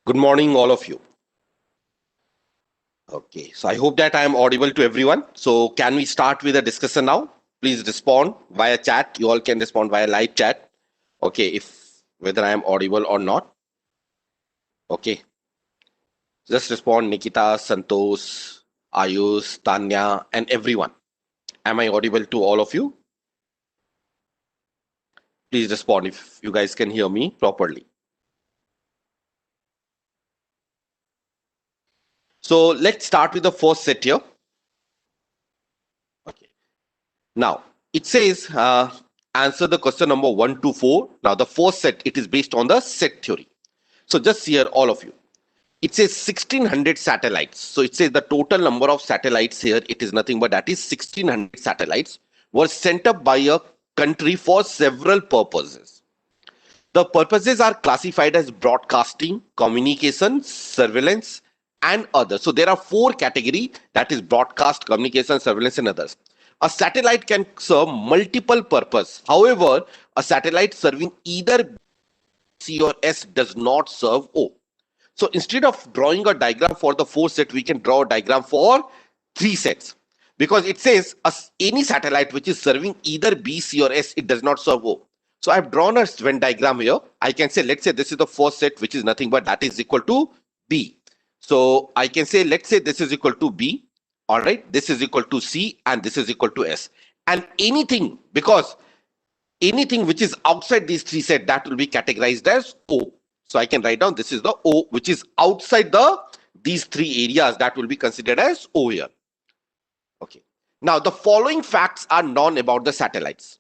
Good morning, all of you. Okay, so I hope that I am audible to everyone. So, can we start with a discussion now? Please respond via chat. You all can respond via live chat. Okay, if whether I am audible or not. Okay, just respond Nikita, Santosh, Ayush, Tanya, and everyone. Am I audible to all of you? Please respond if you guys can hear me properly. So, let's start with the first set here. Okay. Now, it says answer the question number 1 to 4. Now, the first set, it is based on the set theory. So, just here, all of you. It says 1600 satellites. So, it says the total number of satellites here, it is nothing but that is 1600 satellites were sent up by a country for several purposes. The purposes are classified as broadcasting, communication, surveillance, and others. So there are four categories, that is broadcast, communication, surveillance, and others. A satellite can serve multiple purposes. However, a satellite serving either C or S does not serve O. So instead of drawing a diagram for the four set, we can draw a diagram for three sets. Because it says any satellite which is serving either B, C, or S, it does not serve O. So I've drawn a Venn diagram here. I can say, let's say this is the first set, which is nothing but that is equal to B. So I can say, let's say this is equal to B. All right, this is equal to C and this is equal to S. And anything, because anything which is outside these three sets, that will be categorized as O. So I can write down this is the O, which is outside these three areas, that will be considered as O here. Okay. Now the following facts are known about the satellites.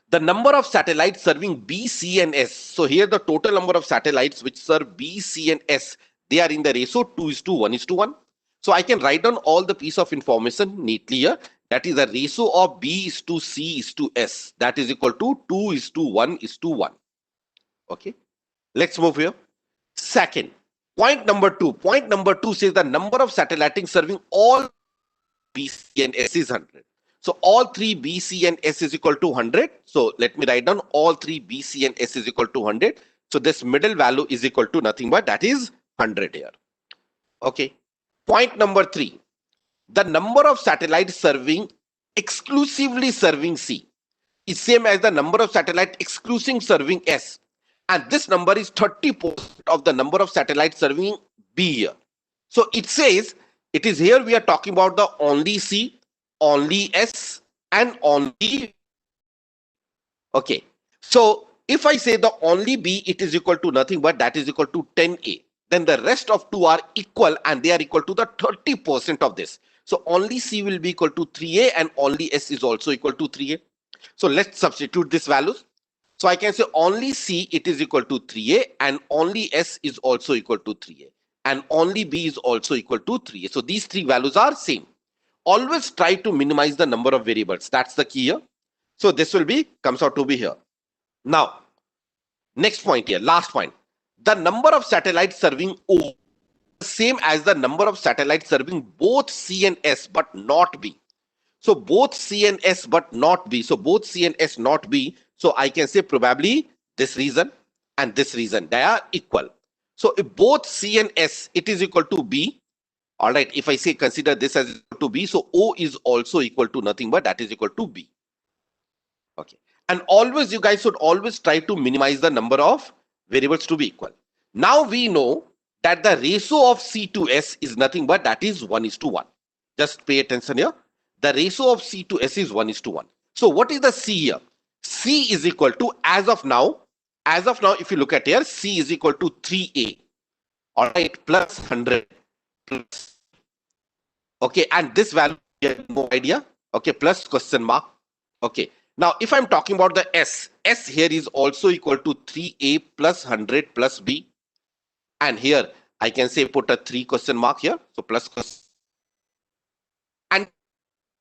The number of satellites serving B, C, and S. So here the total number of satellites which serve B, C, and S, they are in the ratio 2:1:1. So I can write down all the piece of information neatly here. That is the ratio of B is to C is to S. That is equal to 2:1:1. Okay. Let's move here. Second, point number two. Point number two says the number of satellites serving all B, C, and S is 100. So all three B, C, and S is equal to 100. So let me write down all three B, C, and S is equal to 100. So this middle value is equal to nothing but that is 100 here. Okay. Point number three. The number of satellites exclusively serving C is same as the number of satellites exclusively serving S. And this number is 30% of the number of satellites serving B here. So it says, it is here we are talking about the only C, only S, and only. Okay. So if I say the only B, it is equal to nothing but that is equal to 10A. Then the rest of two are equal and they are equal to the 30% of this. So only C will be equal to 3A and only S is also equal to 3A. So let's substitute these values. So I can say only C it is equal to 3A and only S is also equal to 3A and only B is also equal to 3A. So these three values are same. Always try to minimize the number of variables. That's the key here. So this will be comes out to be here. Now, next point here, last point. The number of satellites serving O same as the number of satellites serving both C and S but not B. So both C and S but not B. So both C and S not B. So I can say probably this reason and this reason, they are equal. So if both C and S, it is equal to B. All right, if I say consider this as equal to B, so O is also equal to nothing but that is equal to B. Okay. And always, you guys should always try to minimize the number of variables to be equal. Now we know that the ratio of C to S is nothing but that is 1:1. Just pay attention here. The ratio of C to S is 1:1. So what is the C here? C is equal to, as of now, if you look at here, C is equal to 3A. All right, plus 100. Plus. Okay, and this value, you have no idea. Okay, plus question mark. Okay. Now, if I'm talking about the S here is also equal to 3A plus 100 plus B. And here, I can say put a 3 question mark here. So, plus question. And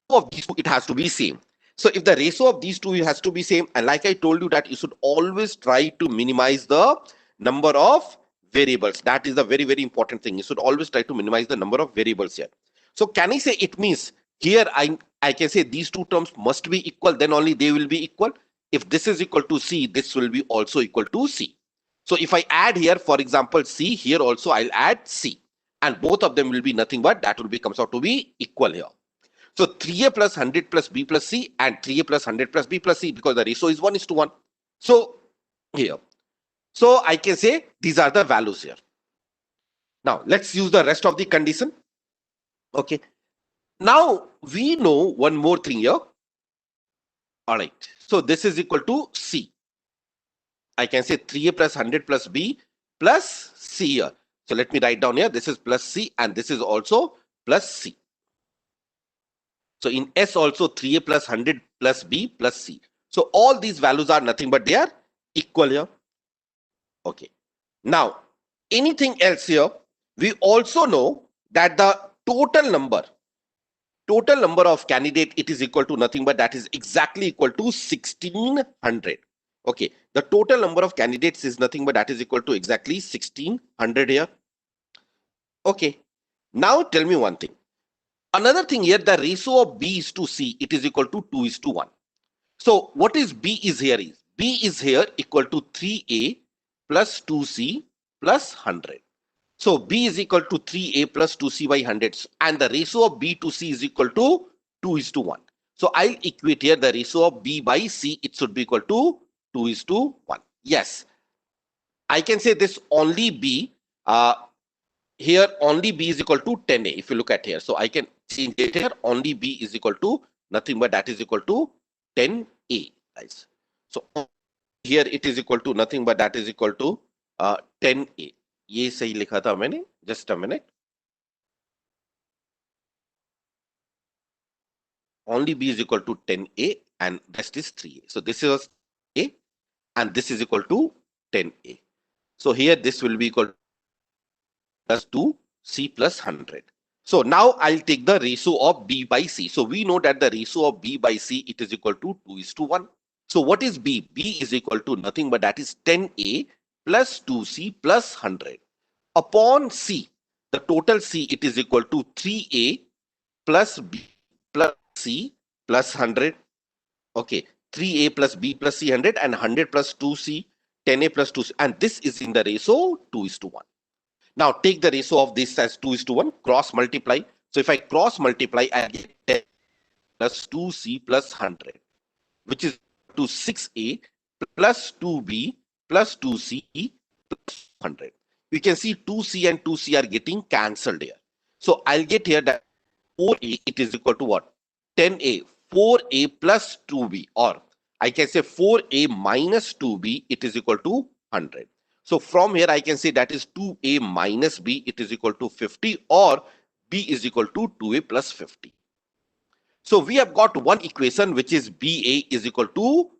of these two, it has to be same. So, if the ratio of these two has to be same, and like I told you that you should always try to minimize the number of variables. That is the very, very important thing. You should always try to minimize the number of variables here. So, can I say it means here I can say these two terms must be equal, then only they will be equal. If this is equal to C, this will be also equal to C. So if I add here, for example, C, here also I'll add C. And both of them will be nothing but that will be comes out to be equal here. So 3A plus 100 plus B plus C and 3A plus 100 plus B plus C, because the ratio is 1:1. So here. So I can say these are the values here. Now let's use the rest of the condition. Okay. Now we know one more thing here. All right. So this is equal to C. I can say 3A plus 100 plus B plus C here. So let me write down here. This is plus C and this is also plus C. So in S also 3A plus 100 plus B plus C. So all these values are nothing but they are equal here. Okay. Now, anything else here? We also know that the total number of candidate, it is equal to nothing but that is exactly equal to 1600. Okay. The total number of candidates is nothing but that is equal to exactly 1600 here. Okay. Now tell me one thing. Another thing here, the ratio of B is to C, it is equal to 2:1. So what is B is here is? B is here equal to 3A plus 2C plus 100. So B is equal to 3A plus 2C by 100. And the ratio of B to C is equal to 2:1. So I'll equate here the ratio of B by C. It should be equal to 2:1. Yes. I can say this only B. Here only B is equal to 10A. If you look at here. So I can change it here. Only B is equal to nothing but that is equal to 10A. Guys. So here it is equal to nothing but that is equal to 10A. ये सही लिखा था मैंने. Just a minute. Only B is equal to 10A and rest is 3A. So this is A and this is equal to 10A. So here this will be equal to plus 2C plus 100. So now I'll take the ratio of B by C. So we know that the ratio of B by C, it is equal to 2:1. So what is B? B is equal to nothing but that is 10A plus 2C plus 100. Upon C, the total C, it is equal to 3A plus B plus C plus 100. Okay, 3A plus B plus C 100 and 100 plus 2C, 10A plus 2C. And this is in the ratio 2:1. Now take the ratio of this as 2:1, cross multiply. So if I cross multiply, I get 10 plus 2C plus 100, which is to 6A plus 2B plus 2C plus 100. You can see 2C and 2C are getting cancelled here. So I'll get here that 4A, it is equal to what? 10A, 4A plus 2B, or I can say 4A minus 2B, it is equal to 100. So from here, I can say that is 2A minus B, it is equal to 50, or B is equal to 2A plus 50. So we have got one equation which is BA is equal to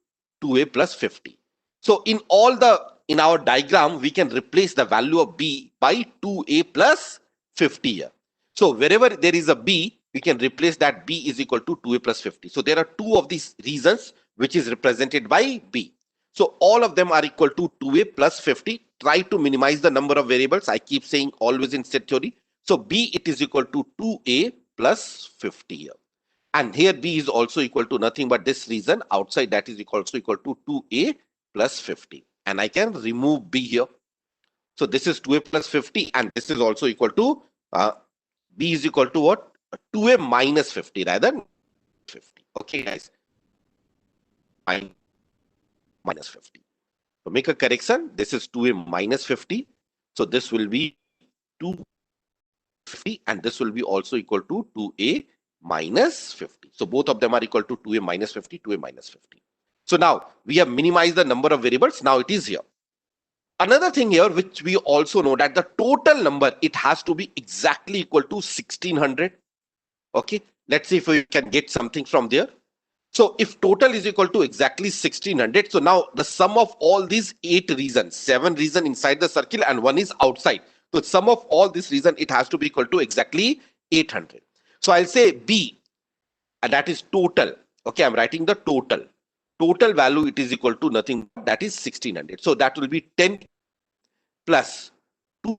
2A plus 50. So in our diagram, we can replace the value of B by 2A plus 50 here. So wherever there is a B, we can replace that B is equal to 2A plus 50. So there are two of these reasons which is represented by B. So all of them are equal to 2A plus 50. Try to minimize the number of variables. I keep saying always in set theory. So B, it is equal to 2A plus 50 here. And here B is also equal to nothing but this reason. Outside that is also equal to 2A plus 50. And I can remove B here. So this is 2A plus 50 and this is also equal to B is equal to what? 2A minus 50 rather than 50. Okay, guys. Minus 50. So make a correction. This is 2A minus 50. So this will be 250 and this will be also equal to 2A minus 50. So both of them are equal to 2A minus 50, 2A minus 50. So now we have minimized the number of variables. Now it is here. Another thing here, which we also know that the total number, it has to be exactly equal to 1600. Okay. Let's see if we can get something from there. So if total is equal to exactly 1600, so now the sum of all these 8 reasons, 7 reasons inside the circle and 1 is outside. So sum of all this reason, it has to be equal to exactly 800. So I'll say B, and that is total. Okay, I'm writing the total. Total value, it is equal to nothing, that is 1600. So that will be 10 plus 2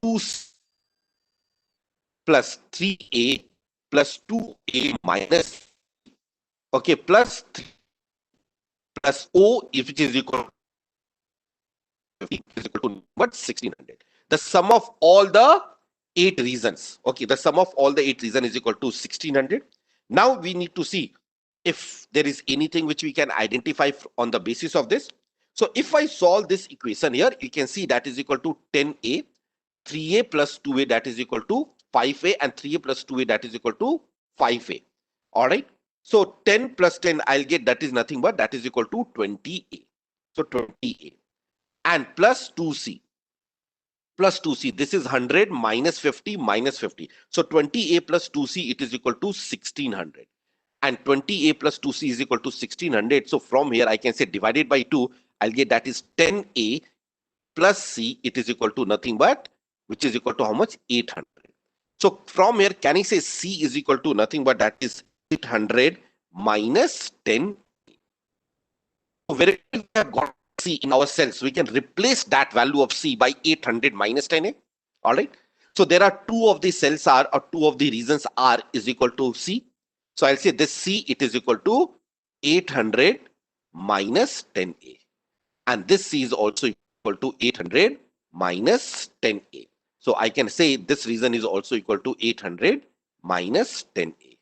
plus 3A plus 2A minus, okay, plus 3 plus O, if it is equal 50 is equal to what? 1600. The sum of all the 8 reasons. Okay, the sum of all the 8 reasons is equal to 1600. Now we need to see if there is anything which we can identify on the basis of this. So if I solve this equation here, you can see that is equal to 10a, 3a plus 2a that is equal to 5a, and 3a plus 2a that is equal to 5a. All right. So 10 plus 10 I'll get, that is nothing but that is equal to 20a. So 20a and plus 2c. Plus 2c, this is 100 minus 50 minus 50. So 20a plus 2c, it is equal to 1600. And 20a plus 2c is equal to 1600. So from here I can say divided by 2, I'll get that is 10a plus c, it is equal to nothing but, which is equal to how much? 800. So from here, can I say c is equal to nothing but that is 800 minus 10. So wherever we have got c in our cells, we can replace that value of c by 800 minus 10a. All right. So there are two of the cells r, or two of the reasons r is equal to c. So I'll say this c, it is equal to 800 minus 10a. And this c is also equal to 800 minus 10a. So I can say this reason is also equal to 800 minus 10a.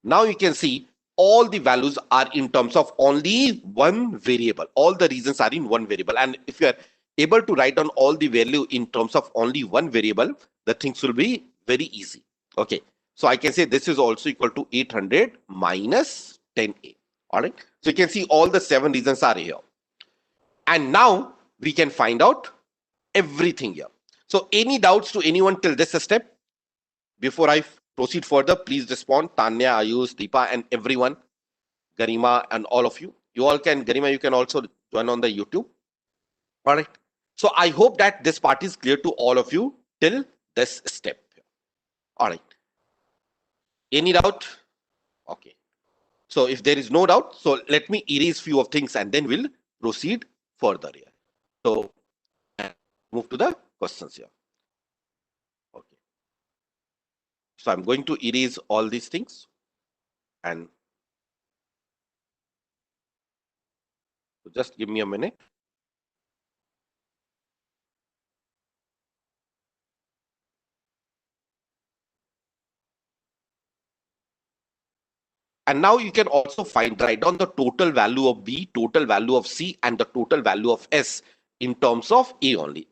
Now you can see all the values are in terms of only one variable. All the reasons are in one variable. And if you are able to write down all the value in terms of only one variable, the things will be very easy. Okay. So I can say this is also equal to 800 minus 10a. All right. So you can see all the 7 reasons are here. And now we can find out everything here. So any doubts to anyone till this step? Before I proceed further, please respond. Tanya, Ayush, Deepa, and everyone, Garima, and all of you. You all can, Garima, you can also join on the YouTube. All right. So I hope that this part is clear to all of you till this step. All right. Any doubt? Okay. So if there is no doubt, so let me erase few of things and then we'll proceed further here. So move to the questions here. Okay. So I'm going to erase all these things and so just give me a minute. And now you can also write down the total value of B, total value of C, and the total value of S in terms of A only.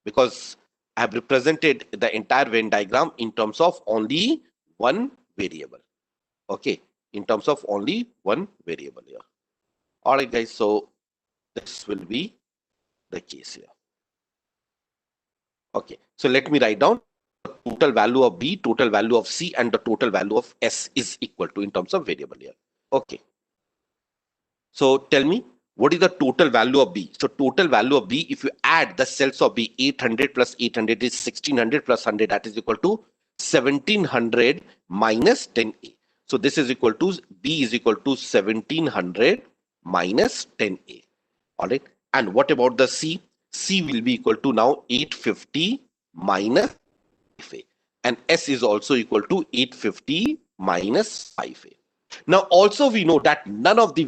Because I have represented the entire Venn diagram in terms of only one variable. Okay, in terms of only one variable here. All right, guys. So this will be the case here. Okay, so let me write down the total value of B, total value of C, and the total value of S is equal to in terms of variable here. Okay. So tell me, what is the total value of B? So total value of B, if you add the cells of B, 800 plus 800 is 1600 plus 100, that is equal to 1700 minus 10A. So this is equal to, B is equal to 1700 minus 10A. All right. And what about the C? C will be equal to now 850 minus 5A. And S is also equal to 850 minus 5A. Now also we know that none of the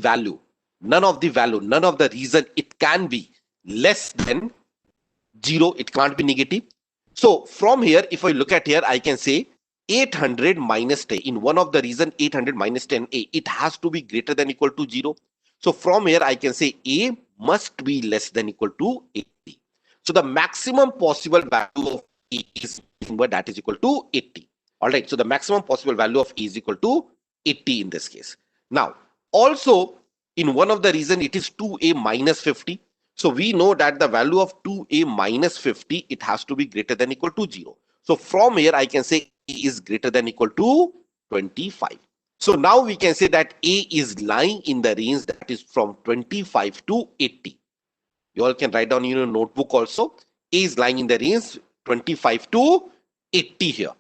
reason it can be less than 0. It can't be negative. So from here, if I look at here, I can say 800 minus 10. In one of the reason 800 minus 10a, it has to be greater than equal to 0. So from here, I can say a must be less than equal to 80. So the maximum possible value of a is that is equal to 80. All right. So the maximum possible value of a is equal to 80 in this case. Now, also in one of the reason it is 2a minus 50. So we know that the value of 2a minus 50, it has to be greater than equal to 0. So from here, I can say a is greater than equal to 25. So now we can say that a is lying in the range that is from 25 to 80. You all can write down in your notebook also. A is lying in the range 25 to 80 here.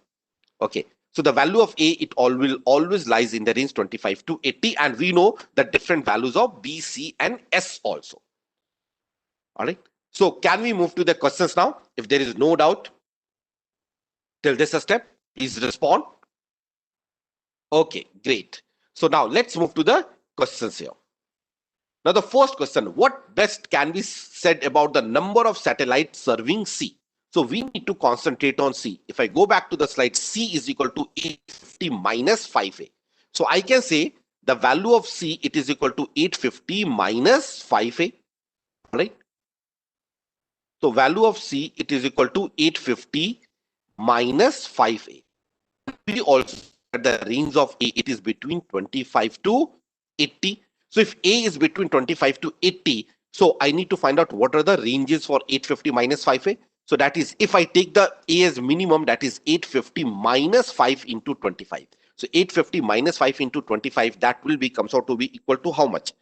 Okay. So the value of A, it will always lies in the range 25 to 80. And we know the different values of B, C, and S also. All right. So can we move to the questions now? If there is no doubt till this step, please respond. Okay, great. So now let's move to the questions here. Now the first question, what best can be said about the number of satellites serving C? So we need to concentrate on C. If I go back to the slide, C is equal to 850 minus 5A. So I can say the value of C, it is equal to 850 minus 5A. All right. So value of C, it is equal to 850 minus 5A. We also at the range of A, it is between 25 to 80. So if A is between 25 to 80, so I need to find out what are the ranges for 850 minus 5A. So that is, if I take the A as minimum, that is 850 minus 5 into 25. So 850 minus 5 into 25, that will be comes out to be equal to how much?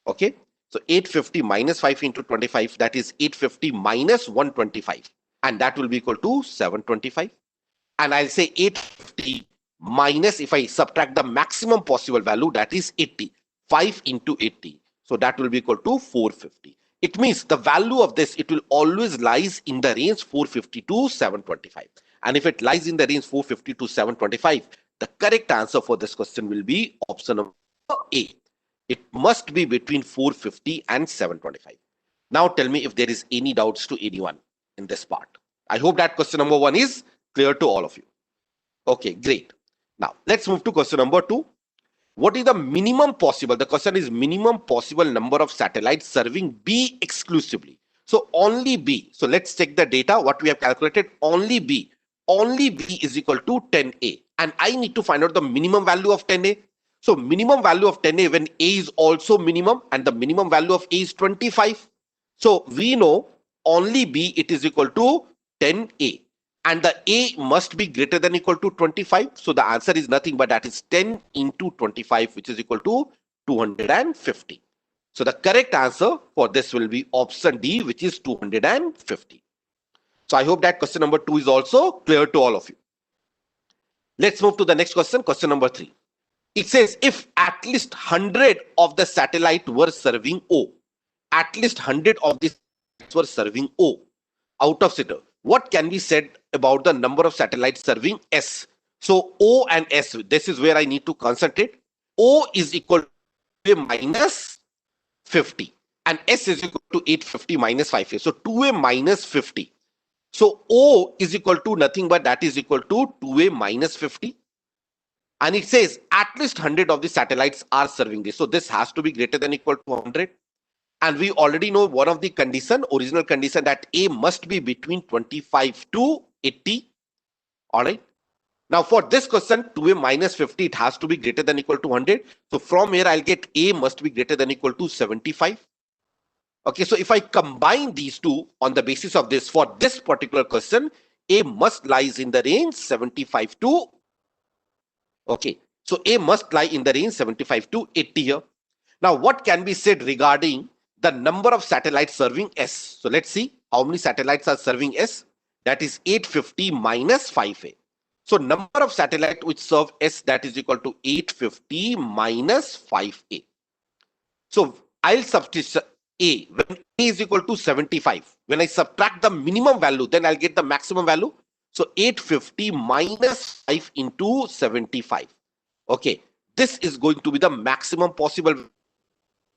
Okay. So 850 minus 5 into 25, that is 850 minus 125. And that will be equal to 725. And I'll say 850 minus, if I subtract the maximum possible value, that is 80. 5 into 80. So that will be equal to 450. It means the value of this, it will always lies in the range 450 to 725. And if it lies in the range 450 to 725, the correct answer for this question will be option number A. It must be between 450 and 725. Now tell me if there is any doubts to anyone in this part. I hope that question number 1 is clear to all of you. Okay, great. Now let's move to question number 2. What is the minimum possible? The question is minimum possible number of satellites serving B exclusively. So only B. So let's check the data. What we have calculated, only B. Only B is equal to 10A. And I need to find out the minimum value of 10A. So minimum value of 10A when A is also minimum and the minimum value of A is 25. So we know only B, it is equal to 10A. And the A must be greater than equal to 25. So the answer is nothing but that is 10 into 25, which is equal to 250. So the correct answer for this will be option D, which is 250. So I hope that question number 2 is also clear to all of you. Let's move to the next question, question number 3. It says if at least 100 of the satellite were serving O, at least 100 of these were serving O out of it, what can be said about the number of satellites serving S? So O and S, this is where I need to concentrate. O is equal to 2A minus 50 and S is equal to 850 minus 5A. So 2A minus 50. So O is equal to nothing but that is equal to 2A minus 50. And it says at least 100 of the satellites are serving this. So this has to be greater than equal to 100. And we already know one of the condition, original condition, that A must be between 25 to 80. All right. Now for this question, 2A minus 50, it has to be greater than equal to 100. So from here, I'll get A must be greater than equal to 75. Okay. So if I combine these two on the basis of this, for this particular question, A must lies in the range 75 to. Okay. So A must lie in the range 75 to 80 here. Now what can be said regarding the number of satellites serving S? So let's see how many satellites are serving S. That is 850 minus 5A. So number of satellites which serve S, that is equal to 850 minus 5A. So I'll substitute A. When A is equal to 75, when I subtract the minimum value, then I'll get the maximum value. So 850 minus 5 into 75. Okay. This is going to be the maximum possible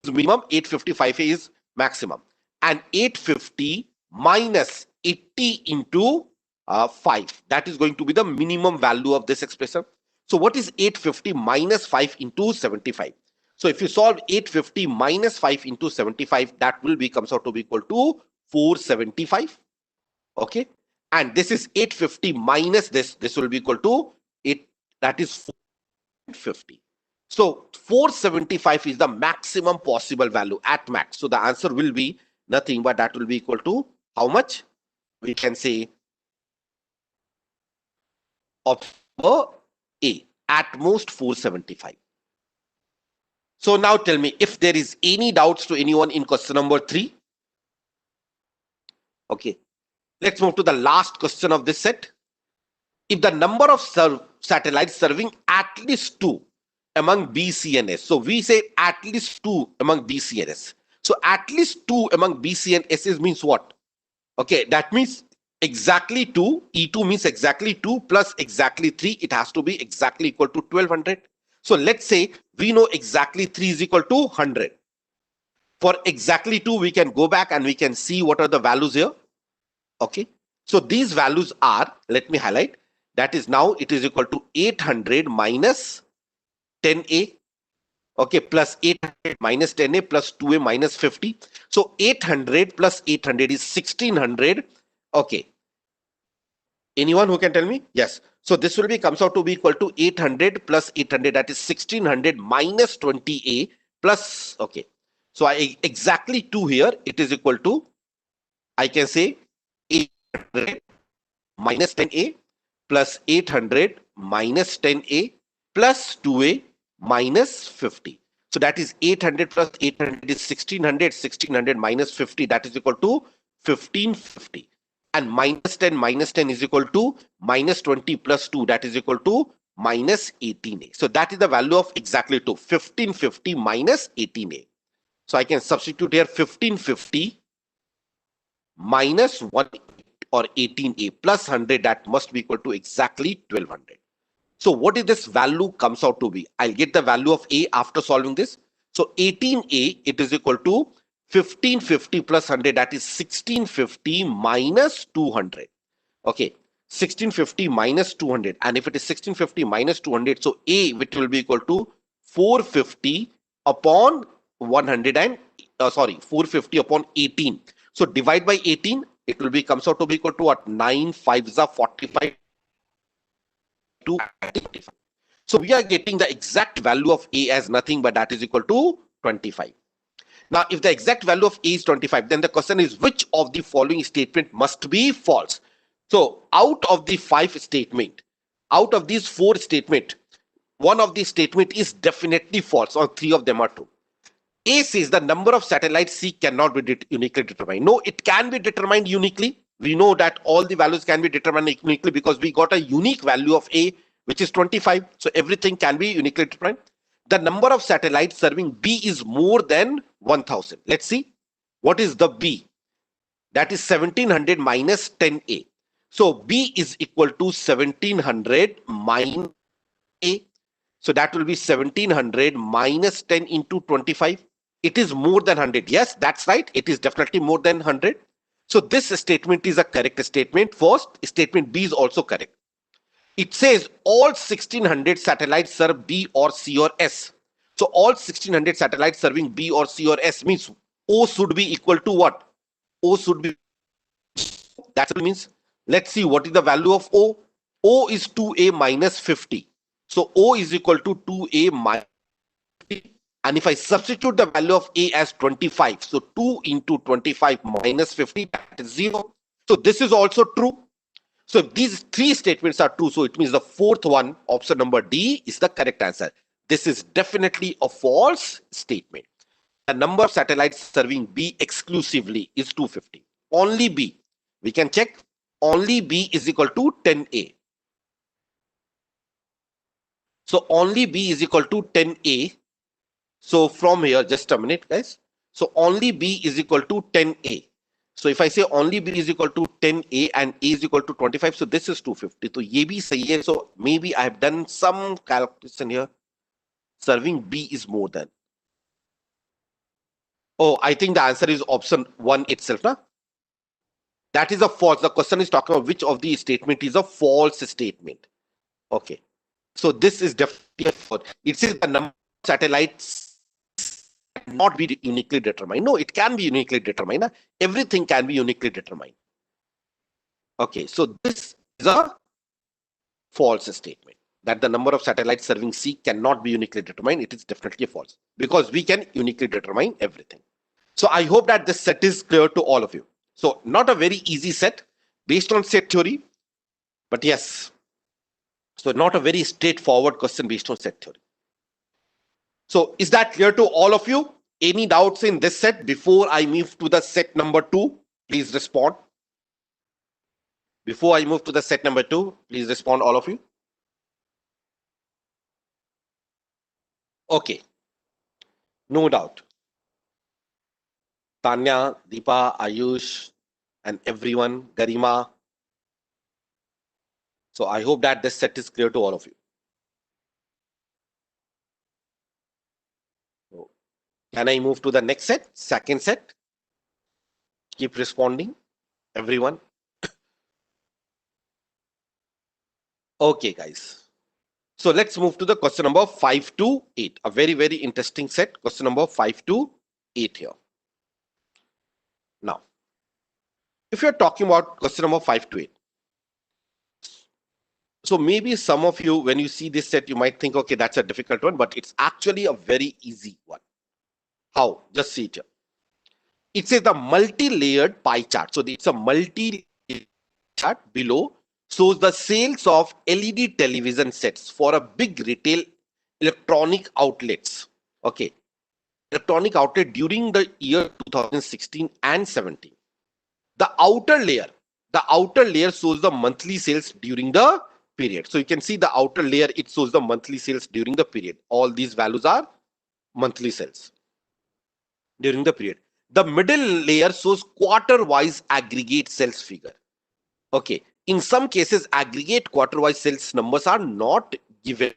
minimum. 855 is maximum, and 850 minus 80 into 5, that is going to be the minimum value of this expression. So what is 850 minus 5 into 75? So if you solve 850 minus 5 into 75, that will be comes out to be equal to 475. Okay, and this is 850 minus this will be equal to 8, that is 450. So 475 is the maximum possible value at max. So the answer will be nothing but that will be equal to how much? We can say option A, at most 475. So now tell me if there is any doubts to anyone in question number 3. Okay, let's move to the last question of this set. If the number of satellites serving at least 2 among B, C, and S. So we say at least 2 among B, C, and S. So at least 2 among B, C, and S means what? Okay, that means exactly 2. E2 means exactly 2 plus exactly 3. It has to be exactly equal to 1200. So let's say we know exactly 3 is equal to 100. For exactly 2, we can go back and we can see what are the values here. Okay. So these values are, let me highlight, that is now it is equal to 800 minus 10a. Okay, plus 800 minus 10a plus 2a minus 50. So 800 plus 800 is 1600. Okay. Anyone who can tell me? Yes. So this will be comes out to be equal to 800 plus 800, that is 1600 minus 20a plus, okay. So I exactly 2 here, it is equal to, I can say 800 minus 10a plus 800 minus 10a plus 2a minus 50. So that is 800 plus 800 is 1600, 1600 minus 50, that is equal to 1550. And minus 10 is equal to minus 20 plus 2, that is equal to minus 18a. So that is the value of exactly 2, 1550 minus 18a. So I can substitute here 1550 minus 1 or 18a plus 100, that must be equal to exactly 1200. So what is this value comes out to be? I'll get the value of a after solving this. So 18a, it is equal to 1550 plus 100, that is 1650 minus 200. Okay, 1650 minus 200, and if it is 1650 minus 200, so a, which will be equal to 450 upon 100 and 450 upon 18. So divide by 18, it will be comes out to be equal to what? 9 5s are 45 to 45. So we are getting the exact value of a as nothing but that is equal to 25. Now, if the exact value of a is 25, then the question is which of the following statement must be false? So out of the 5 statement, out of these 4 statement, one of the statement is definitely false, or 3 of them are true. A says the number of satellites C cannot be uniquely determined. No, it can be determined uniquely. We know that all the values can be determined uniquely because we got a unique value of A, which is 25. So everything can be uniquely determined. The number of satellites serving B is more than 1000. Let's see. What is the B? That is 1700 minus 10A. So B is equal to 1700 minus A. So that will be 1700 minus 10 into 25. It is more than 100. Yes, that's right. It is definitely more than 100. So this statement is a correct statement. First, statement B is also correct. It says all 1600 satellites serve B or C or S. So all 1600 satellites serving B or C or S means O should be equal to what? O should be, that means, let's see what is the value of O. O is 2A minus 50. So O is equal to 2A minus 50. And if I substitute the value of A as 25, so 2 into 25 minus 50, that is 0. So this is also true. So if these 3 statements are true, so it means the fourth one, option number D, is the correct answer. This is definitely a false statement. The number of satellites serving B exclusively is 250. Only B. We can check. Only B is equal to 10A. So only B is equal to 10A. So from here, just a minute, guys. So only B is equal to 10A. So if I say only B is equal to 10A and A is equal to 25, so this is 250. So ये भी सही है. So maybe I have done some calculation here. Serving B is more than. Oh, I think the answer is option 1 itself. Na? That is a false. The question is talking about which of the statement is a false statement. Okay. So this is definitely false. It says the number of satellites cannot be uniquely determined. No, it can be uniquely determined. Na? Everything can be uniquely determined. Okay. So this is a false statement. That the number of satellites serving C cannot be uniquely determined. It is definitely false because we can uniquely determine everything. So I hope that this set is clear to all of you. So not a very easy set based on set theory, but yes, so not a very straightforward question based on set theory. So is that clear to all of you? Any doubts in this set before I move to the set number 2? Please respond. Before I move to the set number 2, please respond all of you. Okay, no doubt. Tanya, Deepa, Ayush, and everyone, Garima. So I hope that this set is clear to all of you. Can I move to the next set? Second set. Keep responding, everyone. Okay, guys. So let's move to the question number 5 to 8. A very, very interesting set. Question number 5 to 8 here. Now, if you're talking about question number 5 to 8, so maybe some of you, when you see this set, you might think, okay, that's a difficult one, but it's actually a very easy one. How? Just see it here. It says the multi-layered pie chart. So it's a multi-layered chart below shows the sales of LED television sets for a big retail electronic outlets. Okay. Electronic outlet during the year 2016 and 17. The outer layer shows the monthly sales during the period. So you can see the outer layer, it shows the monthly sales during the period. All these values are monthly sales during the period. The middle layer shows quarter-wise aggregate sales figure. Okay. In some cases, aggregate quarter-wise sales numbers are not given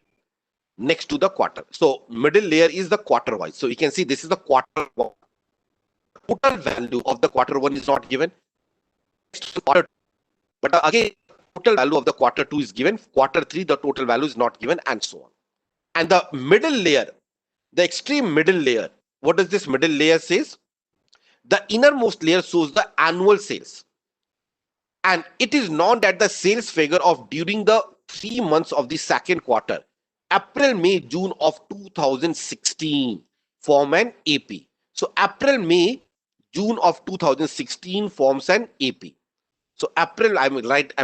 next to the quarter. So middle layer is the quarter-wise. So you can see this is the quarter one. Total value of the quarter one is not given. Quarter, but again, total value of the quarter two is given. Quarter three, the total value is not given, and so on. And the middle layer, the extreme middle layer, what does this middle layer says? The innermost layer shows the annual sales. And it is known that the sales figure of during the 3 months of the second quarter, April, May, June of 2016 form an AP. So April, May, June of 2016 forms an AP. So April, I'm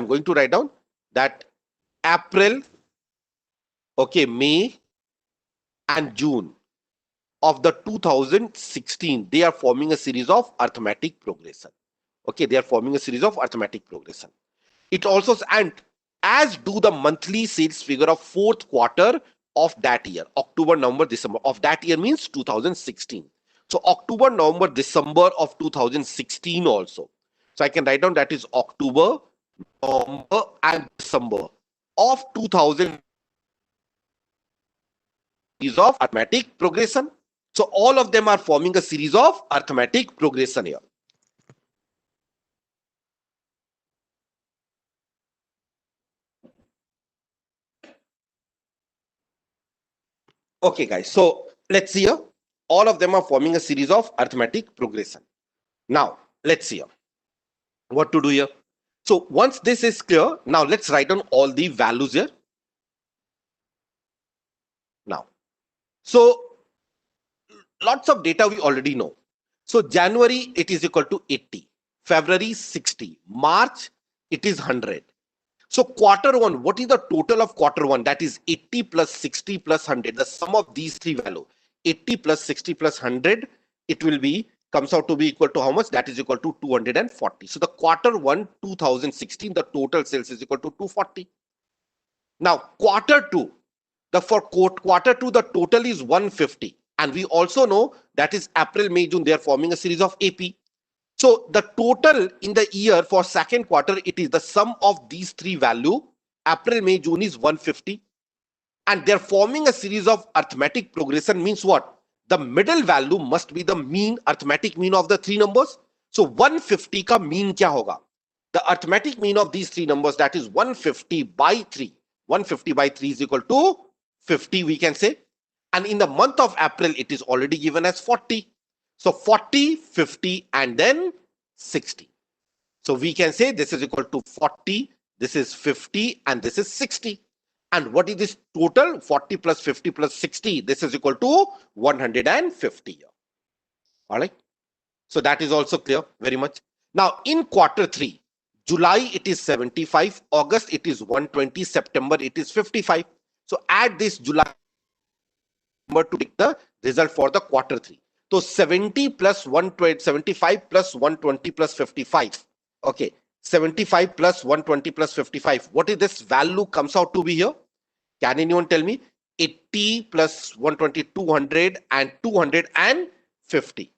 going to write down that April, okay, May and June of the 2016, they are forming a series of arithmetic progression. Okay, they are forming a series of arithmetic progression. It also, and as do the monthly sales figure of fourth quarter of that year, October, November, December of that year means 2016. So October, November, December of 2016 also. So I can write down that is October, November and December of 2000 series of arithmetic progression. So all of them are forming a series of arithmetic progression here. Okay, guys. So let's see here. All of them are forming a series of arithmetic progression. Now, let's see here. What to do here? So once this is clear, now let's write down all the values here. Now, so lots of data we already know. So January, it is equal to 80. February, 60. March, it is 100. So quarter one, what is the total of quarter one? That is 80 plus 60 plus 100. The sum of these three values, 80 plus 60 plus 100, it will be, comes out to be equal to how much? That is equal to 240. So the quarter one, 2016, the total sales is equal to 240. Now quarter two, for quarter two, the total is 150. And we also know that is April, May, June, they are forming a series of AP. So the total in the year for second quarter, it is the sum of these three value. April, May, June is 150. And they're forming a series of arithmetic progression means what? The middle value must be the mean, arithmetic mean of the three numbers. So 150 ka mean kya hoga? The arithmetic mean of these three numbers, that is 150 by 3. 150 by 3 is equal to 50, we can say. And in the month of April, it is already given as 40. So 40, 50, and then 60. So we can say this is equal to 40, this is 50, and this is 60. And what is this total? 40 plus 50 plus 60. This is equal to 150. All right. So that is also clear very much. Now in quarter 3, July it is 75, August it is 120, September it is 55. So add this July number to take the result for the quarter 3. So 70 plus 120, 75 plus 120 plus 55. Okay. 75 plus 120 plus 55. What is this value comes out to be here? Can anyone tell me? 80 plus 120, 200 and 250.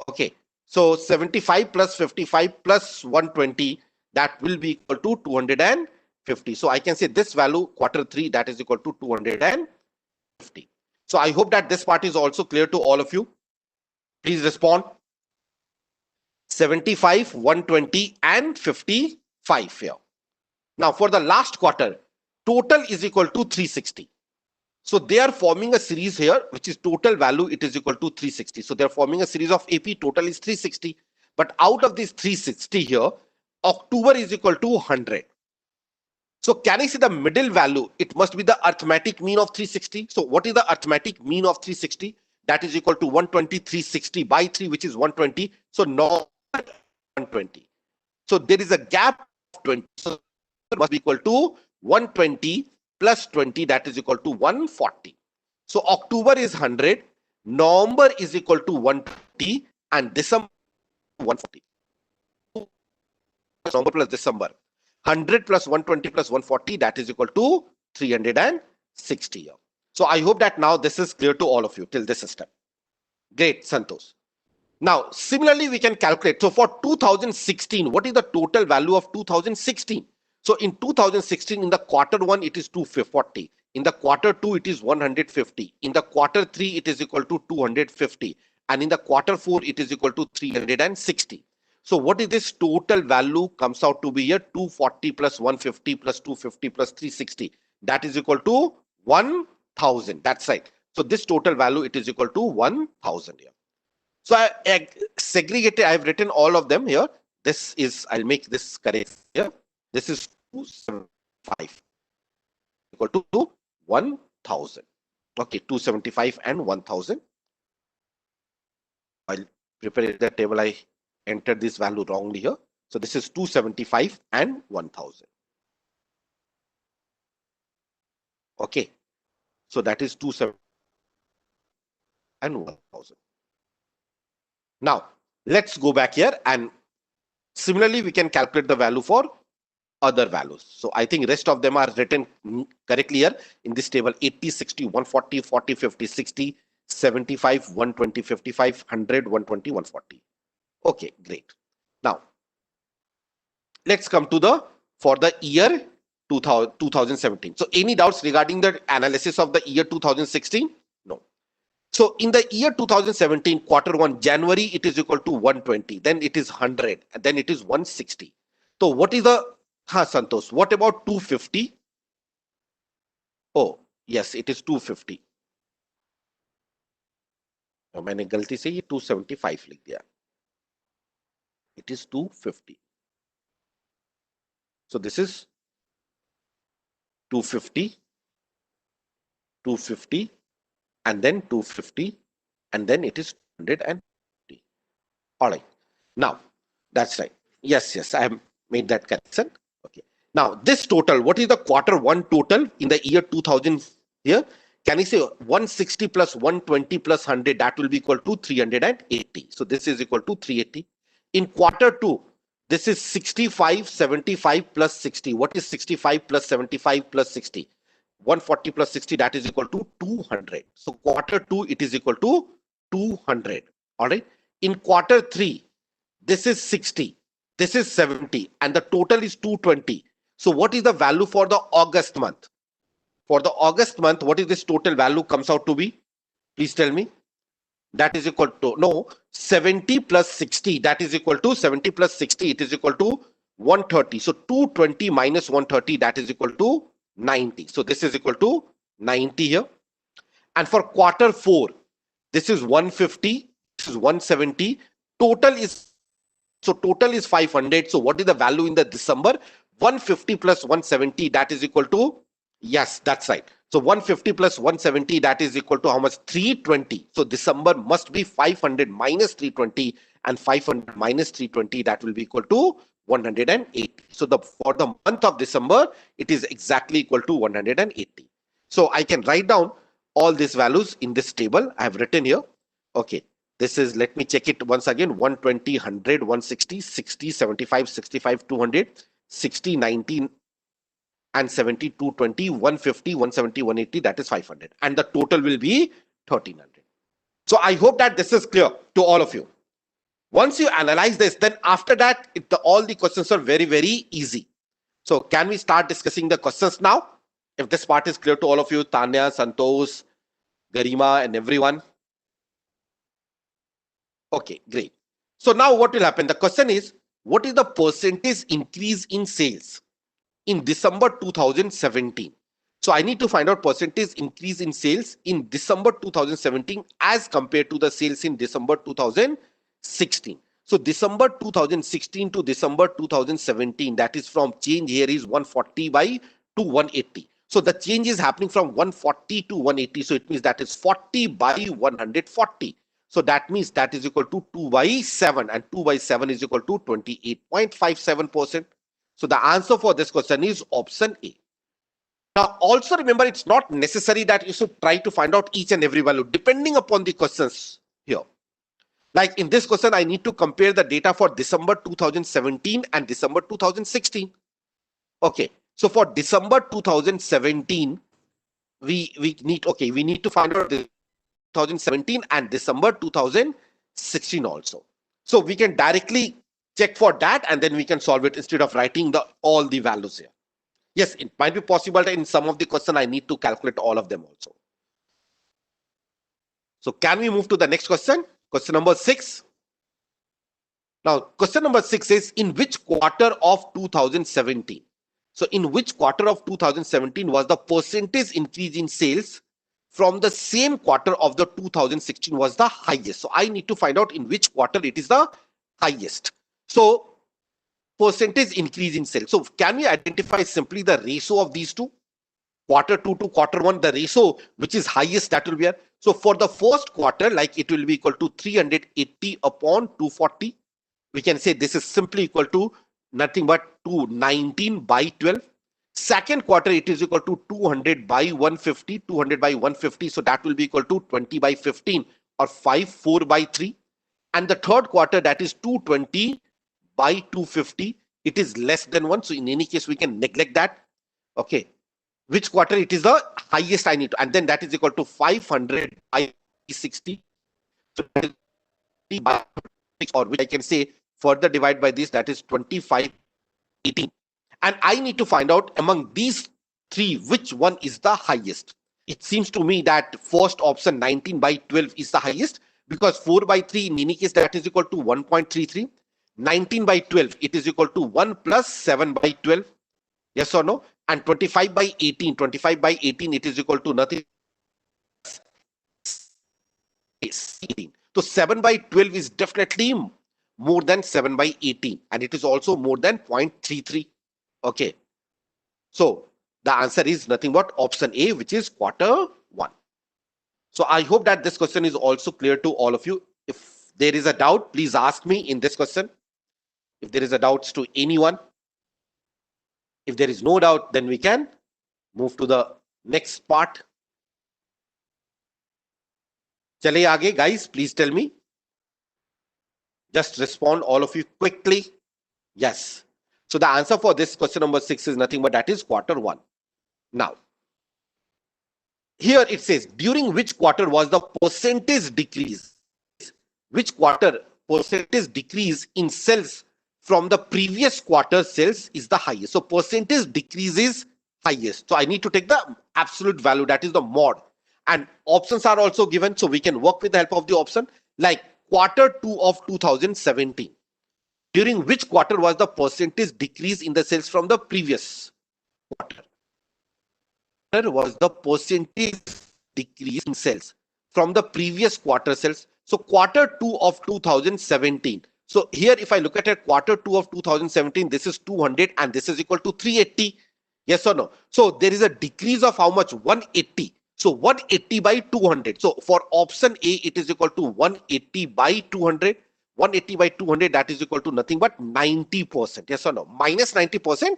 Okay. So 75 plus 55 plus 120, that will be equal to 250. So I can say this value quarter 3, that is equal to 250. So I hope that this part is also clear to all of you. Please respond. 75, 120 and 55 here. Now for the last quarter, total is equal to 360. So they are forming a series here, which is total value, it is equal to 360. So they are forming a series of AP, total is 360. But out of this 360 here, October is equal to 100. So can I see the middle value? It must be the arithmetic mean of 360. So what is the arithmetic mean of 360? That is equal to 120, 360 by 3, which is 120. So no 120. So there is a gap of 20. So it must be equal to 120 plus 20, that is equal to 140. So October is 100, November is equal to 120, and December 140. November plus December. 100 plus 120 plus 140, that is equal to 360. So I hope that now this is clear to all of you till this step. Great, Santosh. Now, similarly, we can calculate. So for 2016, what is the total value of 2016? So in 2016, in the quarter one, it is 240. In the quarter two, it is 150. In the quarter three, it is equal to 250. And in the quarter four, it is equal to 360. So what is this total value comes out to be here? 240 plus 150 plus 250 plus 360. That is equal to 1000. That's right. So this total value, it is equal to 1000 here. So I segregated, I've written all of them here. This is, I'll make this correct here. This is 275 equal to 1000. Okay, 275 and 1000. I'll prepare the table. I entered this value wrongly here. So this is 275 and 1000. Okay, so that is 275 and 1000. Now let's go back here, and similarly we can calculate the value for other values. So I think rest of them are written correctly here in this table: 80, 60, 140, 40, 50, 60, 75, 120, 55, 100, 120, 140. Okay, great. Now let's come to the for the year 2017. So any doubts regarding the analysis of the year 2016? No. So in the year 2017, quarter one, January, it is equal to 120, then it is 100, and then it is 160. So what is the, Santosh, what about 250? Oh, yes, it is 250. तो मैंने गलती से ये 275 लिख दिया. It is 250. So this is 250, 250, and then 250, and then it is 250. All right. Now, that's right. Yes, I have made that correction. Okay. Now, this total, what is the quarter one total in the year 2000 here? Can you say 160 plus 120 plus 100, that will be equal to 380. So this is equal to 380. In quarter two, this is 65, 75 plus 60. What is 65 plus 75 plus 60? 140 plus 60, that is equal to 200. So quarter two, it is equal to 200. All right. In quarter three, this is 60, this is 70, and the total is 220. So what is the value for the August month? For the August month, what is this total value comes out to be? Please tell me. That is equal to, no, 70 plus 60, that is equal to 70 plus 60, it is equal to 130. So 220 minus 130, that is equal to 90. So this is equal to 90 here. And for quarter four, this is 150, this is 170. Total is 500. So what is the value in the December? 150 plus 170, that is equal to, yes, that's right. So 150 plus 170, that is equal to how much? 320. So December must be 500 minus 320, and 500 minus 320, that will be equal to 180. So for the month of December, it is exactly equal to 180. So I can write down all these values in this table I have written here. Okay. This is, let me check it once again: 120, 100, 160, 60, 75, 65, 200, 60, 19, and 70, 220, 150, 170, 180, that is 500. And the total will be 1300. So I hope that this is clear to all of you. Once you analyze this, then after that, all the questions are very, very easy. So can we start discussing the questions now? If this part is clear to all of you, Tanya, Santosh, Garima, and everyone. Okay, great. So now what will happen? The question is, what is the percentage increase in sales in December 2017? So I need to find out percentage increase in sales in December 2017 as compared to the sales in December 2016. So December 2016 to December 2017, that is from change here is 140 by to 180. So the change is happening from 140 to 180. So it means that is 40 by 140. So that means that is equal to 2 by 7, and 2 by 7 is equal to 28.57%. So the answer for this question is option A. Now also remember, it's not necessary that you should try to find out each and every value depending upon the questions here. Like in this question, I need to compare the data for December 2017 and December 2016. Okay, so for December 2017, we need to find out 2017 and December 2016 also. So we can directly check for that and then we can solve it instead of writing all the values here. Yes, it might be possible that in some of the question I need to calculate all of them also. So can we move to the next question? Question number 6. Now, question number 6 is, in which quarter of 2017? So in which quarter of 2017 was the percentage increase in sales from the same quarter of the 2016 was the highest? So I need to find out in which quarter it is the highest. So percentage increase in sales. So can we identify simply the ratio of these two? Quarter 2 to quarter 1, the ratio which is highest, that will be here. So for the first quarter, like it will be equal to 380 upon 240. We can say this is simply equal to nothing but 219 by 12. Second quarter, it is equal to 200 by 150, 200 by 150. So that will be equal to 20 by 15 or 4 by 3. And the third quarter, that is 220 by 250. It is less than 1. So in any case, we can neglect that. Okay. Which quarter it is the highest I need to, and then that is equal to 500 by 60. So that is by 6, or which I can say further divide by this, that is 2518. And I need to find out among these three which one is the highest. It seems to me that first option 19 by 12 is the highest, because 4 by 3 in any case that is equal to 1.33. 19 by 12 it is equal to 1 plus 7 by 12. Yes or no? And 25 by 18, 25 by 18 it is equal to nothing. 18. So 7 by 12 is definitely more than 7 by 18, and it is also more than 0.33. Okay. So the answer is nothing but option A, which is quarter 1. So I hope that this question is also clear to all of you. If there is a doubt, please ask me in this question. If there is a doubts to anyone. If there is no doubt, then we can move to the next part. Chale aage, guys, please tell me. Just respond all of you quickly. Yes. So the answer for this question number 6 is nothing but that is quarter 1. Now, here it says, during which quarter was the percentage decrease? Which quarter percentage decrease in sales from the previous quarter sales is the highest? So percentage decrease is highest. So I need to take the absolute value, that is the mod. And options are also given, so we can work with the help of the option. Like quarter 2 of 2017. During which quarter was the percentage decrease in the sales from the previous quarter? Was the percentage decrease in sales from the previous quarter sales? So quarter 2 of 2017. So here if I look at it, quarter 2 of 2017, this is 200 and this is equal to 380. Yes or no? So there is a decrease of how much? 180. So 180 by 200. So for option A, it is equal to 180 by 200. 180 by 200, that is equal to nothing but 90%. Yes or no? Minus 90%.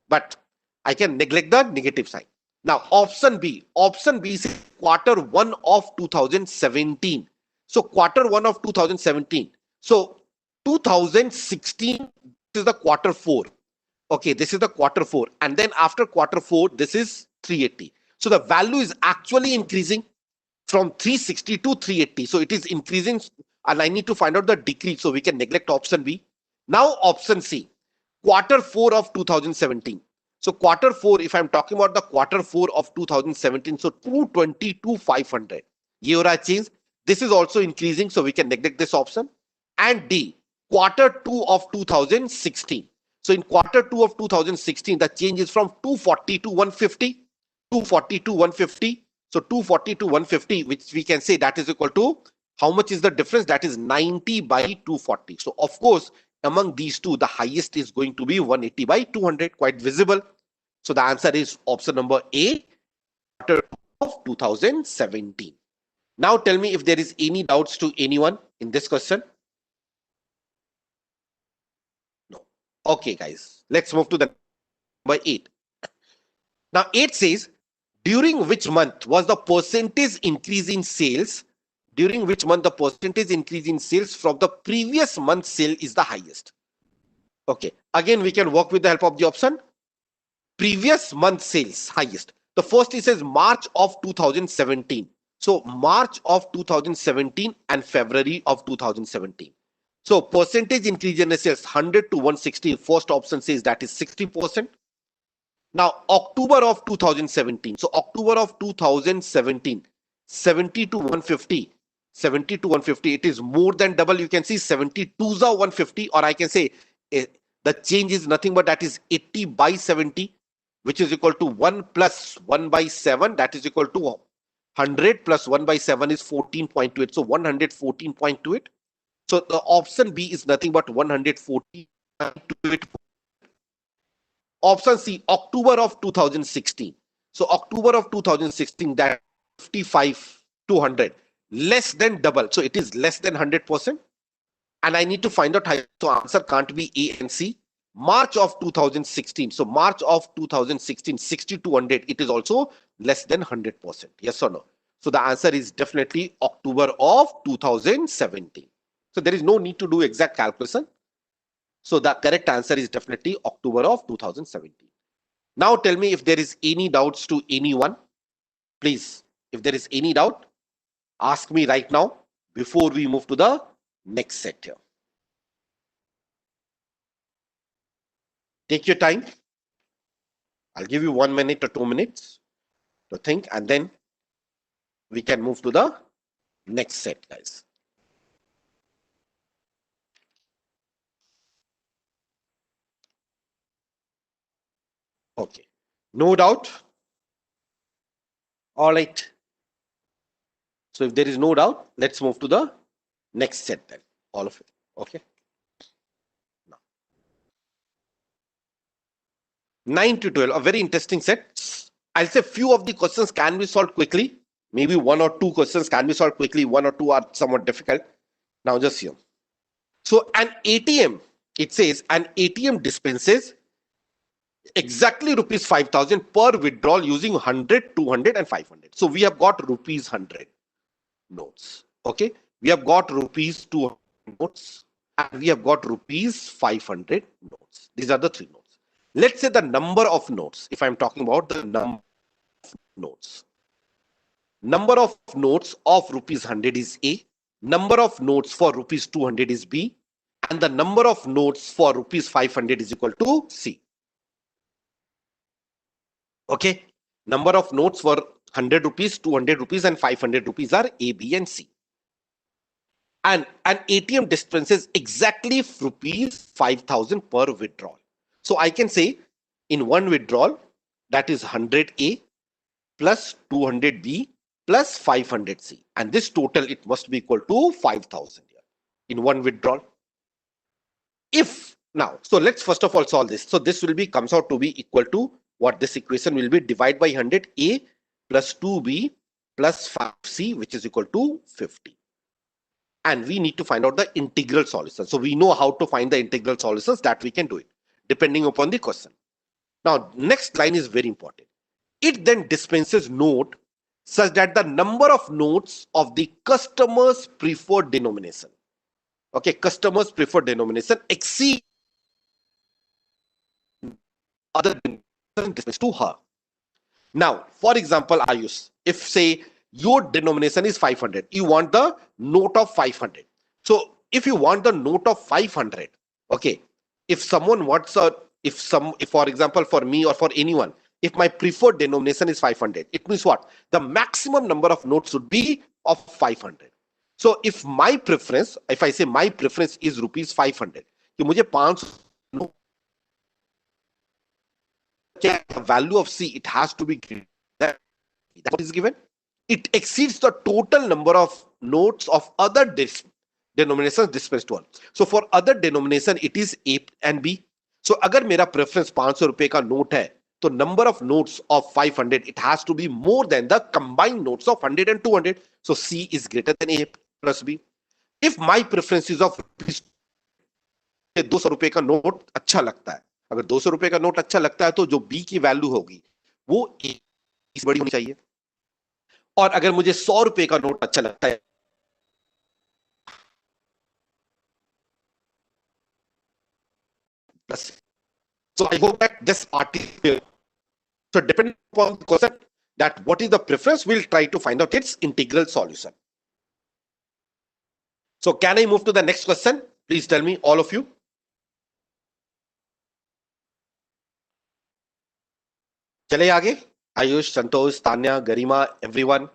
But I can neglect the negative sign. Now, option B is quarter 1 of 2017. So quarter 1 of 2017. So 2016 is the quarter 4. Okay, this is the quarter 4. And then after quarter 4, this is 380. So the value is actually increasing from 360 to 380. So it is increasing, and I need to find out the decrease. So we can neglect option B. Now option C, quarter 4 of 2017. So quarter 4, if I'm talking about the quarter 4 of 2017, so 220 to 500. ये हो रहा है change. This is also increasing, so we can neglect this option. And D, quarter 2 of 2016. So in quarter 2 of 2016, the change is from 240 to 150. 240 to 150. So 240 to 150, which we can say that is equal to, how much is the difference? That is 90 by 240. So of course, among these two, the highest is going to be 180 by 200, quite visible. So the answer is option number A, quarter 2 of 2017. Now tell me if there is any doubts to anyone in this question. No. Okay, guys, let's move to the number 8. Now 8 says, during which month was the percentage increase in sales? During which month the percentage increase in sales from the previous month sale is the highest? Okay, again we can work with the help of the option. Previous month sales highest. The first it says March of 2017. So March of 2017 and February of 2017. So percentage increase in sales 100 to 160. First option says that is 60%. Now October of 2017. So October of 2017, 70 to 150. 70 to 150. It is more than double. You can see 72 is 150, or I can say the change is nothing but that is 80 by 70, which is equal to 1 plus 1 by 7, that is equal to 100 plus 1 by 7 is 14.28. So 114.28. So the option B is nothing but 114.28. Option C, October of 2016. So October of 2016, that 55 to 100, less than double. So it is less than 100%. And I need to find out how. So answer can't be A and C. March of 2016. So March of 2016, 60 to 100, it is also less than 100%. Yes or no? So the answer is definitely October of 2017. So there is no need to do exact calculation. So the correct answer is definitely October of 2017. Now tell me if there is any doubts to anyone. Please, if there is any doubt, ask me right now before we move to the next set here. Take your time. I'll give you 1 minute or 2 minutes to think, and then we can move to the next set, guys. Okay, no doubt. All right. So if there is no doubt, let's move to the next set then, all of it. Okay. Now, 9 to 12, a very interesting set. I'll say few of the questions can be solved quickly. Maybe 1 or 2 questions can be solved quickly. 1 or 2 are somewhat difficult. Now just here. So an ATM, it says an ATM dispenses exactly rupees 5,000 per withdrawal using 100, 200 and 500. So we have got rupees 100 notes. Okay. We have got rupees 200 notes and we have got rupees 500 notes. These are the 3 notes. Let's say the number of notes. If I'm talking about the number of notes. Number of notes of rupees 100 is A. Number of notes for rupees 200 is B. And the number of notes for rupees 500 is equal to C. Okay. Number of notes for 100 rupees, 200 rupees and 500 rupees are A, B and C. And an ATM dispenses exactly rupees 5,000 per withdrawal. So I can say in one withdrawal, that is 100A plus 200B plus 500C. And this total, it must be equal to 5,000 here in one withdrawal. If now, so let's first of all solve this. So this will be, comes out to be equal to what this equation will be, divide by 100, A plus 2B plus 5C, which is equal to 50. And we need to find out the integral solution. So we know how to find the integral solutions, that we can do it depending upon the question. Now, next line is very important. It then dispenses note such that the number of notes of the customer's preferred denomination, okay, customer's preferred denomination exceed other denomination dispensed to her. Now, for example, Ayush, if say your denomination is 500, you want the note of 500. So if you want the note of 500, okay, if someone wants a, if for example, for me or for anyone, if my preferred denomination is 500, it means what? The maximum number of notes should be of 500. So if my preference, if I say my preference is rupees 500, कि मुझे 500 the value of C, it has to be greater than that what is given. It exceeds the total number of notes of other denominations dispensed on. So for other denomination, it is A and B. So अगर मेरा preference 500 रुपए का note है, तो number of notes of 500, it has to be more than the combined notes of 100 and 200. So C is greater than A plus B. If my preference is of 200 रुपए का note अच्छा लगता है, अगर 200 रुपए का नोट अच्छा लगता है तो जो बी की वैल्यू होगी वो ए से बड़ी होनी चाहिए. और अगर मुझे 100 रुपए का नोट अच्छा लगता है plus. So I hope that this part is clear. So depending upon the question that what is the preference, we'll try to find out its integral solution. So can I move to the next question? Please tell me, all of you. चले आगे. Ayush, Santosh, Tanya, Garima, everyone.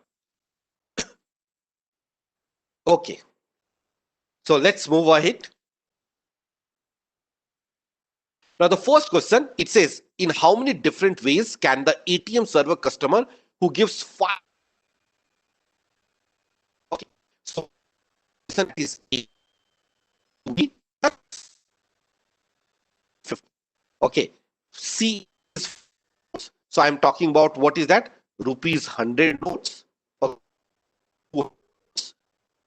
Okay. So let's move ahead. Now the first question, it says, in how many different ways can the ATM server customer who gives 5? Okay. So question is A, B, 50. Okay. C is, so I'm talking about what is that? Rupees 100 notes.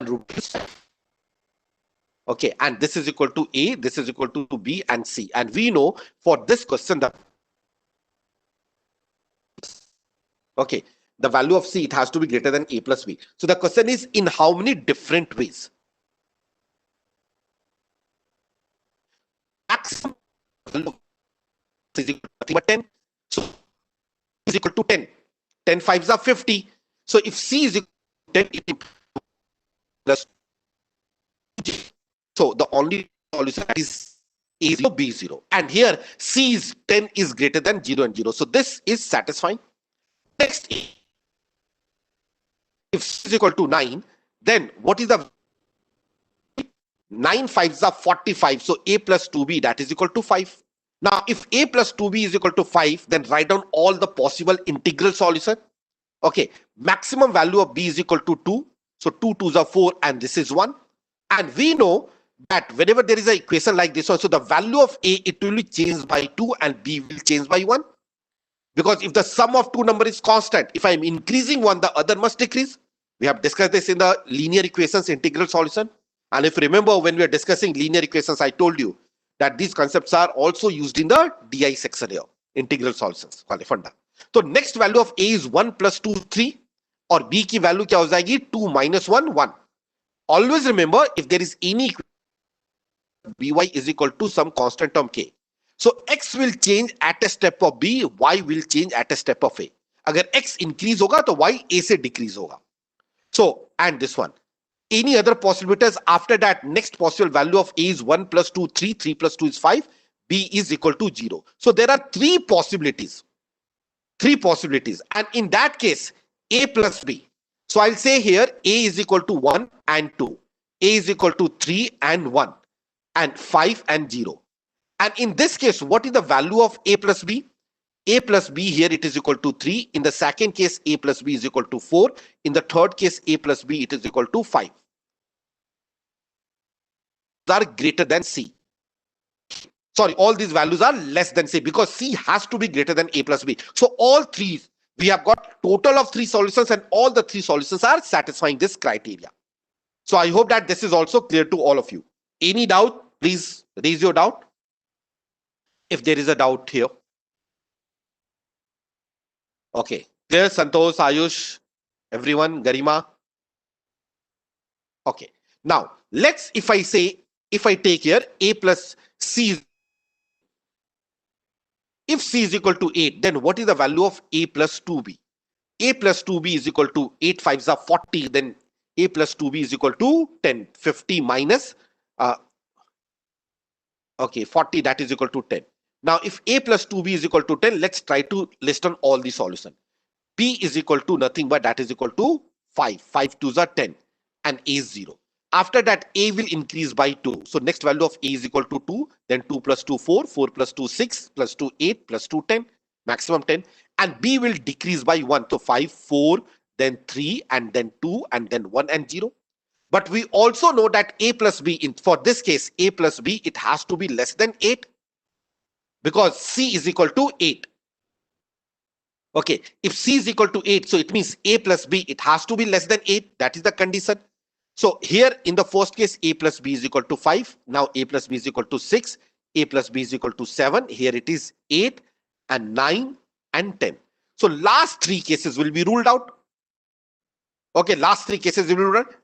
Rupees. Okay, and this is equal to A, this is equal to B and C. And we know for this question that okay, the value of C, it has to be greater than A plus B. So the question is, in how many different ways? Maximum value is equal to 10. So is equal to 10. 10 fives are 50. So if C is equal to 10, it plus. So the only solution is A0, B0. And here C is 10 is greater than 0 and 0. So this is satisfying. Next, if C is equal to 9, then what is the 9 fives are 45. So A plus 2B, that is equal to 5. Now, if A plus 2B is equal to 5, then write down all the possible integral solution. Okay, maximum value of B is equal to 2. So 2 2s are 4 and this is 1. And we know that whenever there is an equation like this, also the value of A, it will be changed by 2 and B will change by 1. Because if the sum of two number is constant, if I am increasing one, the other must decrease. We have discussed this in the linear equations integral solution. And if you remember, when we are discussing linear equations, I told you that these concepts are also used in the DI section here, integral solutions. So next value of A is 1 plus 2, 3. Or B की value क्या हो जाएगी? 2 minus 1, 1. Always remember, if there is any by is equal to some constant term k. So x will change at a step of b, y will change at a step of a. अगर x increase होगा तो y a से decrease होगा. So and this one. Any other possibilities after that? Next possible value of a is 1 plus 2, 3, 3 plus 2 is 5, b is equal to 0. So there are three possibilities. And in that case, a plus b. So I'll say here a is equal to 1 and 2, a is equal to 3 and 1, and 5 and 0. And in this case, what is the value of a plus b? A plus b here, it is equal to 3. In the second case, a plus b is equal to 4. In the third case, a plus b, it is equal to 5. Are greater than C. Sorry, all these values are less than C because C has to be greater than A plus B. So all three, we have got total of 3 solutions and all the 3 solutions are satisfying this criteria. So I hope that this is also clear to all of you. Any doubt, please raise your doubt. If there is a doubt here. Okay, clear, Santosh, Ayush, everyone, Garima. Okay, now let's, if I take here A plus C, if C is equal to 8, then what is the value of A plus 2B? A plus 2B is equal to 8 5s are 40, then A plus 2B is equal to 10. 50 minus, okay, 40, that is equal to 10. Now, if A plus 2B is equal to 10, let's try to list on all the solution. B is equal to nothing but that is equal to 5. 5 2s are 10. and A is 0. After that, A will increase by 2. So next value of A is equal to 2. Then 2 plus 2, 4. 4 plus 2, 6. Plus 2, 8. Plus 2, 10. Maximum 10. And B will decrease by 1. So 5, 4, then 3, and then 2, and then 1 and 0. But we also know that A plus B, for this case, A plus B, it has to be less than 8. Because C is equal to 8. Okay, if C is equal to 8, so it means A plus B, it has to be less than 8. That is the condition. So here in the first case, A plus B is equal to 5. Now A plus B is equal to 6. A plus B is equal to 7. Here it is 8 and 9 and 10. So last three cases will be ruled out. Okay, last three cases will be ruled out.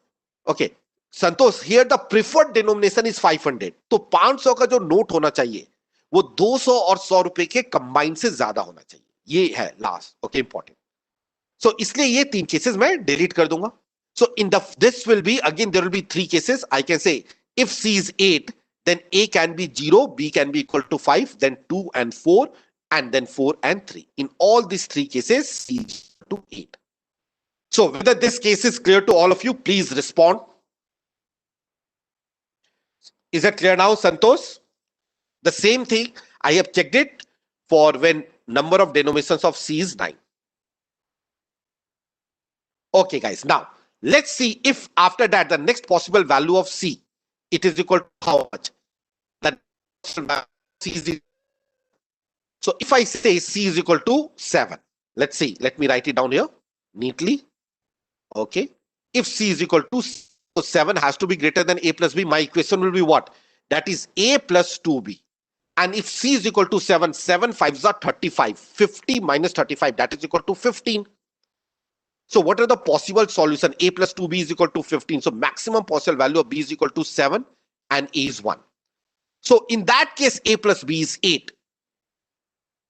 Okay, Santosh, here the preferred denomination is 500. तो 500 का जो note होना चाहिए वो 200 और 100 रुपए के combine से ज्यादा होना चाहिए. ये है लास्ट. Okay, important. सो इसलिए ये तीन केसेस मैं डिलीट कर दूंगा. So in this will be, again there will be three cases. I can say if C is 8, then A can be 0, B can be equal to 5, then 2 and 4, and then 4 and 3. In all these three cases, C is equal to 8. So whether this case is clear to all of you, please respond. Is it clear now, Santosh? The same thing, I have checked it for when number of denominations of C is 9. Okay guys, now let's see if after that the next possible value of C, it is equal to how much? C is equal. So if I say C is equal to 7, let's see, let me write it down here neatly. Okay, if C is equal to, so 7 has to be greater than A plus B. My equation will be what? That is A plus 2B. And if C is equal to 7, 7 5s are 35. 50 minus 35, that is equal to 15. So what are the possible solution? A plus 2B is equal to 15. So maximum possible value of B is equal to 7 and A is 1. So in that case, A plus B is 8.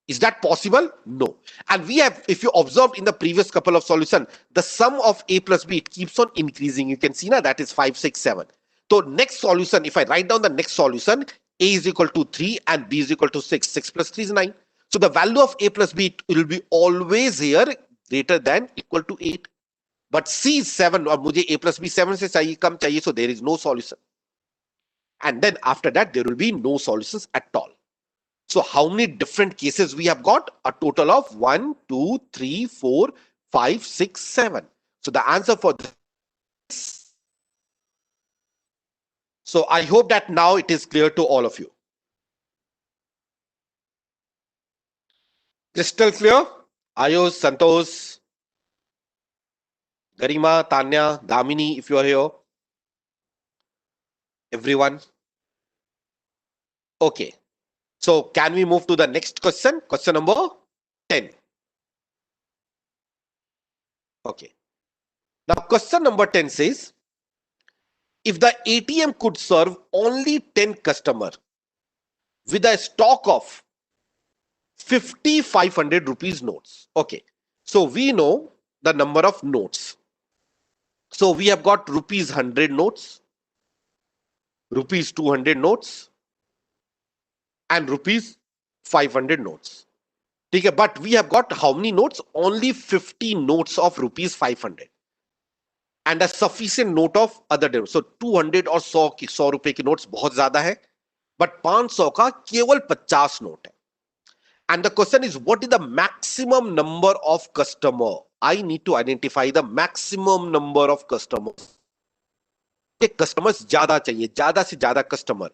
Is that possible? No. And we have, if you observed in the previous couple of solutions, the sum of A plus B, it keeps on increasing. You can see now that is 5, 6, 7. So next solution, if I write down the next solution, A is equal to 3 and B is equal to 6. 6 plus 3 is 9. So the value of A plus B, it will be always here greater than equal to 8. But C is 7 और मुझे A plus B 7 से चाहिए कम चाहिए, so there is no solution. And then after that, there will be no solutions at all. So how many different cases we have got? A total of 1, 2, 3, 4, 5, 6, 7. So the answer for this. So I hope that now it is clear to all of you. Crystal clear? Ayush, Santosh, Garima, Tanya, Damini, if you are here. Everyone. Okay. So can we move to the next question? Question number 10. Okay. Now question number 10 says, if the ATM could serve only 10 customers with a stock of 50 500 rupees notes. Okay. So we know the number of notes. So we have got rupees 100 notes, rupees 200 notes, and rupees 500 notes. Okay, but we have got how many notes? Only 50 notes of rupees 500 and a sufficient note of other notes. So 200 और 100 रुपए की notes बहुत ज्यादा है, but 500 का केवल 50 note है. And the question is, what is the maximum number of customer? I need to identify the maximum number of customers. Customers ज्यादा चाहिए, ज्यादा से ज्यादा customer.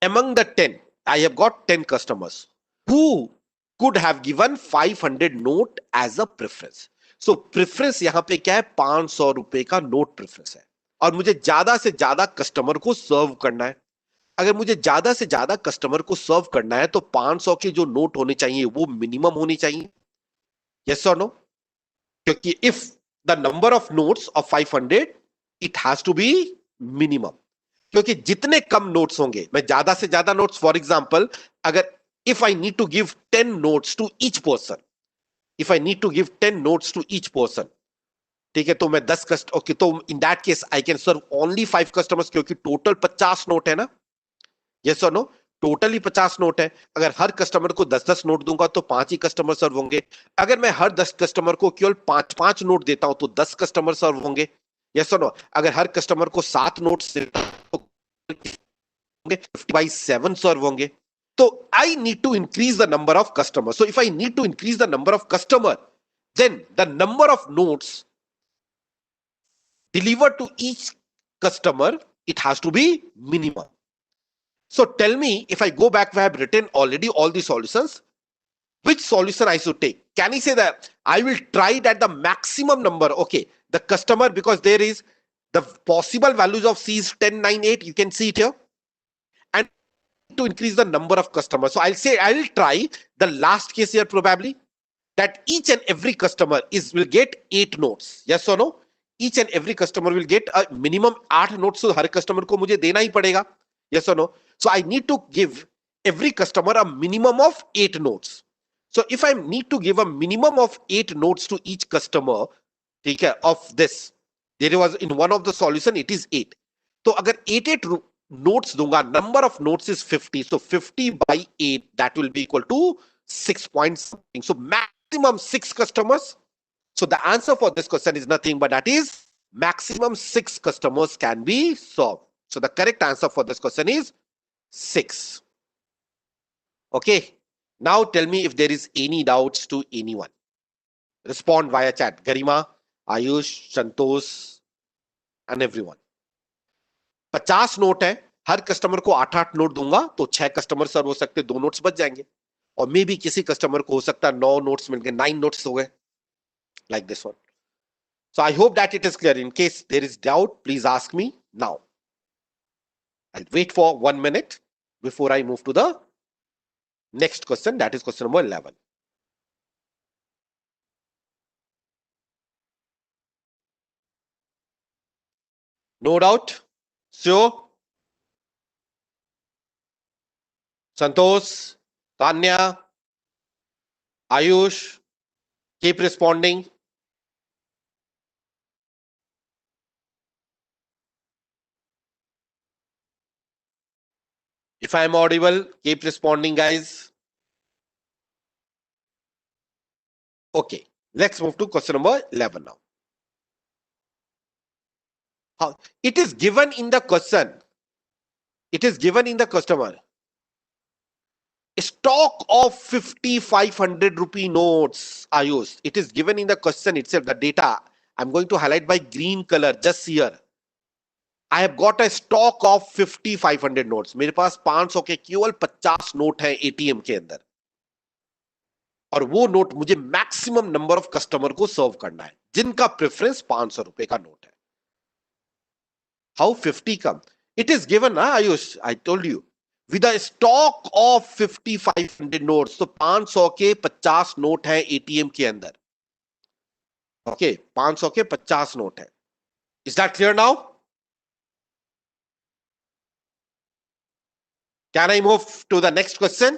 Among the 10, I have got 10 customers who could have given 500 note as a preference. So preference यहाँ पे क्या है? 500 रुपए का note preference है और मुझे ज्यादा से ज्यादा customer को serve करना है. अगर मुझे ज्यादा से ज्यादा कस्टमर को सर्व करना है तो 500 के जो नोट होने चाहिए वो मिनिमम होने चाहिए. यस और नो? क्योंकि if the number of notes of 500 it has to be minimum. क्योंकि जितने कम नोट्स होंगे, मैं ज्यादा से ज्यादा नोट्स, फॉर एग्जांपल अगर if I need to give 10 notes to each person, if I need to give 10 notes to each person, ठीक है, तो मैं 10 कस्ट ओके, तो in that case I can serve only 5 customers क्योंकि टोटल 50 नोट है ना. यस और नो? टोटली 50 नोट है. अगर हर कस्टमर को 10-10 नोट दूंगा तो 5 ही कस्टमर सर्व होंगे. अगर मैं हर 10 कस्टमर को केवल 5-5 नोट देता हूं तो 10 कस्टमर सर्व होंगे. यस और नो? अगर हर कस्टमर को 7 नोट्स तो 50/7 सर्व होंगे. So I need to increase the number of customers. So if I need to increase the number of customer, then the number of notes delivered to each customer, it has to be minimum. So tell me, if I go back, I have written already all the solutions, which solution I should take? Can I say that I will try that the maximum number? Okay, the customer, because there is the possible values of C is 10, 9, 8. You can see it here. And to increase the number of customers. So I'll say I'll try the last case here probably, that each and every customer will get 8 notes. Yes or no? Each and every customer will get a minimum 8 notes. So her customer को मुझे देना ही पड़ेगा. Yes or no? So I need to give every customer a minimum of 8 notes. So if I need to give a minimum of 8 notes to each customer, ठीक है, of this, there was in one of the solution it is 8. तो अगर 8 notes दूंगा, number of notes is 50. So 50/8, that will be equal to 6 point something. So maximum 6 customers. So the answer for this question is nothing but that is maximum 6 customers can be solved. So the correct answer for this question is 6. Okay. Now tell me if there is any doubts to anyone. Respond via chat. Garima, Ayush, Santosh, and everyone. 50 note है, हर customer को 8 note दूंगा तो 6 customer सर्व हो सकते, 2 notes बच जाएंगे. और मे भी किसी कस्टमर को हो सकता है 9 नोट्स मिल गए, 9 नोट्स हो गए, like this one. So I hope that it is clear. In case there is doubt, please ask me now. I'll wait for 1 minute before I move to the next question, that is question number 11. No doubt? Sure? Santosh, Tanya, Ayush, keep responding. If I am audible, keep responding, guys. Okay, let's move to question number 11 now. It is given in the question. It is given in the customer. Stock of 5,500 rupee notes are used. It is given in the question itself, the data. I'm going to highlight by green color just here. I have got a stock of 5,500 notes. मेरे पास 500 के केवल 50 note हैं ATM के अंदर, और वो note मुझे maximum number of customer को सर्व करना है जिनका प्रेफरेंस 500 रुपए का नोट है. How 50 come? It is given ना Ayush, I told you, with a stock of 5,500 notes. तो 500 के 50 नोट है एटीएम के अंदर. ओके, 500 के 50 नोट है. Is that clear now? Can I move to the next question?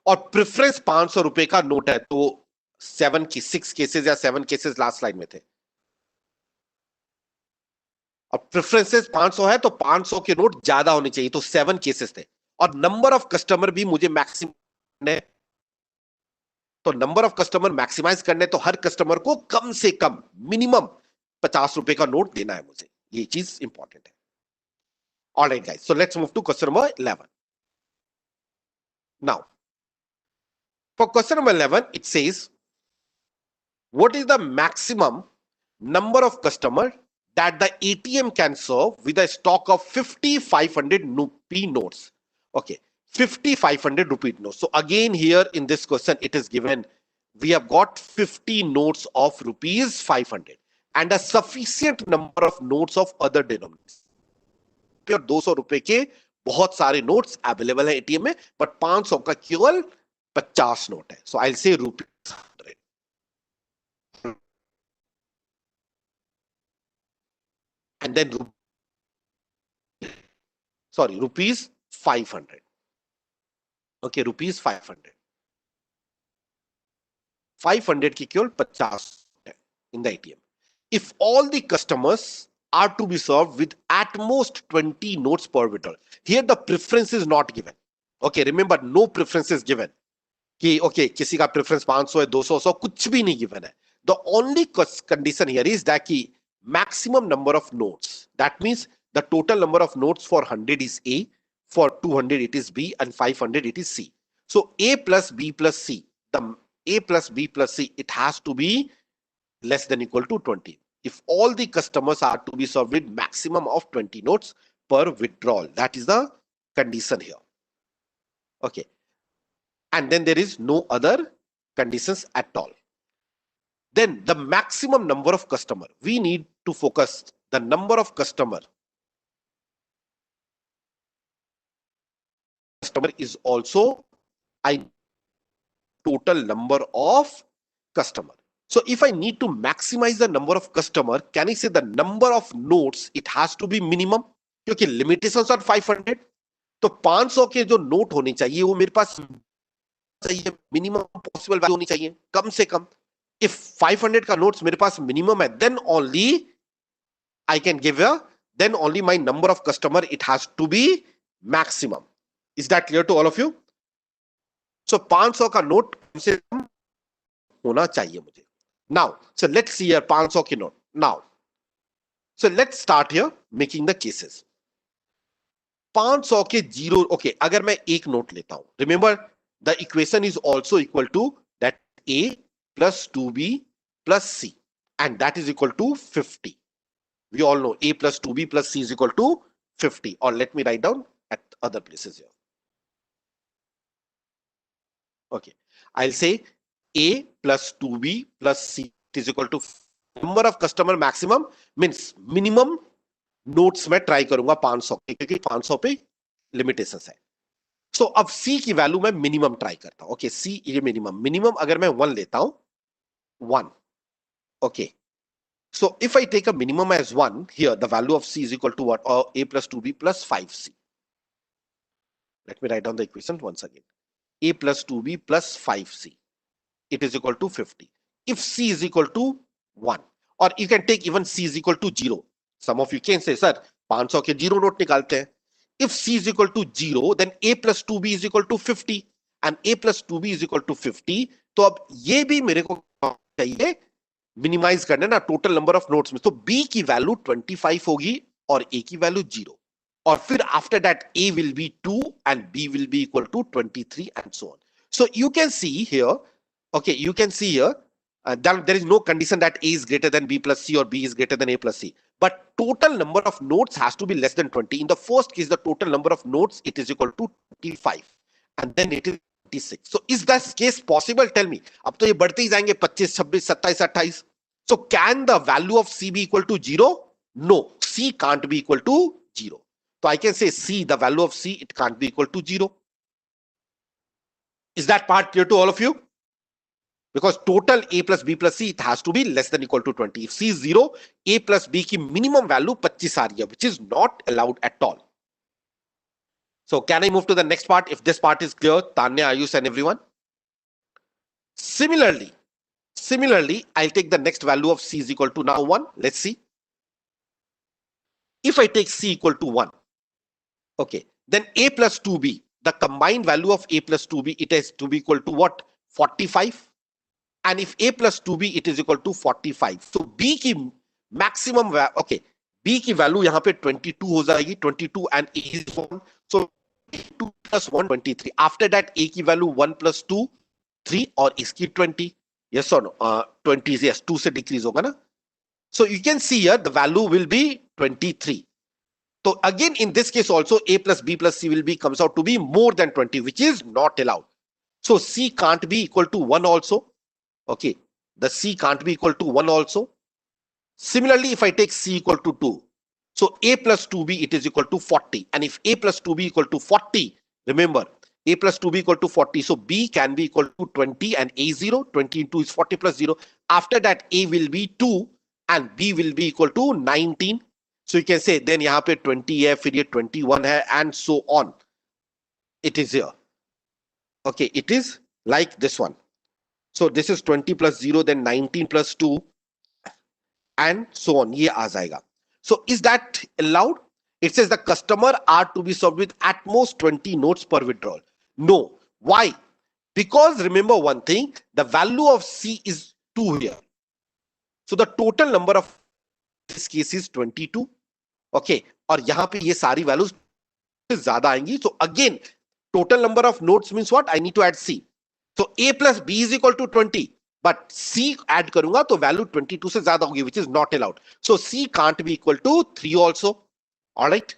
और प्रेफरेंस 500 रुपए का नोट है, तो 6 केसेस या 7 केसेस लास्ट लाइन में थे. और प्रेफरेंसेस 500 है तो 500 के नोट ज्यादा होने चाहिए, तो 7 केसेस थे. और नंबर ऑफ कस्टमर भी मुझे मैक्सिमम, तो नंबर ऑफ कस्टमर मैक्सिमाइज करने, तो हर कस्टमर को कम से कम मिनिमम 50 रुपए का नोट देना है मुझे. ये चीज इंपॉर्टेंट है. Alright guys, so let's move to question number 11 now. For question number 11, it says, what is the maximum number of customers that the ATM can serve with a stock of 5,500 rupee notes? Okay, 5,500 rupee notes. So again here in this question, it is given, we have got 50 notes of rupees 500 and a sufficient number of notes of other denominations. 200 रुपए के बहुत सारे notes available है ATM में, but 500 का केवल 50 note है. So I will say rupees 100 and then rupees 500. Okay, rupees 500 की केवल 50 है in the ATM. If all the customers are to be served with at most 20 notes per withdrawal. Here the preference is not given. Okay, remember, no preference is given. कि okay, किसी का preference 500 है, 200, 100, कुछ भी नहीं given है. The only condition here is that ki maximum number of nodes. That means the total number of nodes for 100 is A, for 200 it is B, and 500 it is C. So A plus B plus C, the A plus B plus C, it has to be less than equal to 20. If all the customers are to be served with maximum of 20 nodes per withdrawal, that is the condition here. Okay. And then there is no other conditions at all. Then the maximum number of customer, we need to focus the number of customer is also I total number of customer. So if I need to maximize the number of customer, can I say the number of nodes it has to be minimum? क्योंकि limitations are 500. तो 500 के जो note होने चाहिए वो मेरे पास चाहिए, minimum possible value होनी चाहिए कम से कम. If 500 का नोट्स मेरे पास मिनिमम है, then only I can give then only my number of customer it has to be maximum. Is that clear to all of you? So 500 का नोट कम से कम होना चाहिए मुझे. Now, so let's see here 500 की note. Now, so let's start here making the cases. 500 के zero, okay, अगर मैं एक नोट लेता हूं, remember the equation is also equal to that A plus 2B plus C, and that is equal to 50. We all know A plus 2B plus C is equal to 50, or let me write down at other places here. Okay, I'll say A plus 2B plus C is equal to number of customer maximum means minimum notes मैं try करूंगा 500 के, क्योंकि 500 पे limitations है. सो अब C की value मैं minimum try करता हूं. ओके, C ये मिनिमम अगर मैं 1 लेता हूं, 1. Okay, so if I take a minimum as 1, here the value of C is equal to what? Or A plus 2B plus 5C. Let me write down the equation once again. A plus 2B plus 5C. It is equal to 50. If C is equal to 1, or you can take even C is equal to 0. Some of you can say, sir, 500 के 0 note निकालते हैं. If C is equal to 0, then A plus 2B is equal to 50. And A plus 2B is equal to 50. तो अब ये भी मेरे को चाहिए मिनिमाइज करना ना टोटल नंबर ऑफ नोट्स में. तो B की वैल्यू 25 होगी और A की वैल्यू 0. और फिर after that A will be 2 and B will be equal to 23 and so on. So you can see here, okay, you can see here that there is no condition that A is greater than B plus C or B is greater than A plus C. But total number of nodes has to be less than 20. In the first case, the total number of nodes, it is equal to 25. And then it is 26. So is that case possible? Tell me. अब तो ये बढ़ते ही जाएंगे 25, 26, 27, 28. So can the value of C be equal to 0? No, C can't be equal to 0. So I can say C, the value of C, it can't be equal to 0. Is that part clear to all of you? Because total A plus B plus C, it has to be less than equal to 20. If C is 0, A plus B की minimum value 25 आ रही है, which is not allowed at all. So can I move to the next part? If this part is clear, Tanya, Ayush and everyone. Similarly, I'll take the next value of C is equal to now 1. Let's see. If I take C equal to 1, okay, then A plus 2B, the combined value of A plus 2B, it is to be equal to what? 45. And if A plus 2B, it is equal to 45. So B की maximum, okay, B की value यहाँ पे 22 हो जाएगी, 22 and A is 1. So 2 plus 1, 23. After that, A की value 1 plus 2, 3 और इसकी 20. Yes or no? 20 is yes, 2 से decrease होगा ना? So you can see here the value will be 23. So again in this case also A plus B plus C will be comes out to be more than 20, which is not allowed. So C can't be equal to 1 also. Okay, the C can't be equal to 1 also. Similarly, if I take C equal to 2, so A plus 2B, it is equal to 40. And if A plus 2B equal to 40, remember, A plus 2B equal to 40. So B can be equal to 20 and A 0. 20 into is 40 plus 0. After that, A will be 2 and B will be equal to 19. So you can say, then यहाँ पे 20 है, फिर ये 21 है, and so on. It is here. Okay, it is like this one. So this is 20 plus 0, then 19 plus 2, and so on. ये आ जाएगा. So is that allowed? It says the customer are to be served with at most 20 notes per withdrawal. No. Why? Because remember one thing, the value of C is 2 here. So the total number of this case is 22. Okay, और यहाँ पे ये सारी values ज्यादा आएंगी. So again, total number of nodes means what? I need to add C. So A plus B is equal to 20. But C add करूंगा तो value 22 से ज्यादा होगी, which is not allowed. So C can't be equal to 3 also. All right.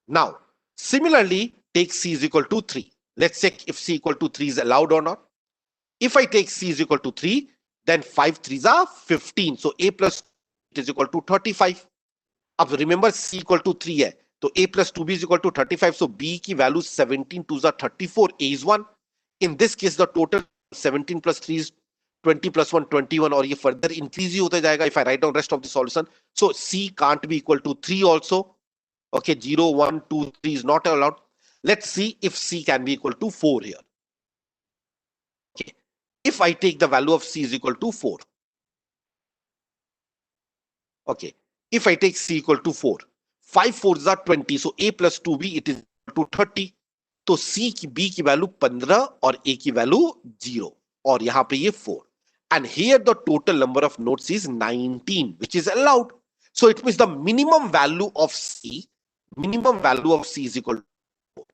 Now, similarly, take C is equal to 3. Let's check if C equal to 3 is allowed or not. If I take C is equal to 3, then 5 3s are 15. So A plus is equal to 35. अब remember C equal to 3 है. So A plus 2B is equal to 35. So B की value 17 2s are 34. A is 1. In this case, the total 17 plus 3 is 20 plus 1 21, और ये further increase ही होता जाएगा if I write down rest of the solution. So C can't be equal to 3 also. Okay, 0, 1, 2, 3 is not allowed. Let's see if C can be equal to 4 here. Okay, if I take the value of C is equal to 4. Okay, if I take C equal to 4, 5 4s are 20, so A plus 2B it is equal to 30. तो C की B की value 15 और A की value 0, और यहां पे ये 4. And here the total number of nodes is 19, which is allowed. So it means the minimum value of C is equal to 4.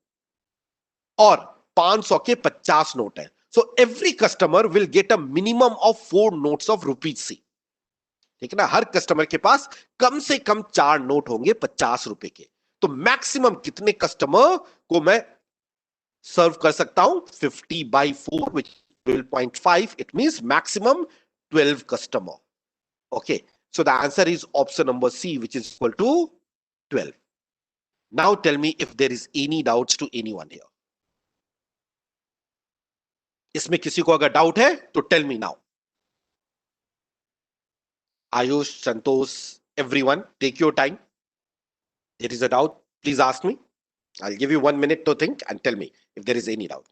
और 500 के 50 नोट है. So every customer will get a minimum of 4 notes of rupees C. ठीक है ना, हर customer के पास कम से कम 4 note होंगे 50 रुपए के. तो मैक्सिमम कितने कस्टमर को मैं सर्व कर सकता हूं? 50 by 4, which is 12.5. It means maximum 12 customer. Okay, so the answer is option number C, which is equal to 12. Now tell me if there is any doubts to anyone here. इसमें किसी को अगर doubt है तो tell me now. Ayush, Santosh, everyone, take your time. There is a doubt, please ask me. I'll give you 1 minute to think and tell me if there is any doubt.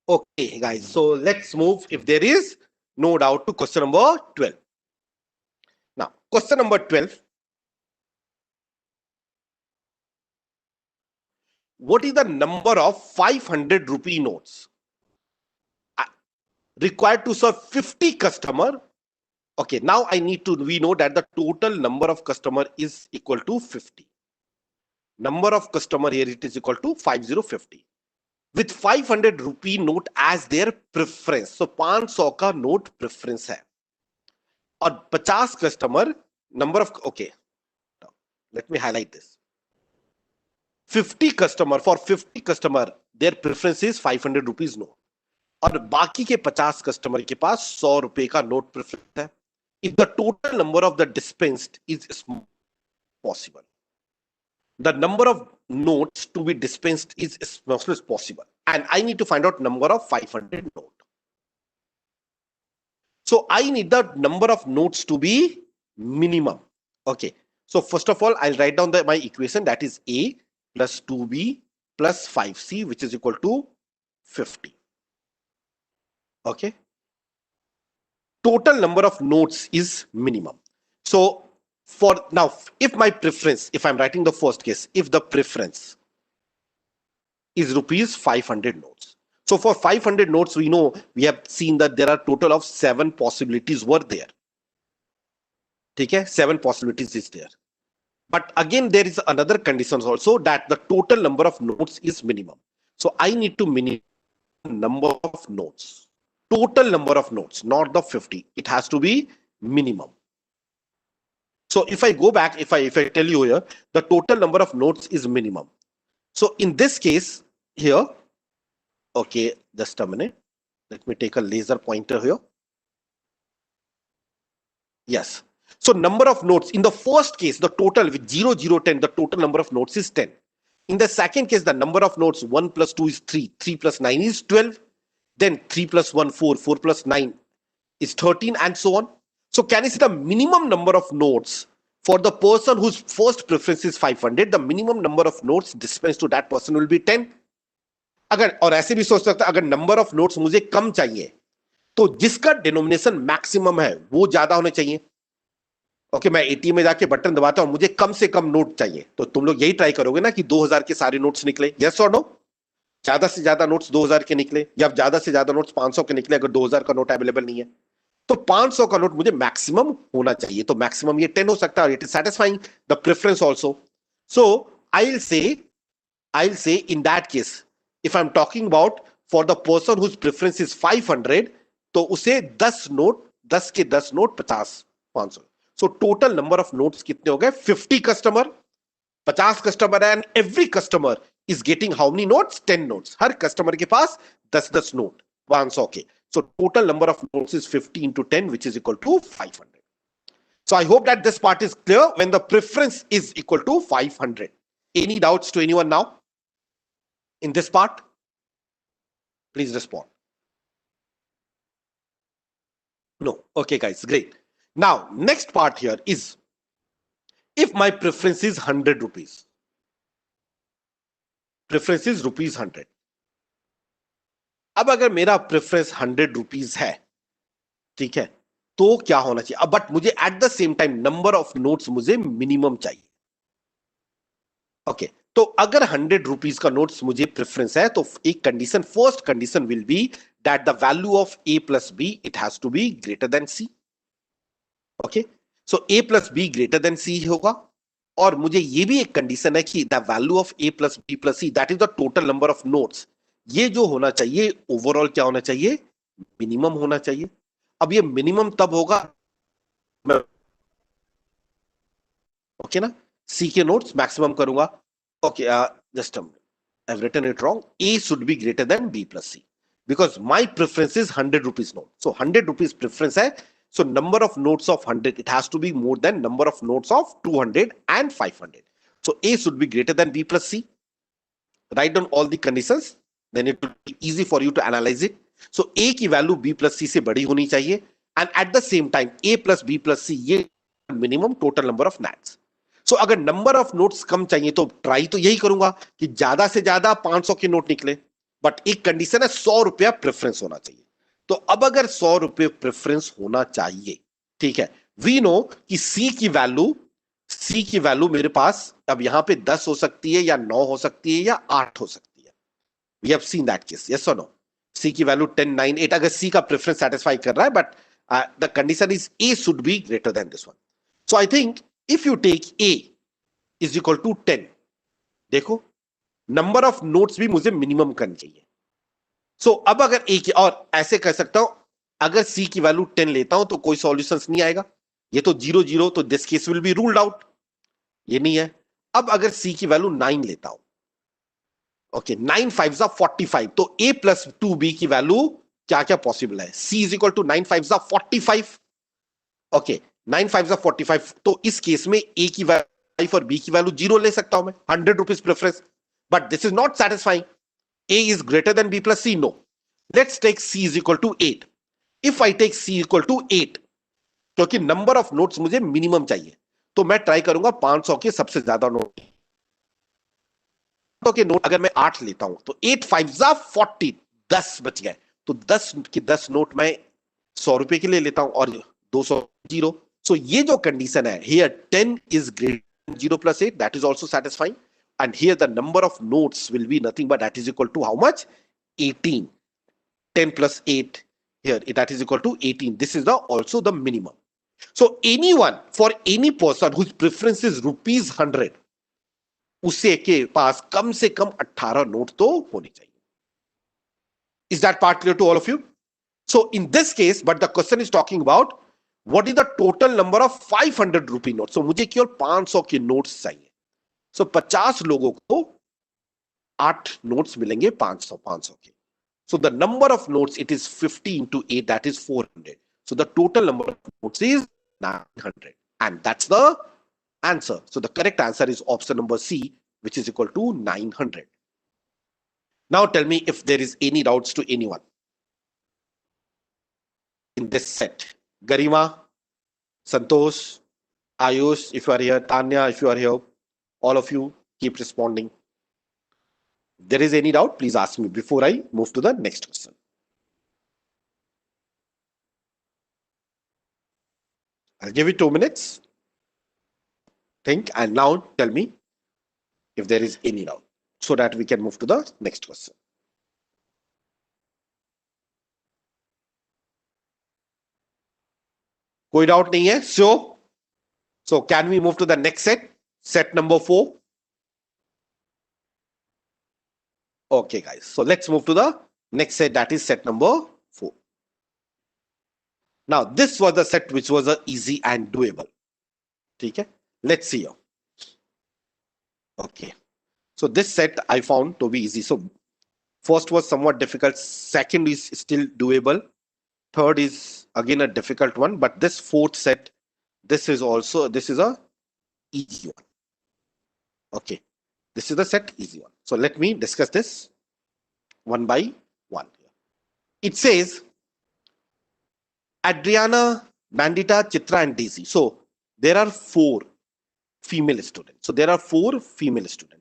Okay, guys, so let's move, if there is no doubt, to question number 12. Now, question number 12. What is the number of 500 rupee notes required to serve 50 customer? Okay, now we know that the total number of customer is equal to 50. Number of customer here, it is equal to 5050. With 500 rupee note as their preference. So 500 का note preference है. और 50 customer number of, okay, let me highlight this. 50 customer, for 50 customer their preference is 500 rupees note. और बाकी के 50 customer के पास 100 रुपए का note preference है. If the total number of the dispensed is possible, the number of notes to be dispensed is as small as possible, and I need to find out number of 500 note. So I need the number of notes to be minimum. Okay, so first of all, I'll write down my equation, that is A plus 2B plus 5C, which is equal to 50. Okay, total number of notes is minimum. So for now, if my preference, if I'm writing the first case, if the preference is rupees 500 notes. So for 500 notes, we know, we have seen that there are total of 7 possibilities were there. Okay, 7 possibilities is there. But again, there is another condition also, that the total number of notes is minimum. So I need to minimum number of notes. Total number of notes, not the 50. It has to be minimum. So if I go back, if I tell you here, the total number of notes is minimum. So in this case here, okay, just a minute. Let me take a laser pointer here. Yes. So number of notes, in the first case, the total with 0, 0, 10, the total number of notes is 10. In the second case, the number of notes 1 plus 2 is 3, 3 plus 9 is 12. Then 3 plus 1, 4, 4 plus 9 is 13, and so on. So can you see the minimum number of notes For the person whose first preference is 500, the minimum number of notes dispensed to that person will be 10. अगर और ऐसे भी सोच सकता अगर number of notes मुझे कम चाहिए तो जिसका डिनोमिनेशन मैक्सिमम है वो ज्यादा होने चाहिए. ओके, मैं एटीएम में जाके बटन दबाता हूं, मुझे कम से कम नोट चाहिए, तो तुम लोग यही ट्राई करोगे ना कि 2000 के सारे नोट्स निकले. यस और नो? ज्यादा से ज्यादा नोट्स 2000 के निकले या ज्यादा से ज्यादा नोट्स 500 के निकले. अगर 2000 का नोट अवेलेबल नहीं है तो 500 का नोट मुझे मैक्सिमम होना चाहिए. तो मैक्सिमम ये 10 हो सकता है. It is satisfying the preference also. So I'll say in that case, if I'm talking about for the person whose preference is 500, तो उसे 10 नोट, 10 के 10 note 50, 500. So total number of notes कितने हो गए? 50 customer, 50 customer, and every customer is getting how many notes? 10 notes. Her customer के पास 10 note 500 के. So total number of notes is 50 into 10, which is equal to 500. So I hope that this part is clear when the preference is equal to 500. Any doubts to anyone now in this part? Please respond. No. Okay, guys, great. Now, next part here is if my preference is 100 rupees. Preference is rupees 100. अब अगर मेरा preference 100 rupees है, ठीक है, तो क्या होना चाहिए? अब बट मुझे at the same time number of notes मुझे मिनिमम चाहिए. ओके, तो अगर 100 रुपीज का नोट्स मुझे प्रेफरेंस है तो एक condition, first condition will be that the value of A plus B it has to be greater than C. Okay, so A plus B greater than C होगा. और मुझे ये भी एक कंडीशन है कि the value of A plus B plus C that is the total number of notes. ये जो होना चाहिए ओवरऑल क्या होना चाहिए? मिनिमम होना चाहिए. अब ये मिनिमम तब होगा, ओके ना, सी के नोट्स मैक्सिमम करूंगा. Okay, just I have written it wrong. A should be greater than B plus C because my preference is 100 rupees note. So 100 rupees preference hai. So number of notes of 100, it has to be more than number of notes of 200 and 500. So A should be greater than B plus C. Write down all the conditions, then it will be easy for you to analyze it. So A की value B plus C से बड़ी होनी चाहिए, and at the same time A plus B plus C ये minimum total number of nats. So अगर number of notes कम चाहिए तो try तो यही करूंगा कि ज्यादा से ज्यादा 500 के नोट निकले. बट एक कंडीशन है 100 रुपया प्रेफरेंस होना चाहिए. तो अब अगर 100 रुपये प्रेफरेंस होना चाहिए, ठीक है, वी नो कि सी की वैल्यू मेरे पास अब यहां पे 10 हो सकती है या 9 हो सकती है या 8 हो सकती है. We have seen that case. Yes और नो? सी की वैल्यू 10, 9, 8 अगर सी का प्रेफरेंस सेटिस्फाई कर रहा है, but the condition is A should be greater than this one. So I think if you take A is equal to 10, देखो number of notes भी मुझे मिनिमम करनी चाहिए. सो अब अगर ए की, और ऐसे कह सकता हूं अगर सी की वैल्यू 10 लेता हूं तो कोई सॉल्यूशंस नहीं आएगा. ये तो 0 0, तो this case will be ruled out. ये नहीं है. अब अगर सी की वैल्यू 9 लेता हूं, ओके, 9 5 45, तो ए प्लस 2 बी की वैल्यू क्या क्या पॉसिबल है? सी इज इक्वल टू 9 5 45. ओके, 9 5 45, तो इस केस में ए की वैल्यू और बी की वैल्यू 0 ले सकता हूं मैं. 100 rupees preference. But this is not satisfying. A is greater than B plus C. No. Let's take C is equal to 8. If I take C equal to 8, क्योंकि number of notes मुझे minimum चाहिए, तो मैं try करूंगा 500 के सबसे ज्यादा note. तो के नोट अगर मैं 8 लेता हूं तो 8 5 40, 10 बच गए. तो 10 के 10 नोट मैं 100 रुपए के लिए लेता हूं और 200 0. सो ये जो कंडीशन है here 10 is greater than 0 plus 8, that is also satisfying. And here the number of notes will be nothing but that is equal to how much? 18. 10 plus 8 here, that is equal to 18. This is the also the minimum. So anyone, for any person whose preference is rupees 100, उसे के पास कम से कम 18 note तो होने चाहिए. Is that part clear to all of you? So in this case, but the question is talking about what is the total number of 500 rupee notes. So मुझे केवल 500 के notes चाहिए. सो 50 लोगों को 8 नोट्स मिलेंगे 500 के. So the number of notes it is 50 into 8, that is 400. So the total number of notes is 900, and that's the answer. So the correct answer is option number C, which is equal to 900. Now tell me if there is any doubts to anyone in this set. Garima, Santosh, Ayush, if you are here, Tanya, if you are here, all of you keep responding. If there is any doubt, please ask me before I move to the next question. I'll give you 2 minutes. Think and now tell me if there is any doubt so that we can move to the next question. कोई doubt नहीं है? So can we move to the next set? Set number 4. Okay, guys. So let's move to the next set, that is set number 4. Now, this was the set which was easy and doable. Okay, let's see here. Okay, so this set I found to be easy. So first was somewhat difficult, second is still doable, third is again a difficult one, but this fourth set, this is a easy one. Okay, this is the set easy one. So let me discuss this one by one. It says Adriana, Bandita, Chitra and Daisy. So there are 4 female students.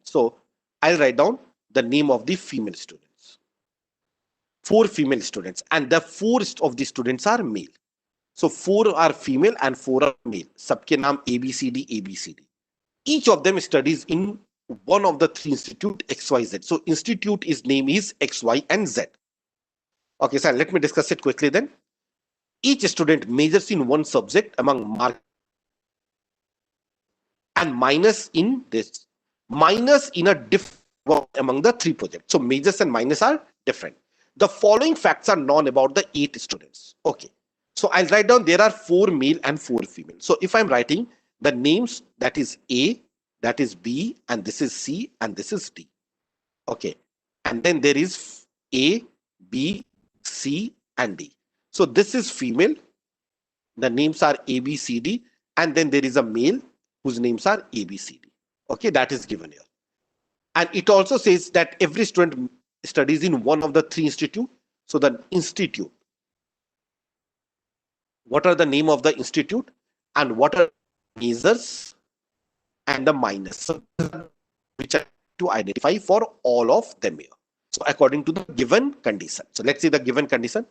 So I'll write down the name of the female students. 4 female students, and the 4 of the students are male. So 4 are female and 4 are male. Sabke naam ABCD, ABCD. Each of them studies in one of the 3 institute XYZ. So institute name is XY and Z. Okay, so let me discuss it quickly then. Each student majors in one subject among mark and minus in this. Minus in a different among the 3 projects. So majors and minus are different. The following facts are known about the 8 students. Okay. So I'll write down there are 4 male and 4 female. So if I'm writing the names, that is A, that is B, and this is C, and this is D. Okay. And then there is A, B, C, and D. So this is female. The names are A, B, C, D. And then there is a male whose names are A, B, C, D. Okay, that is given here. And it also says that every student studies in one of the 3 institutes. So the institute. What are the name of the institute and what are majors and the minus, which are to identify for all of them here. So according to the given condition. So let's see the given condition.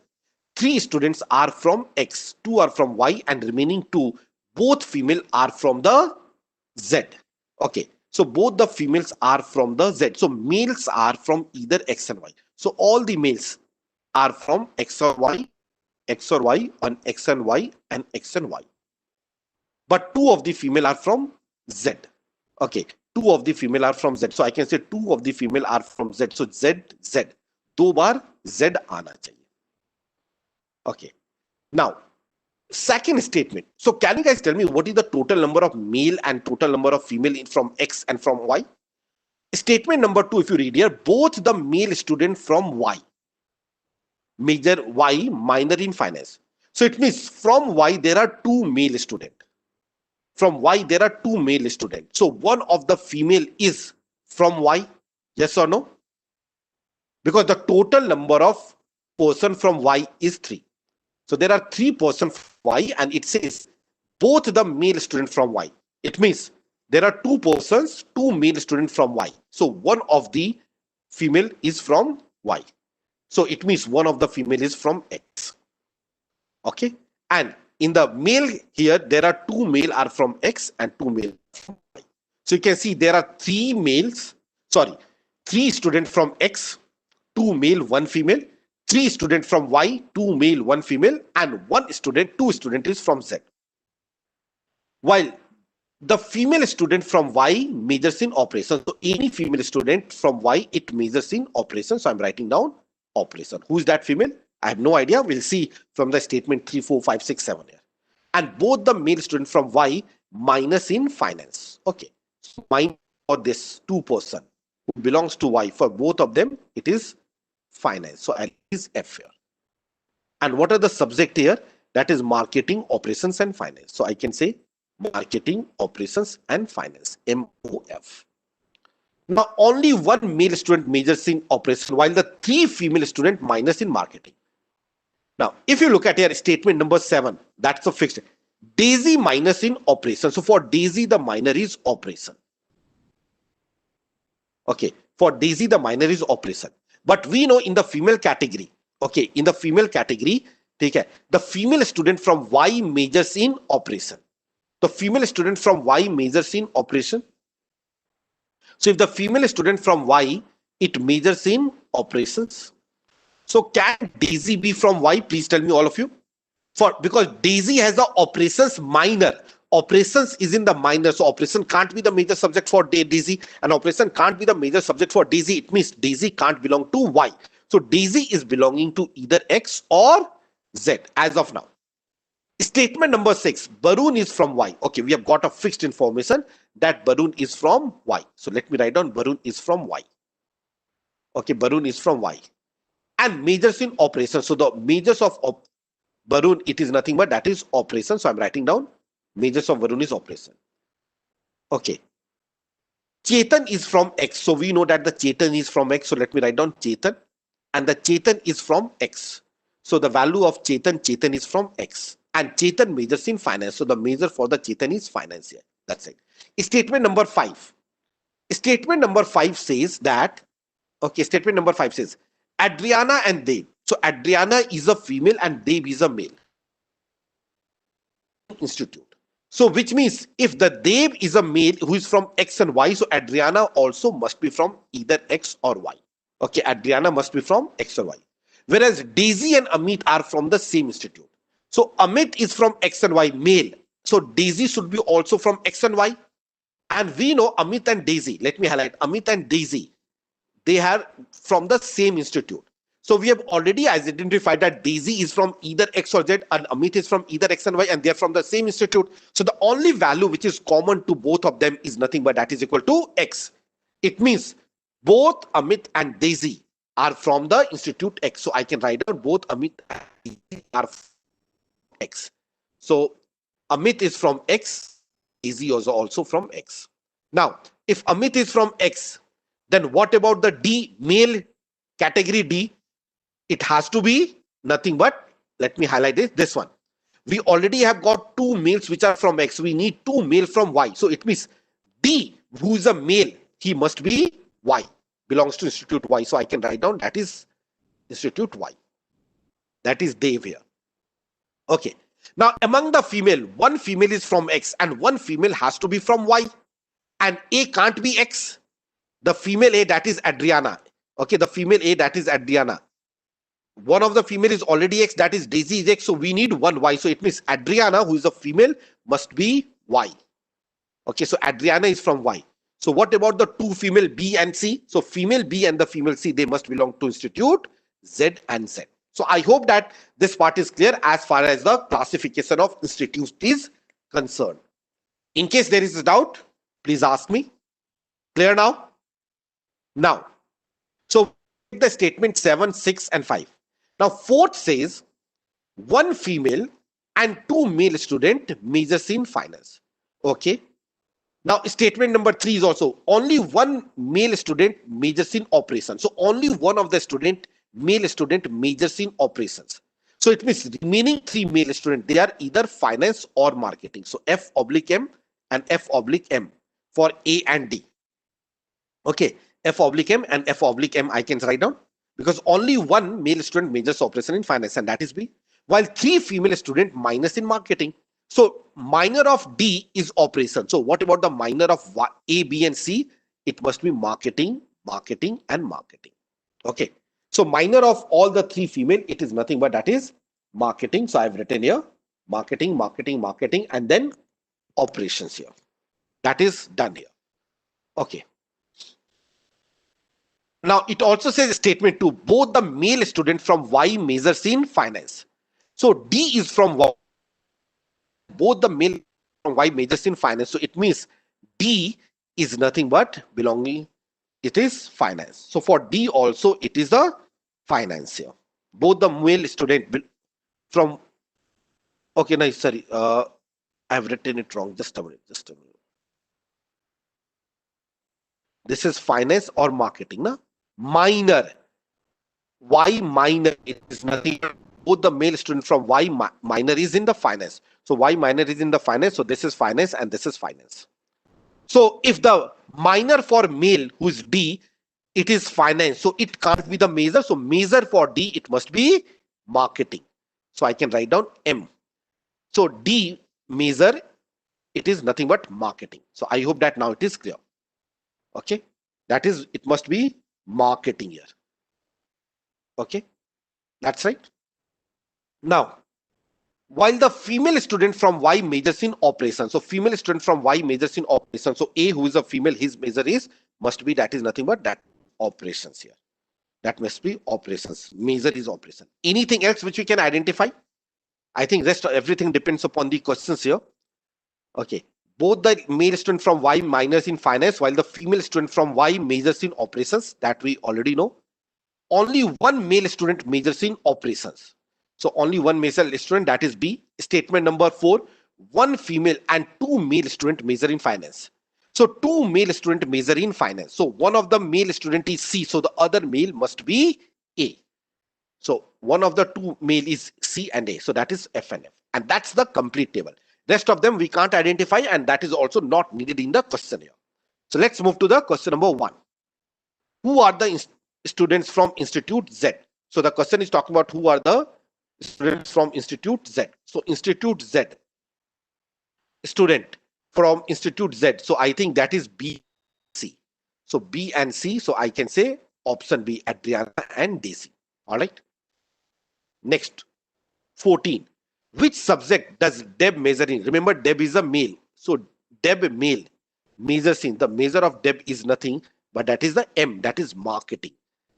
3 students are from X, 2 are from Y, and remaining 2, both female, are from the Z. Okay, so both the females are from the Z. So males are from either X and Y. So all the males are from X or Y, X or Y, on X and Y, and X and Y. But 2 of the female are from Z. Okay, 2 of the female are from Z. So I can say 2 of the female are from Z. So Z, Z. 2 bar Z आना चाहिए. Okay. Now, second statement. So can you guys tell me what is the total number of male and total number of female from X and from Y? Statement number 2, if you read here, both the male student from Y, major Y, minor in finance. So it means from Y there are 2 male students. From Y there are 2 male students. So one of the female is from Y. Yes or no? Because the total number of person from Y is 3. So there are 3 persons from Y, and it says both the male student from Y. It means there are 2 persons, 2 male students from Y. So one of the female is from Y. So it means one of the female is from X. Okay. And in the male here, there are 2 male are from X and 2 male from Y. So you can see there are 3 students from X, 2 male, 1 female. 3 students from Y, 2 male, 1 female, and 2 student is from Z. While the female student from Y majors in operation. So any female student from Y, it majors in operation. So I'm writing down operation. Who is that female? I have no idea. We'll see from the statement 3, 4, 5, 6, 7 here. And both the male student from Y minus in finance. Okay. So minus for this 2 person who belongs to Y, for both of them, it is finance. So I'll use F here. And what are the subject here? That is marketing, operations, and finance. So I can say marketing, operations, and finance. MOF. Now only 1 male student majors in operation, while the 3 female student minus in marketing. Now, if you look at here, statement number 7, that's a fixed. Daisy minus in operation. So for Daisy, the minor is operation. Okay, for Daisy, the minor is operation. But we know in the female category, okay, in the female category, okay, the female student from Y majors in operation. The female student from Y majors in operation. So if the female student from Y, it majors in operations. So can Daisy be from Y? Please tell me, all of you. For because Daisy has the operations minor. Operations is in the minor, so operation can't be the major subject for Daisy, and operation can't be the major subject for Daisy. It means Daisy can't belong to Y. So Daisy is belonging to either X or Z as of now. Statement number 6, Barun is from Y. Okay, we have got a fixed information that Barun is from Y. So let me write down Barun is from Y. Okay, Barun is from Y. And majors in operation. So the majors of Barun, it is nothing but that is operation. So I'm writing down majors of Barun is operation. Okay. Chetan is from X. So we know that the Chetan is from X. So let me write down Chetan. And the Chetan is from X. So the value of Chetan is from X. And Chetan majors in finance. So the major for the Chetan is finance here. That's it. Statement number 5. Statement number 5 says that, okay, statement number 5 says, Adriana and Dave. So Adriana is a female and Dave is a male. Institute. So which means if the Dave is a male who is from X and Y, so Adriana also must be from either X or Y. Okay, Adriana must be from X or Y. Whereas Daisy and Amit are from the same institute. So Amit is from X and Y, male. So Daisy should be also from X and Y. And we know Amit and Daisy, let me highlight, Amit and Daisy, they are from the same institute. So we have already identified that Daisy is from either X or Z and Amit is from either X and Y, and they are from the same institute. So the only value which is common to both of them is nothing but that is equal to X. It means both Amit and Daisy are from the institute X. So I can write down both Amit and Daisy are from X. So Amit is from X, Daisy is also from X. Now, if Amit is from X, then what about the D, male category D? It has to be nothing but, let me highlight this one. We already have got 2 males which are from X. We need 2 male from Y. So it means D, who is a male, he must be Y, belongs to Institute Y. So I can write down that is Institute Y. That is Dave here. Okay. Now among the female, 1 female is from X and 1 female has to be from Y. And A can't be X. The female A, that is Adriana. Okay, the female A, that is Adriana. One of the female is already X, that is Daisy is X. So we need 1 Y. So it means Adriana, who is a female, must be Y. Okay, so Adriana is from Y. So what about the 2 female B and C? So female B and the female C, they must belong to Institute Z and Z. So I hope that this part is clear as far as the classification of institutes is concerned. In case there is a doubt, please ask me. Clear now? Now, so the statement 7, 6 and 5. Now 4th says 1 female and 2 male student majors in finance. Okay. Now statement number 3 is also only 1 male student majors in operations. So only one of the male student majors in operations. So it means remaining 3 male students, they are either finance or marketing. So F oblique M and F oblique M for A and D. Okay, F oblique M and F oblique M I can write down because only 1 male student majors operation in finance and that is B, while 3 female student minus in marketing. So minor of D is operation. So what about the minor of A, B and C? It must be marketing, marketing and marketing. Okay. So minor of all the 3 female, it is nothing but that is marketing. So I've written here marketing, marketing, marketing and then operations here. That is done here. Okay. Now it also says statement 2, both the male student from Y majors in finance. So D is from Y. Both the male from Y majors in finance. So it means D is nothing but belonging, it is finance. So for D also it is a finance here. Both the male student from, okay, no, sorry, I've written it wrong. Just a minute, just a minute. This is finance or marketing, na? Minor. Y minor, it is nothing both the male student from Y minor is in the finance. So Y minor is in the finance. So this is finance and this is finance. So if the minor for male who is D, it is finance. So it can't be the major. So major for D, it must be marketing. So I can write down M. So D major, it is nothing but marketing. So I hope that now it is clear. Okay. That is, it must be marketing here. Okay. That's right. Now, while the female student from Y majors in operations. So female student from Y majors in operations. So A, who is a female, his major is, must be, that is nothing but that operations here. That must be operations. Major is operation. Anything else which we can identify? I think rest of everything depends upon the questions here. Okay. Both the male student from Y minors in finance, while the female student from Y majors in operations. That we already know. Only one male student majors in operations. So only one male student, that is B. Statement number 4, one female and two male student major in finance. So two male student major in finance. So one of the male student is C. So the other male must be A. So one of the two male is C and A. So that is F and F. And that's the complete table. Rest of them we can't identify, and that is also not needed in the question here. So let's move to the question number 1. Who are the students from Institute Z? So the question is talking about who are the students from Institute Z. So Institute Z, student from Institute Z. So I think that is B, C. So B and C. So I can say option B, Adriana and Daisy. All right. Next, 14. Which subject does Deb major in? Remember, Deb is a male. So Deb male majors in. The major of Deb is nothing, but that is the M, that is marketing.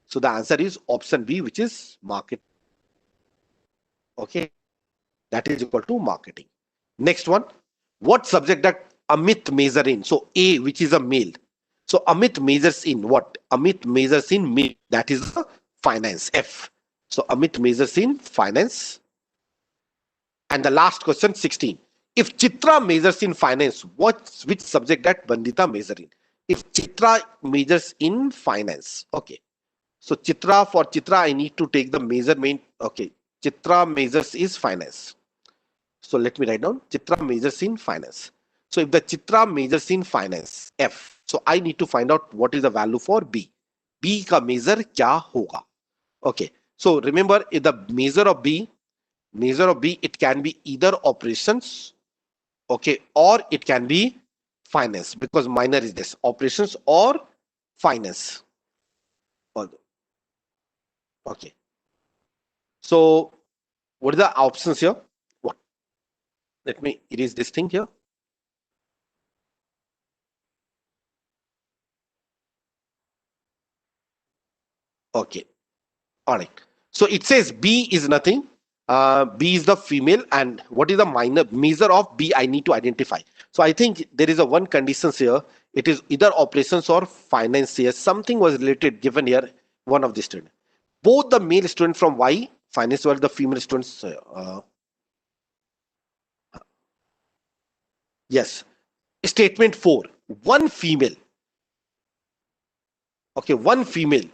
So the answer is option B, which is market. Okay. That is equal to marketing. Next one. What subject that Amit major in? So A, which is a male. So Amit majors in what? Amit majors in male. That is finance. F. So Amit majors in finance. And the last question, 16. If Chitra majors in finance, which subject that Bandita major in? If Chitra majors in finance. Okay. So Chitra, for Chitra, I need to take the measurement. Okay. Chitra majors is finance. So let me write down Chitra majors in finance. So if the Chitra majors in finance, F. So I need to find out what is the value for B. B ka measure kya hoga? Okay. So remember, if the measure of B, it can be either operations, okay, or it can be finance, because minor is this, operations or finance. Okay. So what are the options here? What? Let me erase this thing here. Okay. All right. So it says B is nothing. B is the female, and what is the minor measure of B? I need to identify. So I think there is a one condition here. It is either operations or finance here. Something was related given here. One of the student. Both the male student from Y finance were the female students. Yes. Statement 4. One female. Okay, one female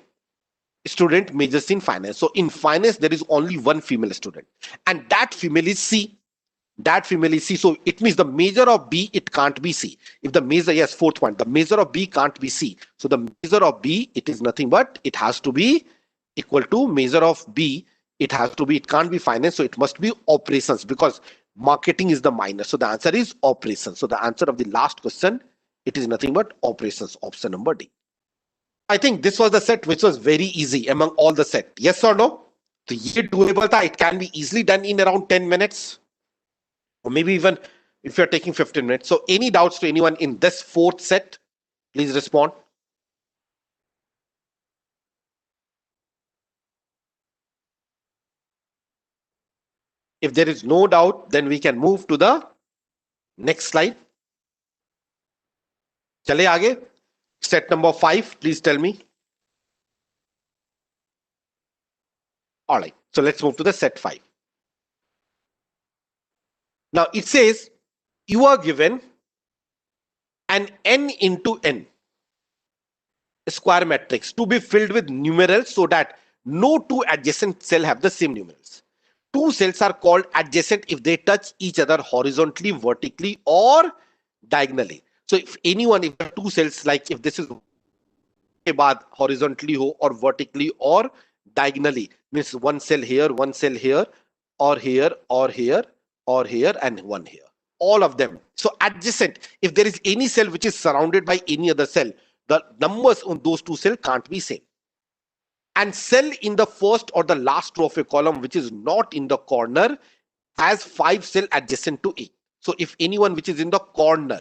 student majors in finance. So in finance, there is only one female student, and that female is C. That female is C. So it means the measure of B, it can't be C. If the measure, yes, fourth point, the measure of B can't be C. So the measure of B, it is nothing but it has to be equal to measure of B. It has to be, it can't be finance. So it must be operations, because marketing is the minor. So the answer is operations. So the answer of the last question, it is nothing but operations, option number D. I think this was the set which was very easy among all the set. Yes or no? So ये doable था. It can be easily done in around 10 minutes. Or maybe even if you're taking 15 minutes. So any doubts to anyone in this fourth set? Please respond. If there is no doubt, then we can move to the next slide. चले आगे. Set number 5, please tell me. All right. So let's move to the set 5. Now it says you are given an n into n square matrix to be filled with numerals so that no two adjacent cell have the same numerals. two cells are called adjacent if they touch each other horizontally, vertically, or diagonally. So if anyone, if the two cells, like if this is के बाद horizontally हो or vertically or diagonally, means one cell here, one cell here, or here, or here, or here, and one here. All of them. So adjacent, if there is any cell which is surrounded by any other cell, the numbers on those two cells can't be same. And cell in the first or the last row of a column which is not in the corner has 5 cells adjacent to it. So if anyone which is in the corner,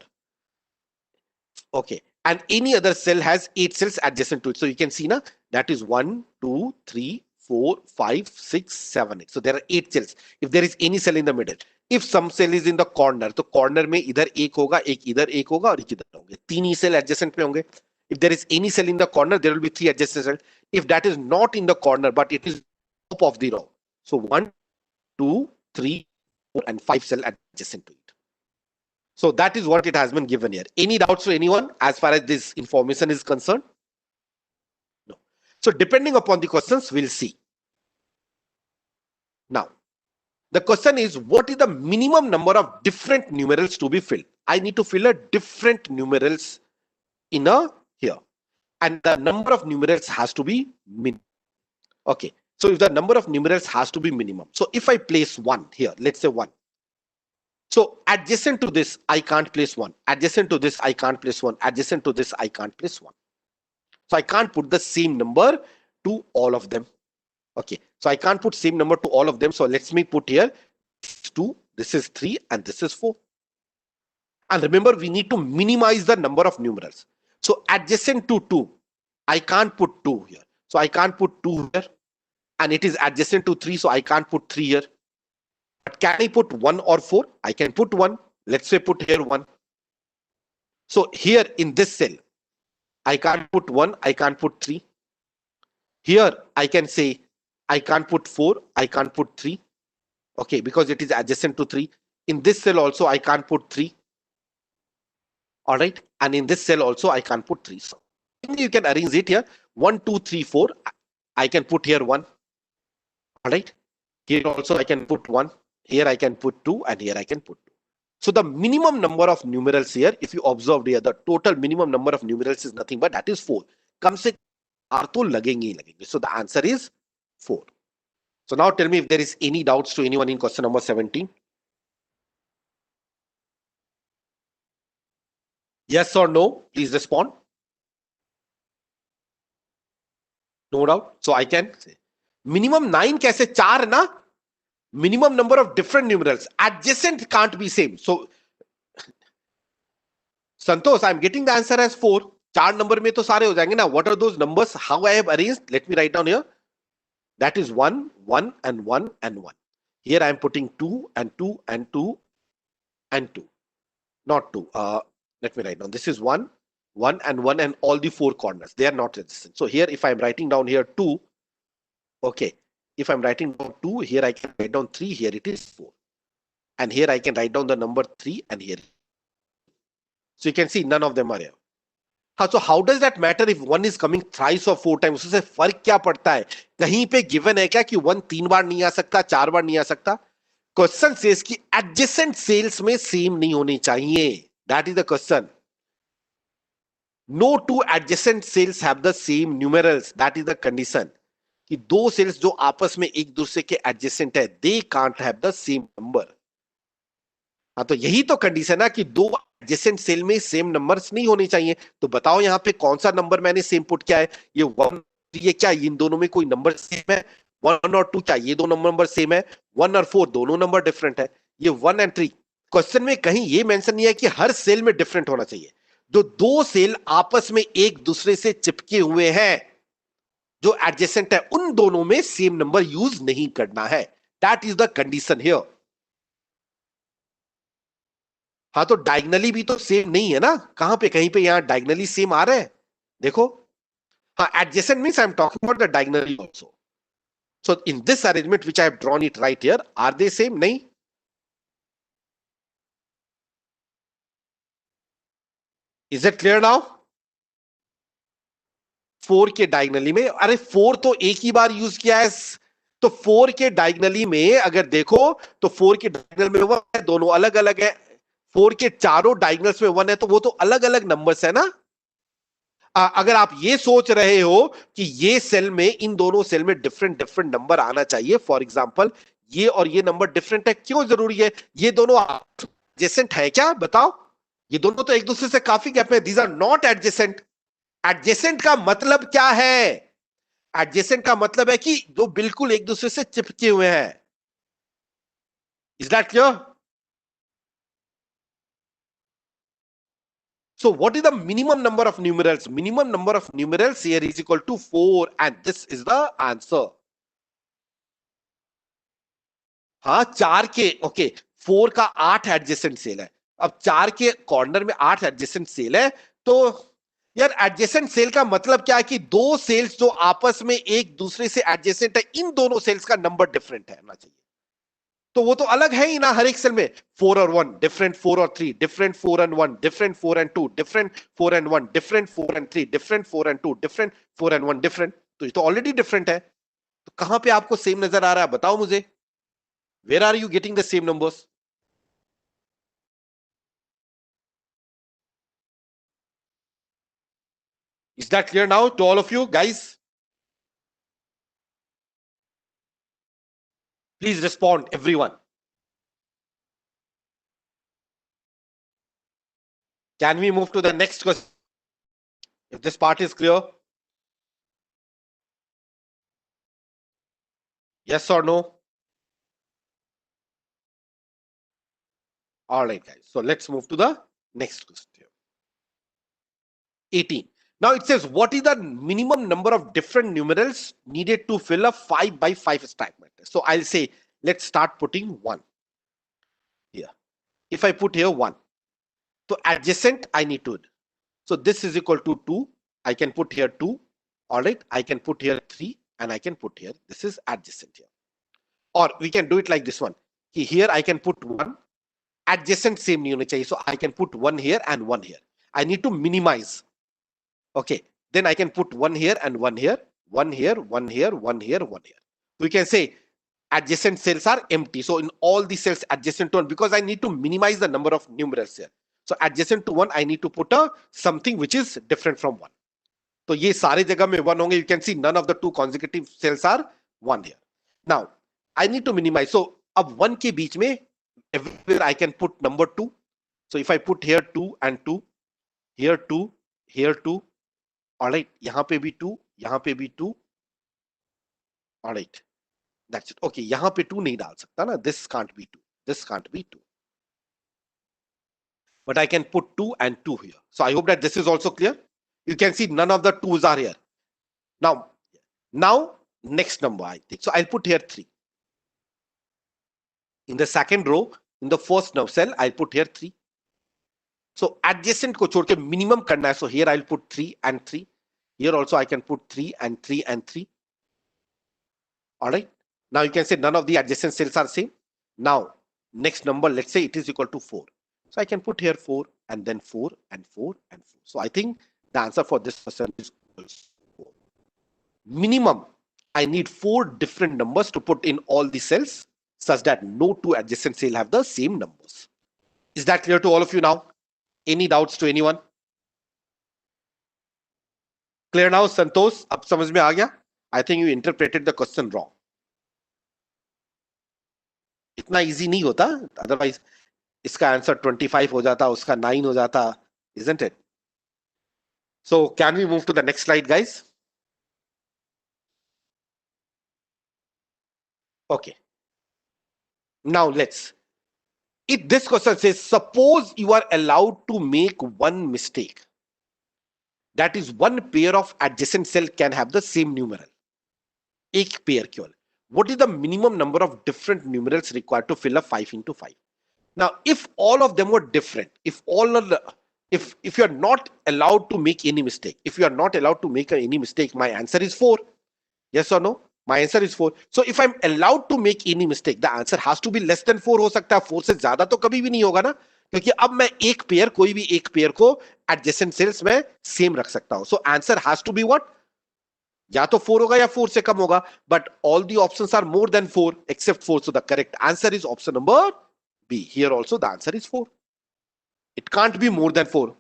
okay, and any other cell has 8 cells adjacent to it. So you can see now that is 1, 2, 3, 4, 5, 6, 7, 8. So there are 8 cells. If there is any cell in the middle, if some cell is in the corner, तो corner में इधर एक होगा, एक इधर एक होगा और एक इधर होंगे. 3 ही cell adjacent पे होंगे. If there is any cell in the corner, there will be 3 adjacent cells. If that is not in the corner, but it is top of the row, so 1, 2, 3, 4, and 5 cell adjacent to it. So that is what it has been given here. Any doubts to anyone as far as this information is concerned? No. So depending upon the questions, we'll see. Now, the question is, what is the minimum number of different numerals to be filled? I need to fill a different numerals in a here. And the number of numerals has to be minimum. Okay. So if the number of numerals has to be minimum. So if I place 1 here, let's say 1. So adjacent to this, I can't place 1. Adjacent to this, I can't place 1. Adjacent to this, I can't place 1. So I can't put the same number to all of them. Okay. So I can't put same number to all of them. So let's me put here 2, this is 3, and this is 4. And remember, we need to minimize the number of numerals. So adjacent to 2, I can't put 2 here. So I can't put 2 here. And it is adjacent to 3, so I can't put 3 here. But can I put 1 or 4? I can put 1. Let's say put here 1. So here in this cell, I can't put 1, I can't put 3. Here I can say I can't put 4, I can't put 3. Okay, because it is adjacent to 3. In this cell also I can't put 3. All right. And in this cell also I can't put 3. So you can arrange it here. 1, 2, 3, 4. I can put here 1. All right. Here also I can put 1. Here I can put 2, and here I can put 2. So the minimum number of numerals here, if you observed here, the total minimum number of numerals is nothing but that is 4. कम से चार तो लगेंगे ही लगेंगे. So the answer is 4. So now tell me if there is any doubts to anyone in question number 17. Yes or no? Please respond. No doubt. So I can say minimum 9 कैसे 4 ना? Minimum number of different numerals. Adjacent can't be same. So Santosh, I'm getting the answer as 4. 4 number में तो सारे हो जाएंगे ना. What are those numbers? How I have arranged? Let me write down here. That is 1, 1, and 1, and 1. Here I am putting 2, and 2, and 2, and 2. Not 2. Let me write down. This is 1, 1, and 1, and all the 4 corners. They are not adjacent. So here, if I'm writing down here 2, okay. If I'm writing down 2, here I can write down 3, here it is 4. And here I can write down the number 3, and here. So you can see none of them are here. So how does that matter if one is coming thrice or 4 times? उससे फर्क क्या पड़ता है? कहीं पे given है क्या कि 1 3 बार नहीं आ सकता, 4 बार नहीं आ सकता? Question says कि adjacent cells में same नहीं होनी चाहिए. That is the question. No two adjacent cells have the same numerals. That is the condition. कि दो सेल्स जो आपस में एक दूसरे के एडजेसेंट है, they can't have the same number. हाँ, तो यही तो कंडीशन है कि दो एडजेसेंट सेल में सेम नंबर्स नहीं होने चाहिए. तो बताओ यहाँ पे कौन सा नंबर मैंने सेम पुट किया है? ये 1, ये क्या इन दोनों में कोई नंबर सेम है? 1 और 2 क्या ये दो नंबर सेम है? 1 और 4 दोनों नंबर डिफरेंट है. ये 1 और 3. क्वेश्चन में कहीं ये मेंशन नहीं है कि हर सेल में डिफरेंट होना चाहिए. जो दो सेल आपस में एक दूसरे से चिपके हुए हैं, जो एडजेसेंट है, उन दोनों में सेम नंबर यूज नहीं करना है. That is the condition here. हाँ, तो डायगनली भी तो सेम नहीं है ना. कहां पे? कहीं पे यहां डायगनली सेम आ रहा है. देखो, हाँ, adjacent means I am talking about the diagonally also. So in this arrangement which I have drawn it right here, are they same? नहीं. Is it clear now? 4 के डायगनली में, अरे 4 तो एक ही बार यूज किया है. तो 4 के डायगनली में अगर देखो तो 4 के डायगनल में 1 है, दोनों अलग अलग है। 4 के चारों डायगनल्स में 1 है, तो वो तो अलग अलग नंबर्स है ना। अगर आप ये सोच रहे हो कि ये सेल में, इन दोनों सेल में डिफरेंट डिफरेंट नंबर आना चाहिए, फॉर एग्जांपल ये और ये नंबर डिफरेंट है, क्यों जरूरी है? ये दोनों एडजेसेंट है क्या, बताओ? ये दोनों तो एक दूसरे से काफी गैप में, these are not adjacent. Adjacent का मतलब क्या है? एडजेसेंट का मतलब है कि दो बिल्कुल एक दूसरे से चिपके हुए हैं। Is that clear? So what is the minimum number of numerals? Minimum number of numerals here is equal to 4, and this is the answer. हाँ, 4 के ओके, 4 का 8 एडजेसेंट सेल है। अब 4 के कॉर्नर में 8 एडजेसेंट सेल है, तो यार एडजेसेंट सेल का मतलब क्या है कि दो सेल्स जो आपस में एक दूसरे से एडजेसेंट है, इन दोनों सेल्स का नंबर डिफरेंट है ना चाहिए। तो वो तो अलग है ही ना हर एक सेल में। 4 और 1 डिफरेंट, 4 और 3 different, 4 and 1 different, 4 and 2 different, 4 and 1 different, 4 and 3 different, 4 and 2 different, 4 and 1 different. तो ये तो ऑलरेडी डिफरेंट है। तो कहां पे आपको सेम नजर आ रहा है, बताओ मुझे? Where are you getting the same numbers? Is that clear now to all of you guys? Please respond, everyone. Can we move to the next question? If this part is clear, yes or no? All right, guys. So let's move to the next question. 18. Now it says, what is the minimum number of different numerals needed to fill a 5 by 5 stack matrix? So I'll say, let's start putting 1 here. If I put here 1, so adjacent, I need to. So this is equal to 2. I can put here 2. All right. I can put here 3, and I can put here. This is adjacent here. Or we can do it like this one. Here I can put 1. Adjacent same नहीं होने चाहिए. So I can put 1 here and 1 here. I need to minimize. Okay. Then I can put 1 here and 1 here. 1 here, 1 here, 1 here, 1 here. We can say adjacent cells are empty. So in all the cells adjacent to 1, because I need to minimize the number of numerals here. So adjacent to 1, I need to put a something which is different from 1. तो ये सारे जगह में 1 होंगे. You can see none of the two consecutive cells are 1 here. Now I need to minimize. So अब 1 के बीच में everywhere I can put number 2. So if I put here 2 and 2, here 2, here 2, all right, यहाँ पे भी 2, यहाँ पे भी 2, all right, that's it. Okay, यहाँ पे 2 नहीं डाल सकता ना, this can't be 2, this can't be 2, but I can put 2 and 2 here. So I hope that this is also clear. You can see none of the 2s are here. Now next number I think. So I'll put here 3. In the second row, in the first cell, I'll put here 3. So adjacent को छोड़ के minimum करना है. So here I'll put 3 and 3. Here also I can put 3 and 3 and 3. All right. Now you can say none of the adjacent cells are same. Now next number, let's say it is equal to 4. So I can put here 4 and then 4 and 4 and 4. So I think the answer for this question is 4. Minimum, I need 4 different numbers to put in all the cells such that no two adjacent cells have the same numbers. Is that clear to all of you now? Any doubts to anyone? Clear now, Santosh? अब समझ में आ गया? I think you interpreted the question wrong. इतना easy नहीं होता, otherwise इसका answer 25 हो जाता, उसका 9 हो जाता, isn't it? So can we move to the next slide, guys? Okay. Now if this question says, suppose you are allowed to make one mistake, that is one pair of adjacent cell can have the same numeral. एक pair केवल. What is the minimum number of different numerals required to fill a 5 into 5? Now, if all of them were different, if you are not allowed to make any mistake, my answer is 4. Yes or no? My answer is 4. So if I'm allowed to make any mistake, the answer has to be less than 4 हो सकता है. 4 से ज्यादा तो कभी भी नहीं होगा ना, क्योंकि अब मैं एक पेयर, कोई भी एक पेयर को adjacent cells में सेम रख सकता हूं. So answer has to be what? या तो 4 होगा या 4 से कम होगा, but all the options are more than 4 except 4. So the correct answer is option number B. Here also the answer is 4. It can't be more than 4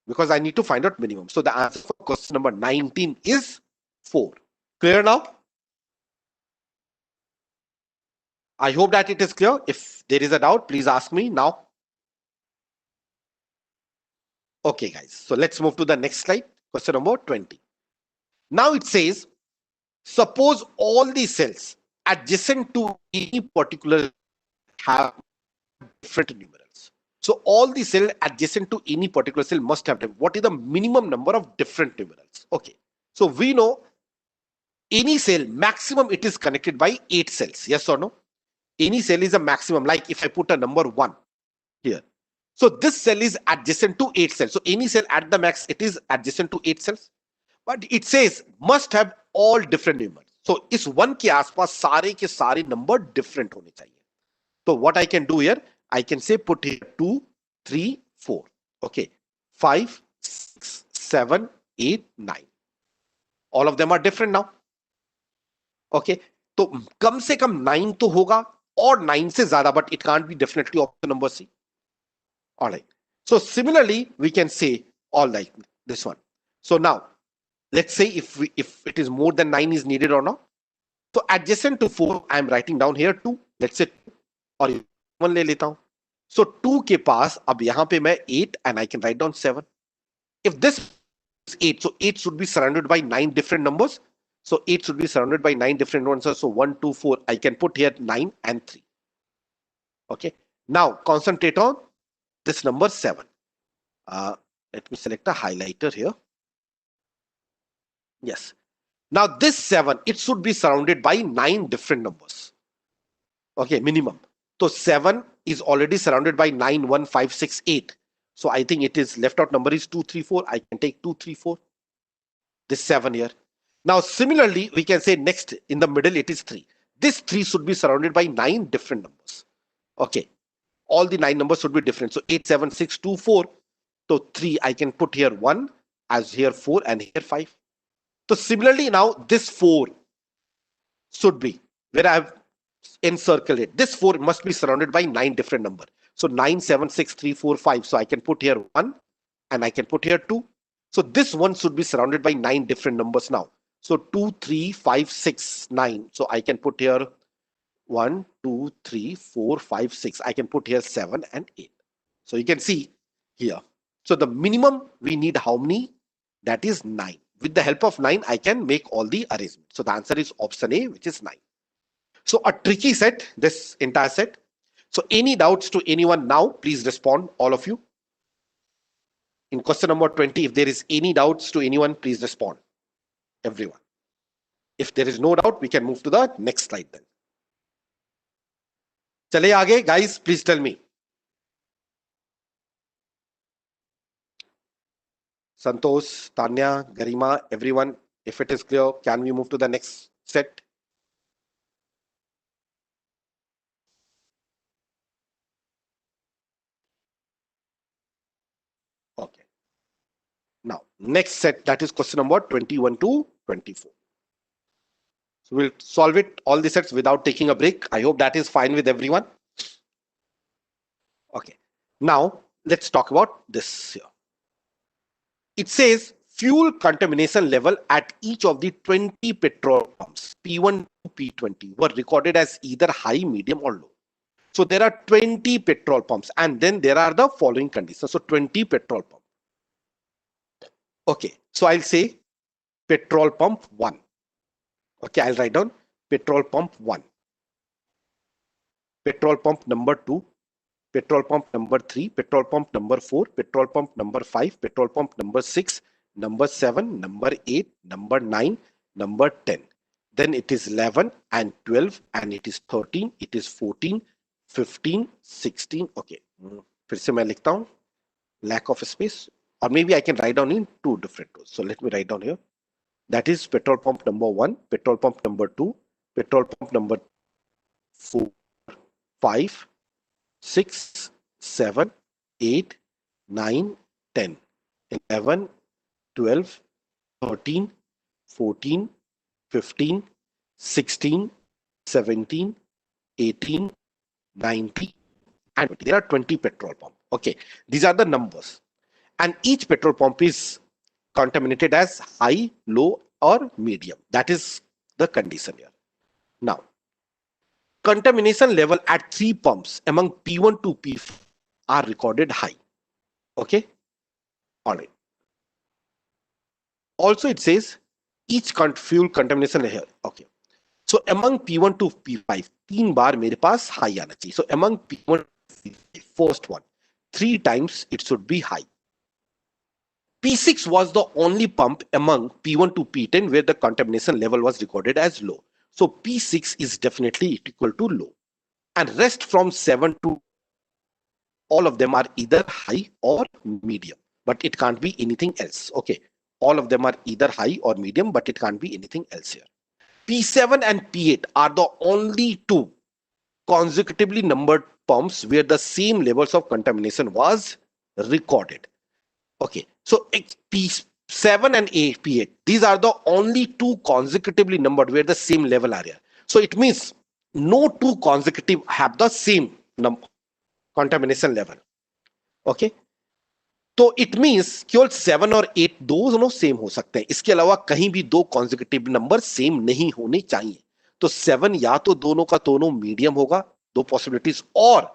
because I need to find out minimum. So the answer for question number 19 is 4. Clear now? I hope that it is clear. If there is a doubt, please ask me now. Okay, guys. So let's move to the next slide. Question number 20. Now it says, suppose all the cells adjacent to any particular have different numerals. So all the cells adjacent to any particular cell must have them. What is the minimum number of different numerals? Okay. So we know any cell maximum it is connected by 8 cells. Yes or no? Any cell is a maximum. Like if I put a number 1 here. So this cell is adjacent to 8 cells. So any cell at the max it is adjacent to 8 cells. But it says must have all different numbers. So इस 1 के आसपास सारे के सारे number different होने चाहिए. So what I can do here, I can say put here 2, 3, 4. Okay. 5, 6, 7, 8, 9. All of them are different now. Okay. तो कम से कम 9 तो होगा और 9 से ज्यादा, but it can't be definitely option number C. All right. So similarly, we can say all like this one. So now, let's say if it is more than 9 is needed or not. So adjacent to 4, I am writing down here 2. Let's say 2 और 1 ले लेता हूं. So 2 के पास अब यहां पे मैं 8 and I can write down 7. If this is 8, so 8 should be surrounded by 9 different numbers. So 8 should be surrounded by 9 different numbers. So 1, 2, 4, I can put here 9 and 3. Okay. Now concentrate on this number 7. Let me select a highlighter here. Yes. Now this 7, it should be surrounded by 9 different numbers. Okay, minimum. So 7 is already surrounded by 9, 1, 5, 6, 8. So I think it is left out number is 2, 3, 4. I can take 2, 3, 4. This 7 here. Now similarly, we can say next in the middle it is 3. This 3 should be surrounded by 9 different numbers. Okay. All the 9 numbers should be different. So 8, 7, 6, 2, 4. So 3 I can put here 1, as here 4 and here 5. So similarly now this 4 should be where I have encircled it. This 4 must be surrounded by 9 different numbers. So 9, 7, 6, 3, 4, 5. So I can put here 1 and I can put here 2. So this one should be surrounded by 9 different numbers now. So 2, 3, 5, 6, 9. So I can put here 1, 2, 3, 4, 5, 6. I can put here 7 and 8. So you can see here. So the minimum we need how many? That is 9. With the help of 9, I can make all the arrangements. So the answer is option A, which is 9. So a tricky set, this entire set. So any doubts to anyone now, please respond, all of you. In question number 20, if there is any doubts to anyone, please respond, everyone. If there is no doubt, we can move to the next slide then. Chale aage, guys, please tell me. Santosh, Tanya, Garima, everyone, if it is clear, can we move to the next set? Okay. Now, next set, that is question number 21 to 24. So we'll solve it, all the sets without taking a break. I hope that is fine with everyone. Okay. Now, let's talk about this here. It says fuel contamination level at each of the 20 petrol pumps, P1 to P20, were recorded as either high, medium, or low. So there are 20 petrol pumps, and then there are the following conditions. So 20 petrol pumps. Okay, so I'll say petrol pump 1. Okay, I'll write down petrol pump 1. Petrol pump number 2. Petrol pump number 3, petrol pump number 4, petrol pump number 5, petrol pump number 6, number 7, number 8, number 9, number 10. Then it is 11 and 12 and it is 13, it is 14, 15, 16. Okay, फिर से मैं लिखता हूँ, lack of space, or maybe I can write down in 2 different rows. So let me write down here. That is petrol pump number 1, petrol pump number 2, petrol pump number 4, 5, 6, 7, 8, 9, 10, 11, 12, 13, 14, 15, 16, 17, 18, 19, and 20. There are 20 petrol pumps. Okay, these are the numbers. And each petrol pump is contaminated as high, low, or medium. That is the condition here. Now, contamination level at 3 pumps among P1 to P4 are recorded high. Okay, all right. Also, it says each fuel contamination here. Okay. So among P1 to P5, 3 बार मेरे पास high आना चाहिए. So among P1 to P5, first one, 3 times it should be high. P6 was the only pump among P1 to P10 where the contamination level was recorded as low. So P6 is definitely equal to low. And rest from 7 to all of them are either high or medium, but it can't be anything else. Okay. All of them are either high or medium, but it can't be anything else here. P7 and P8 are the only two consecutively numbered pumps where the same levels of contamination was recorded. Okay, so P7 and P8, these are the only two consecutively numbered where the same level are here. So it means no two consecutive have the same contamination level. Okay, तो it means केवल 7 और 8 दोनों same हो सकते हैं, इसके अलावा कहीं भी दो कॉन्जिक्यूटिव नंबर सेम नहीं होने चाहिए. तो 7 या तो दोनों का दोनों मीडियम होगा, दो पॉसिबिलिटीज, और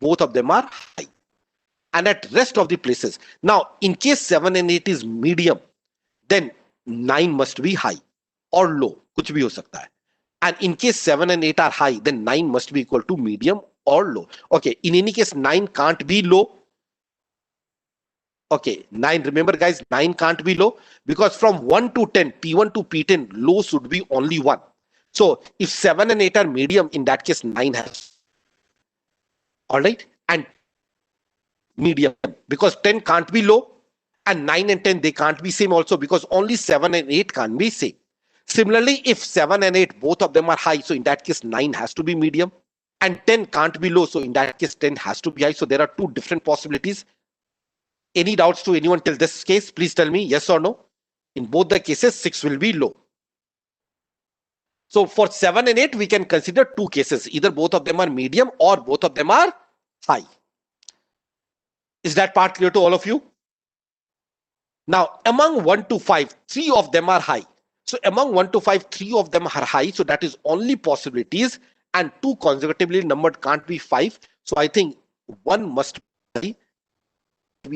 both of them are high. And at rest of the places, now in case 7 and 8 is medium, then 9 must be high or low, कुछ भी हो सकता है. And in case 7 and 8 are high, then 9 must be equal to medium or low. Okay, in any case 9 can't be low. Okay, 9, remember guys, 9 can't be low because from 1 to 10, P1 to P10, low should be only 1. So if 7 and 8 are medium, in that case 9 has. All right, and medium because 10 can't be low, and 9 and 10 they can't be same also because only 7 and 8 can be same. Similarly, if 7 and 8 both of them are high, so in that case 9 has to be medium, and 10 can't be low, so in that case 10 has to be high. So there are two different possibilities. Any doubts to anyone till this case? Please tell me yes or no. In both the cases, 6 will be low. So for 7 and 8, we can consider two cases. Either both of them are medium or both of them are high. Is that part clear to all of you? Now, among 1 to 5, 3 of them are high. So among 1 to 5, 3 of them are high. So that is only possibilities, and 2 consecutively numbered can't be 5. So I think 1 must be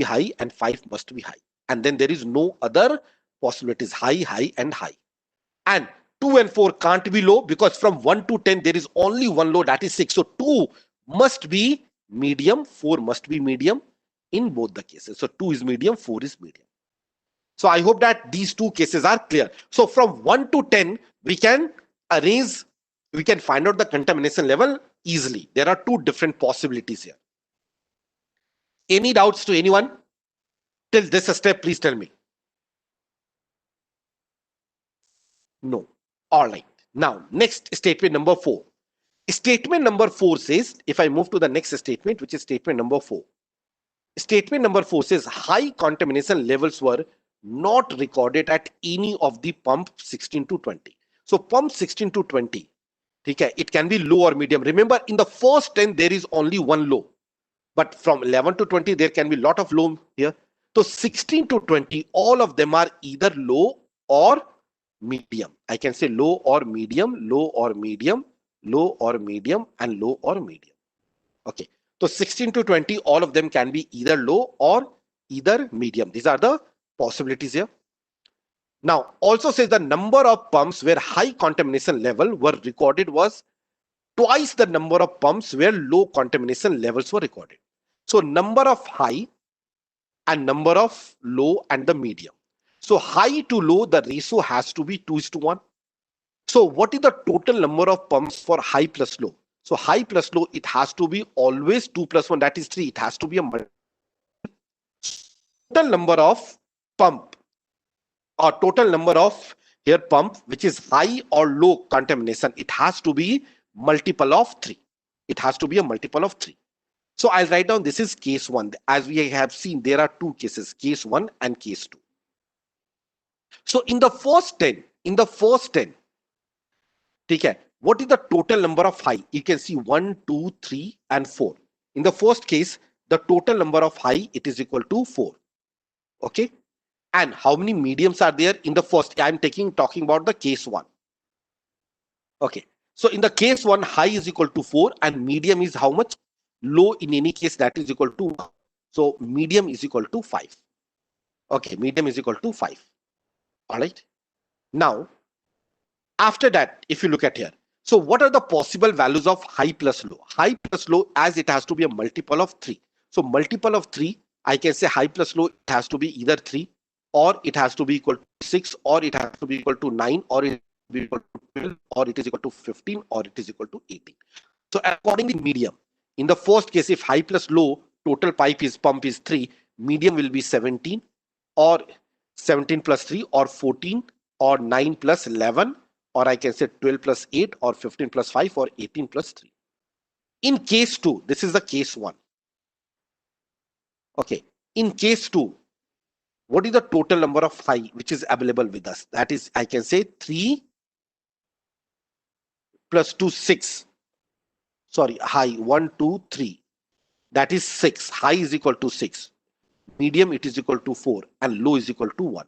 high and 5 must be high. And then there is no other possibilities, high, high, and high. And 2 and 4 can't be low because from 1 to 10, there is only one low, that is 6. So 2 must be medium, 4 must be medium in both the cases. So 2 is medium, 4 is medium. So I hope that these two cases are clear. So from 1 to 10, we can find out the contamination level easily. There are two different possibilities here. Any doubts to anyone till this step? Please tell me. No. All right. Now, next statement number 4. Statement number 4 says, if I move to the next statement, which is statement number 4. Statement number 4 says high contamination levels were not recorded at any of the pump 16 to 20. So pump 16 to 20, okay, it can be low or medium. Remember, in the first 10, there is only one low. But from 11 to 20, there can be a lot of low here. So 16 to 20, all of them are either low or medium. I can say low or medium, low or medium, low or medium, and low or medium. Okay. So 16 to 20, all of them can be either low or either medium. These are the possibilities here. Now, also says the number of pumps where high contamination level were recorded was twice the number of pumps where low contamination levels were recorded. So number of high and number of low and the medium. So high to low, the ratio has to be 2:1. So what is the total number of pumps for high plus low? So high plus low, it has to be always 2 plus 1, that is 3. It has to be a total number of pump, or total number of here pump, which is high or low contamination. It has to be multiple of 3. It has to be a multiple of 3. So I'll write down this is case 1. As we have seen, there are two cases, case 1 and case 2. So in the first 10, ठीक है, what is the total number of high? You can see 1, 2, 3 and 4. In the first case, the total number of high, it is equal to 4. Okay. And how many mediums are there in the first? I'm talking about the case 1. Okay. So in the case 1, high is equal to 4 and medium is how much? Low in any case, that is equal to 1. So medium is equal to 5. Okay. Medium is equal to 5. All right. Now, after that, if you look at here, so what are the possible values of high plus low? High plus low, as it has to be a multiple of 3. So multiple of 3, I can say high plus low, it has to be either 3 or it has to be equal to 6 or it has to be equal to 9 or it has to be equal to 12 or it is equal to 15 or it is equal to 18. So according to medium, in the first case, if high plus low, total pump is 3, medium will be 17 or 17 plus 3 or 14 or 9 plus 11 or I can say 12 plus 8 or 15 plus 5 or 18 plus 3. In case 2, this is the case 1. Okay. In case 2, what is the total number of high which is available with us? That is, I can say 3 plus 2, 6. Sorry, high 1, 2, 3. That is 6. High is equal to 6. Medium, it is equal to 4 and low is equal to 1.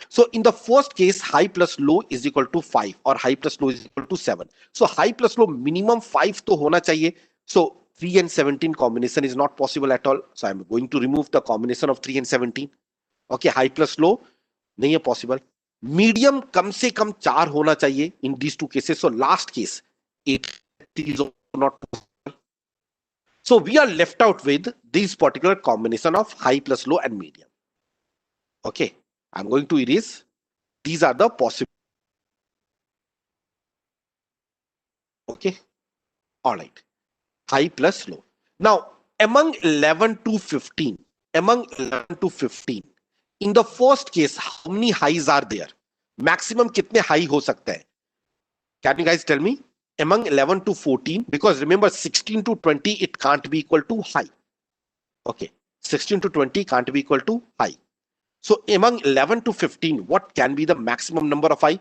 So in the first case, high plus low is equal to 5 or high plus low is equal to 7. So high plus low minimum 5 to hona chahiye. So 3 and 17 combination is not possible at all. So I'm going to remove the combination of 3 and 17. Okay, high plus low nahi hai possible. Medium kam se kam 4 hona chahiye in these two cases. So last case, 8 is not possible. So we are left out with this particular combination of high plus low and medium. Okay, I'm going to erase. These are the possible. Okay, all right. High plus low. Now, among 11 to 15, in the first case, how many highs are there? Maximum kitne high ho sakta hai? Can you guys tell me? Among 11 to 14, because remember 16 to 20, it can't be equal to high. Okay, 16 to 20 can't be equal to high. So among 11 to 15, what can be the maximum number of high?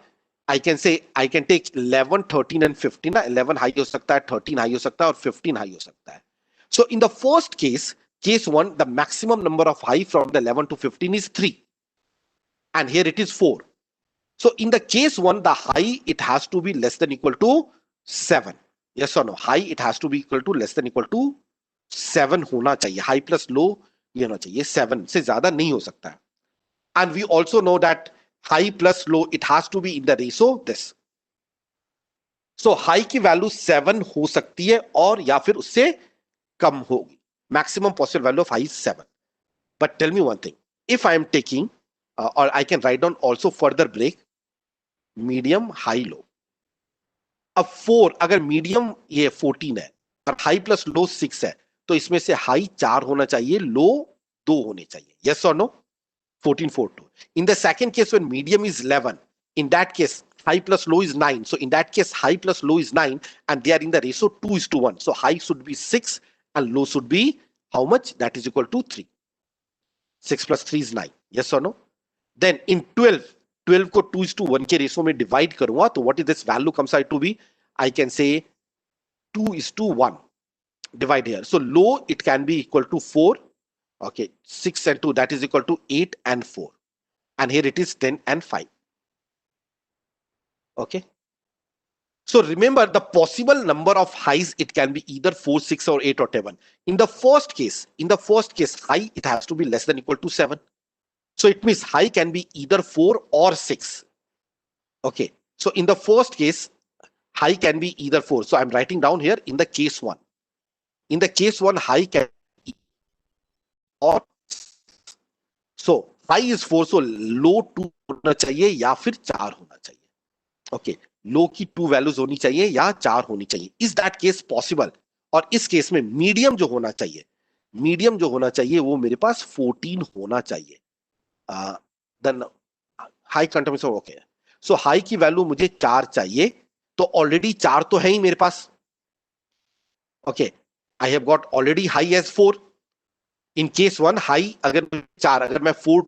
I can say I can take 11, 13 and 15. 11 high ho sakta hai, 13 high ho sakta hai, or 15 high ho sakta hai. So in the first case, case 1, the maximum number of high from the 11 to 15 is 3. And here it is 4. So in the case 1, the high, it has to be less than equal to 7. Yes or no? High, it has to be equal to less than equal to 7 hona chahiye. High plus low, ye hona chahiye. 7 se zyada nahi ho sakta hai. And we also know that high plus low, it has to be in the ratio this. So high की value 7 हो सकती है और या फिर उससे कम होगी. Maximum possible value of high is 7. But tell me one thing. If I am taking, or I can write down also further break, medium, high, low. अब 4, अगर medium ये 14 है और high plus low 6 है, तो इसमें से high 4 होना चाहिए, low 2 होने चाहिए. Yes or no? 14, 4, 2. In the second case, when medium is 11, in that case, high plus low is 9. So in that case, high plus low is 9 and they are in the ratio 2:1. So high should be 6 and low should be how much? That is equal to 3. 6 plus 3 is 9. Yes or no? Then in 12, 12 को 2:1 के ratio में divide करूंगा, तो what is this value comes out to be? I can say 2:1. Divide here. So low, it can be equal to 4. Okay, 6 and 2, that is equal to 8 and 4. And here it is 10 and 5. Okay. So remember the possible number of highs, it can be either 4, 6 or 8 or 7. In the first case, high, it has to be less than equal to 7. So it means high can be either 4 or 6. Okay. So in the first case, high can be either 4. So I'm writing down here in the case 1. In the case 1, high can be or so high is 4, so low 2 होना चाहिए या फिर 4 होना चाहिए. Okay, low की 2 values होनी चाहिए या 4 होनी चाहिए. Is that case possible? और इस केस में मीडियम जो होना चाहिए वो मेरे पास 14 होना चाहिए. Then high contamination. Okay, so high की वैल्यू मुझे 4 चाहिए, तो ऑलरेडी 4 तो है ही मेरे पास. Okay, I have got already high as 4. In case 1, high अगर 4, अगर मैं 4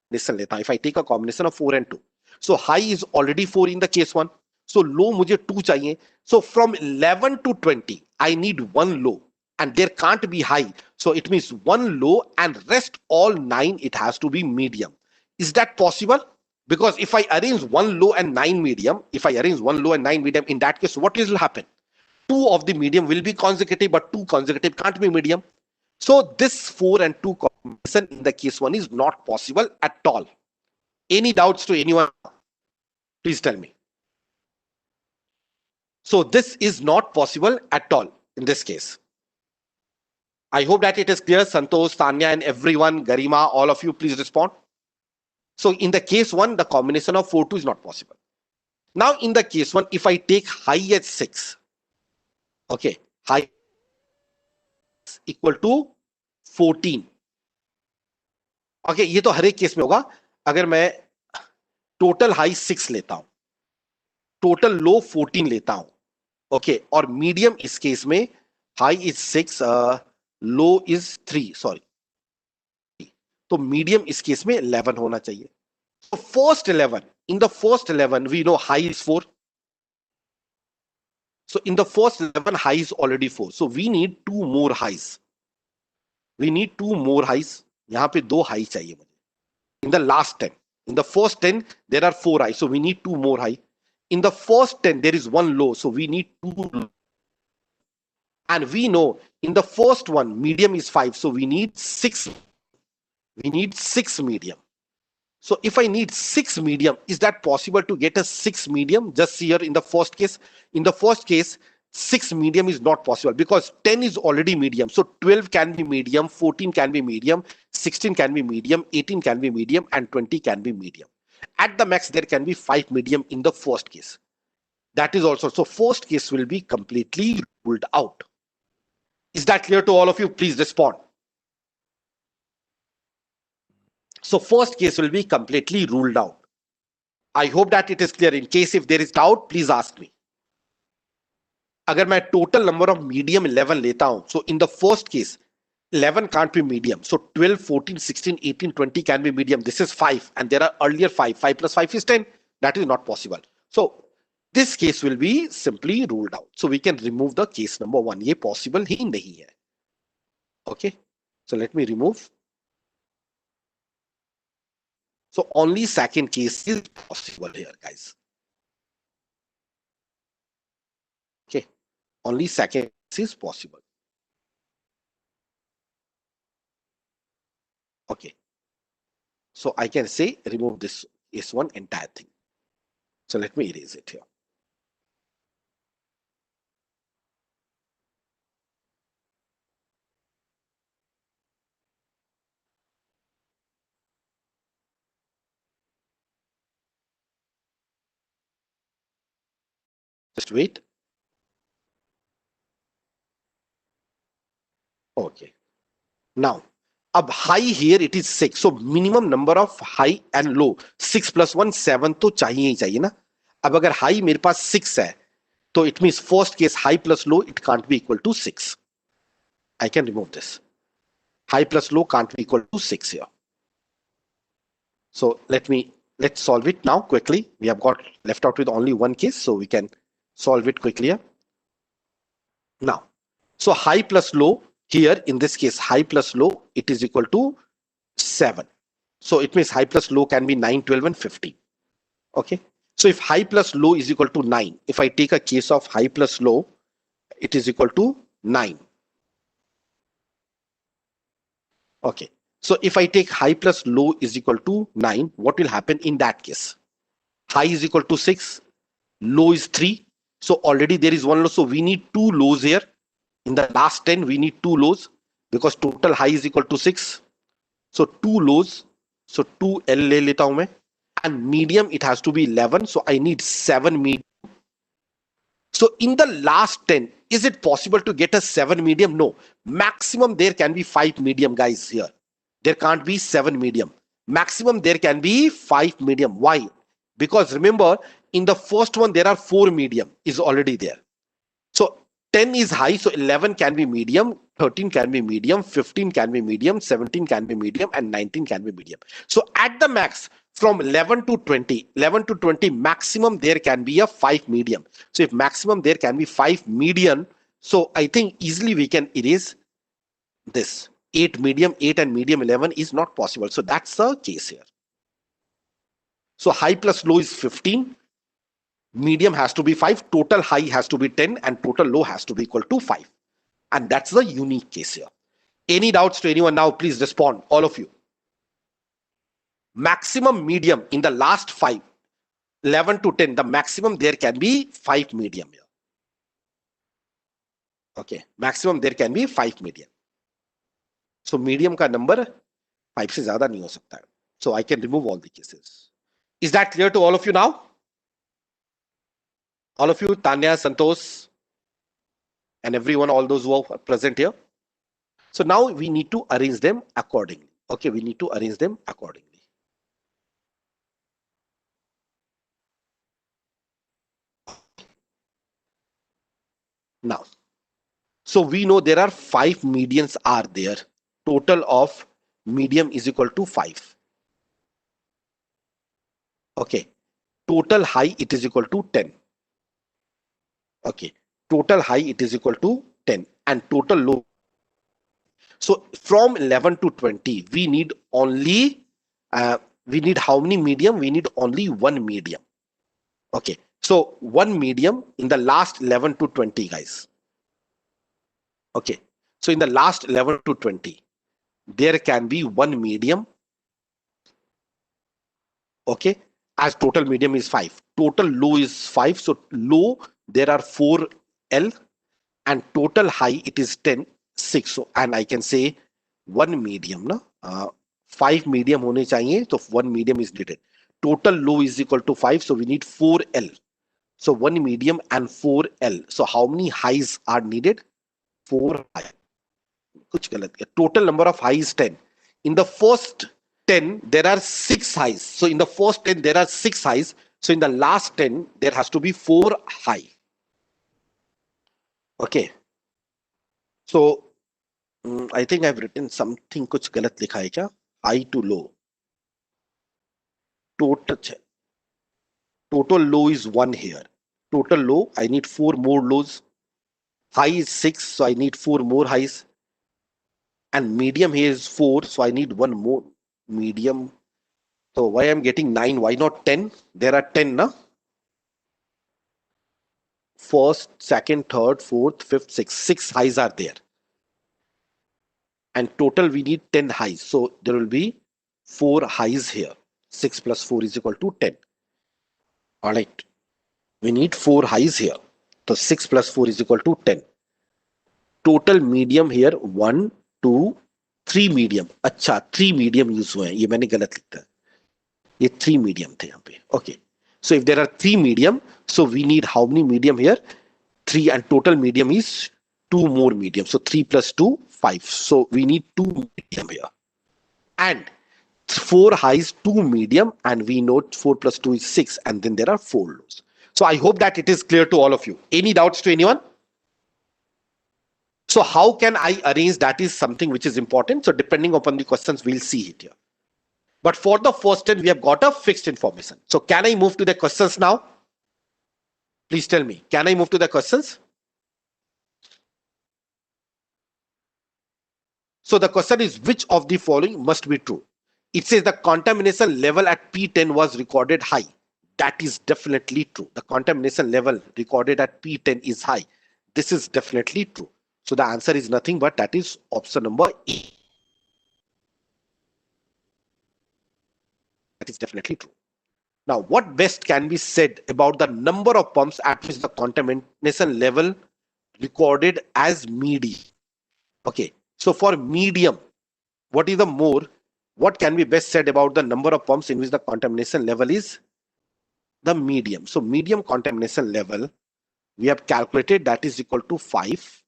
combination leta, if I take a combination of 4 and 2, so high is already 4 in the case 1, so low mujhe 2 chahiye. So from 11 to 20 I need one low, and there can't be high, so it means one low and rest all 9 it has to be medium. Is that possible? Because if I arrange one low and 9 medium, in that case what will happen? Two of the medium will be consecutive, but two consecutive can't be medium. So this 4 and 2 combination in the case 1 is not possible at all. Any doubts to anyone? Please tell me. So this is not possible at all in this case. I hope that it is clear. Santosh, Tanya, and everyone, Garima, all of you, please respond. So in the case 1, the combination of 4, 2 is not possible. Now in the case 1, if I take high at 6, okay, high equal to 14. Okay, ये तो हर एक case में होगा. अगर मैं total high 6 लेता हूं, total लो 14 लेता हूं, ओके, और मीडियम इस केस में high is 6, low is 3, sorry, तो मीडियम इस केस में 11 होना चाहिए. So first 11, in the first 11 we know high is 4. So in the first 11 high is already 4, so we need two more highs. यहाँ पे 2 high चाहिए मुझे. In the last 10, in the first 10 there are 4 highs, so we need 2 more high. In the first 10 there is 1 low, so we need 2 low. And we know in the first one medium is 5, so we need 6 medium. So if I need 6 medium, is that possible to get a 6 medium? Just here in the first case, 6 medium is not possible because 10 is already medium. So 12 can be medium, 14 can be medium, 16 can be medium, 18 can be medium, and 20 can be medium. At the max, there can be 5 medium in the first case. That is also, so first case will be completely ruled out. Is that clear to all of you? Please respond. So first case will be completely ruled out. I hope that it is clear. In case if there is doubt, please ask me. अगर मैं total number of medium 11 लेता हूं, so in the first case 11 can't be medium, so 12, 14, 16, 18, 20 can be medium. This is 5 and there are earlier 5 plus 5 is 10. That is not possible. So this case will be simply ruled out. So we can remove the case number 1. ये possible ही नहीं है. Okay, so let me remove. So only second case is possible here, guys. Okay, only second case is possible. Okay, so I can say remove this is one entire thing. So let me erase it here. Just wait. Okay, now अब high here it is 6, so minimum number of high and low 6 plus 1 7 तो चाहिए ही चाहिए ना. अब अगर high मेरे पास 6 है, तो it means first case high plus low it can't be equal to 6. I can remove this. High plus low can't be equal to 6 here. So let's solve it now quickly. We have got left out with only one case, so we can solve it quickly here. Now, so high plus low here in this case, high plus low, it is equal to 7. So it means high plus low can be 9, 12, and 15. Okay. So if high plus low is equal to 9, if I take a case of high plus low, it is equal to 9. Okay. So if I take high plus low is equal to 9, what will happen in that case? High is equal to 6, low is 3. So already there is one low. So we need 2 lows here. In the last 10, we need 2 lows because total high is equal to 6. So 2 lows. So 2 L le leta hu main. And medium, it has to be 11. So I need 7 medium. So in the last 10, is it possible to get a 7 medium? No. Maximum there can be 5 medium, guys, here. There can't be 7 medium. Maximum there can be 5 medium. Why? Because remember, in the first one, there are 4 medium is already there. So 10 is high, so 11 can be medium, 13 can be medium, 15 can be medium, 17 can be medium, and 19 can be medium. So at the max, from 11 to 20, 11 to 20 maximum, there can be a 5 medium. So if maximum there can be 5 median, so I think easily we can erase this. 8 medium, 8 and medium 11 is not possible. So that's the case here. So high plus low is 15. Medium has to be 5, total high has to be 10, and total low has to be equal to 5. And that's the unique case here. Any doubts to anyone now? Please respond, all of you. Maximum medium in the last 5, 11 to 10, the maximum there can be 5 medium here. Okay, maximum there can be 5 medium. So medium ka number 5 se zyada nahi ho sakta hai. So I can remove all the cases. Is that clear to all of you now? All of you, Tanya, Santosh, and everyone, all those who are present here. So now we need to arrange them accordingly. Okay, we need to arrange them accordingly. Now, so we know there are 5 medians are there. Total of medium is equal to 5. Okay. Total high, it is equal to 10. Okay. Total high, it is equal to 10. And total low. So from 11 to 20, we need only, we need how many medium? We need only one medium. Okay. So one medium in the last 11 to 20, guys. Okay. So in the last 11 to 20, there can be one medium. Okay. As total medium is 5. Total low is 5. So low, there are 4 L, and total high, it is 10, 6. So, and I can say one medium, no? 5 medium hone chahiye, so one medium is needed. Total low is equal to 5. So we need 4 L. So one medium and 4 L. So how many highs are needed? 4 high. Kuch galat kiya. Total number of highs is 10. In the first 10, there are 6 highs. So in the first 10, there are 6 highs. So in the last 10, there has to be 4 high. Okay. So I think I've written something kuch galat likha hai kya? High to low. Total low is 1 here. Total low, I need 4 more lows. High is 6, so I need 4 more highs. And medium here is 4, so I need 1 more medium. So why I'm getting 9? Why not 10? There are 10, na? First, second, third, fourth, fifth, sixth. 6 highs are there. And total we need 10 highs. So there will be 4 highs here. 6 plus 4 is equal to 10. All right. We need 4 highs here. So 6 plus 4 is equal to 10. Total medium here 1, 2, 3 medium. अच्छा 3 medium use हुए हैं. ये मैंने गलत लिखा है. ये 3 medium थे यहाँ पे. Okay. So if there are 3 medium, so we need how many medium here? 3, and total medium is 2 more medium. So 3 plus 2, 5. So we need 2 medium here. And 4 highs, 2 medium, and we know 4 plus 2 is 6, and then there are 4 lows. So I hope that it is clear to all of you. Any doubts to anyone? So how can I arrange? That is something which is important. So depending upon the questions, we'll see it here. But for the first 10, we have got a fixed information. So can I move to the questions now? Please tell me, can I move to the questions? So the question is, which of the following must be true? It says the contamination level at P10 was recorded high. That is definitely true. The contamination level recorded at P10 is high. This is definitely true. So the answer is nothing but that is option number A. That is definitely true. Now, what best can be said about the number of pumps at which the contamination level recorded as medium? Okay, so for medium, what is the more? What can be best said about the number of pumps in which the contamination level is the medium? So medium contamination level, we have calculated that is equal to 5.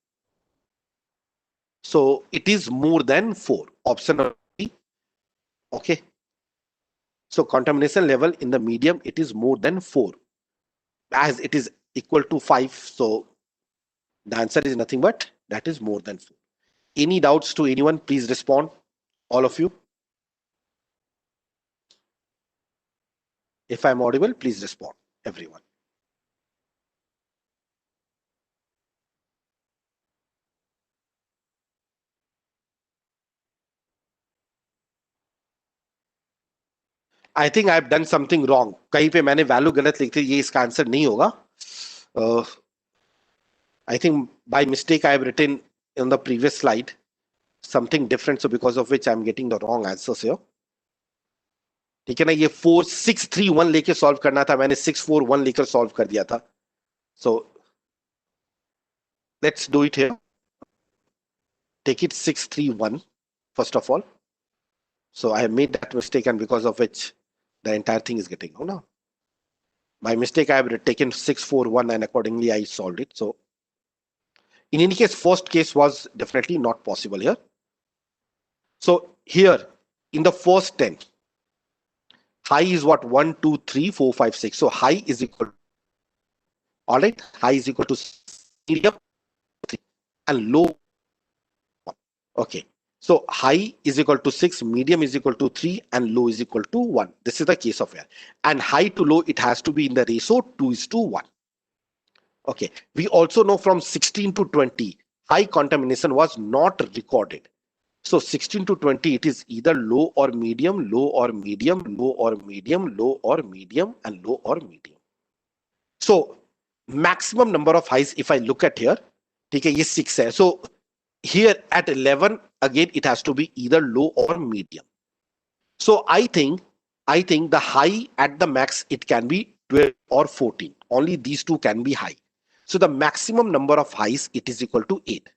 So it is more than 4. Option number B. Okay. So contamination level in the medium, it is more than 4. As it is equal to 5, so The answer is nothing but that is more than 4. Any doubts to anyone? Please respond, all of you. If I'm audible, please respond, everyone. I think I've done something wrong. कहीं पे मैंने value गलत लिख दी, ये इसका answer नहीं होगा. I think by mistake I have written on the previous slide something different, so because of which I'm getting the wrong answers here. ठीक है ना, ये 4631 लेके सॉल्व करना था, मैंने 641 लेकर सॉल्व कर दिया था. So let's do it here. Take it 631 first of all. So I have made that mistake, and because of which the entire thing is getting wrong now. By mistake I have taken 641 and accordingly I solved it. So in any case, first case was definitely not possible here. So here in the first 10, high is what? 1, 2, 3, 4, 5, 6. So high is equal. All right, high is equal to medium 3 and low 1. Okay, so high is equal to 6, medium is equal to 3, and low is equal to 1. This is the case of here. And high to low, it has to be in the ratio 2:1. Okay, we also know from 16 to 20, high contamination was not recorded. So 16 to 20, it is either low or medium, low or medium, low or medium, low or medium, and low or medium. So maximum number of highs, if I look at here, okay, is 6 hai. So here at 11, again, it has to be either low or medium. So I think the high at the max, it can be 12 or 14. Only these two can be high. So the maximum number of highs, it is equal to 8.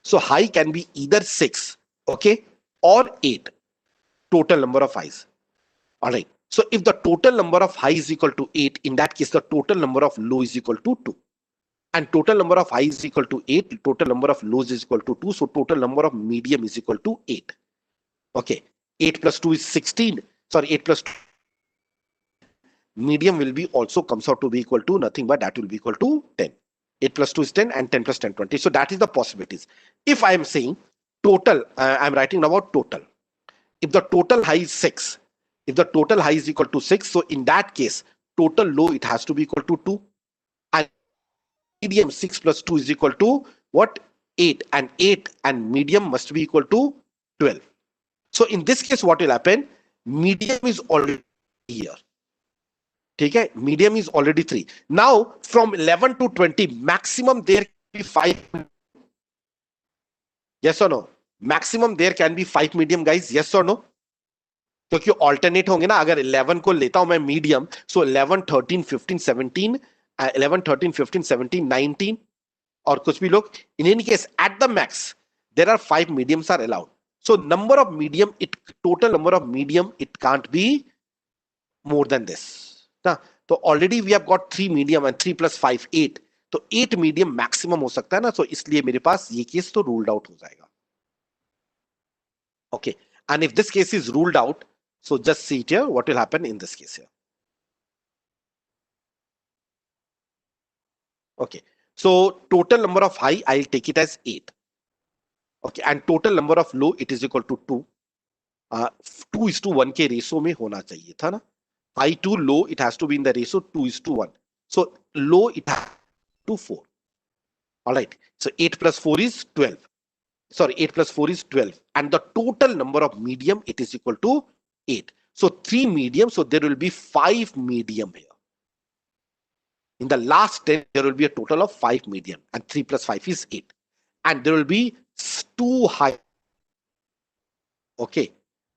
So high can be either 6, okay, or 8. Total number of highs. All right. So if the total number of high is equal to 8, in that case, the total number of low is equal to 2. And total number of highs is equal to 8. Total number of lows is equal to 2. So total number of medium is equal to 8. Okay. 8 plus 2 is 16. Sorry, 8 plus 2. Medium will be also comes out to be equal to nothing but that will be equal to 10. 8 plus 2 is 10 and 10 plus 10, 20. So that is the possibilities. If I am saying total, I'm writing about total. If the total high is 6, if the total high is equal to 6, so in that case, total low, it has to be equal to 2. And medium 6 plus 2 is equal to what? 8. And 8 and medium must be equal to 12. So in this case, what will happen? Medium is already here. Okay, medium is already 3. Now from 11 to 20, maximum there can be 5. Yes or no? Maximum there can be 5 medium, guys. Yes or no? क्योंकि alternate होंगे ना, अगर 11 को लेता हूं मैं medium, so 11, 13, 15, 17, 11, 13, 15, 17, 19, और कुछ भी लोग. In any case, at the max, there are 5 mediums are allowed. So number of medium, total number of medium, it can't be more than this. तो already we have got 3 medium and 3 plus 5 8. तो 8 medium maximum हो सकता है ना, तो इसलिए मेरे पास ये केस तो रूल्ड आउट हो जाएगा. Okay, and if this case is ruled out, so just see it here what will happen in this case here. Okay, so total number of high I will take it as 8. Okay, and total number of low it is equal to 2. 2:1 के ratio में होना चाहिए था ना. High to low, it has to be in the ratio 2:1. So low, it has to 4. All right. So 8 plus 4 is 12. Sorry, 8 plus 4 is 12. And the total number of medium, it is equal to 8. So 3 medium. So there will be 5 medium here. In the last 10, there will be a total of 5 medium. And 3 plus 5 is 8. And there will be 2 high. Okay.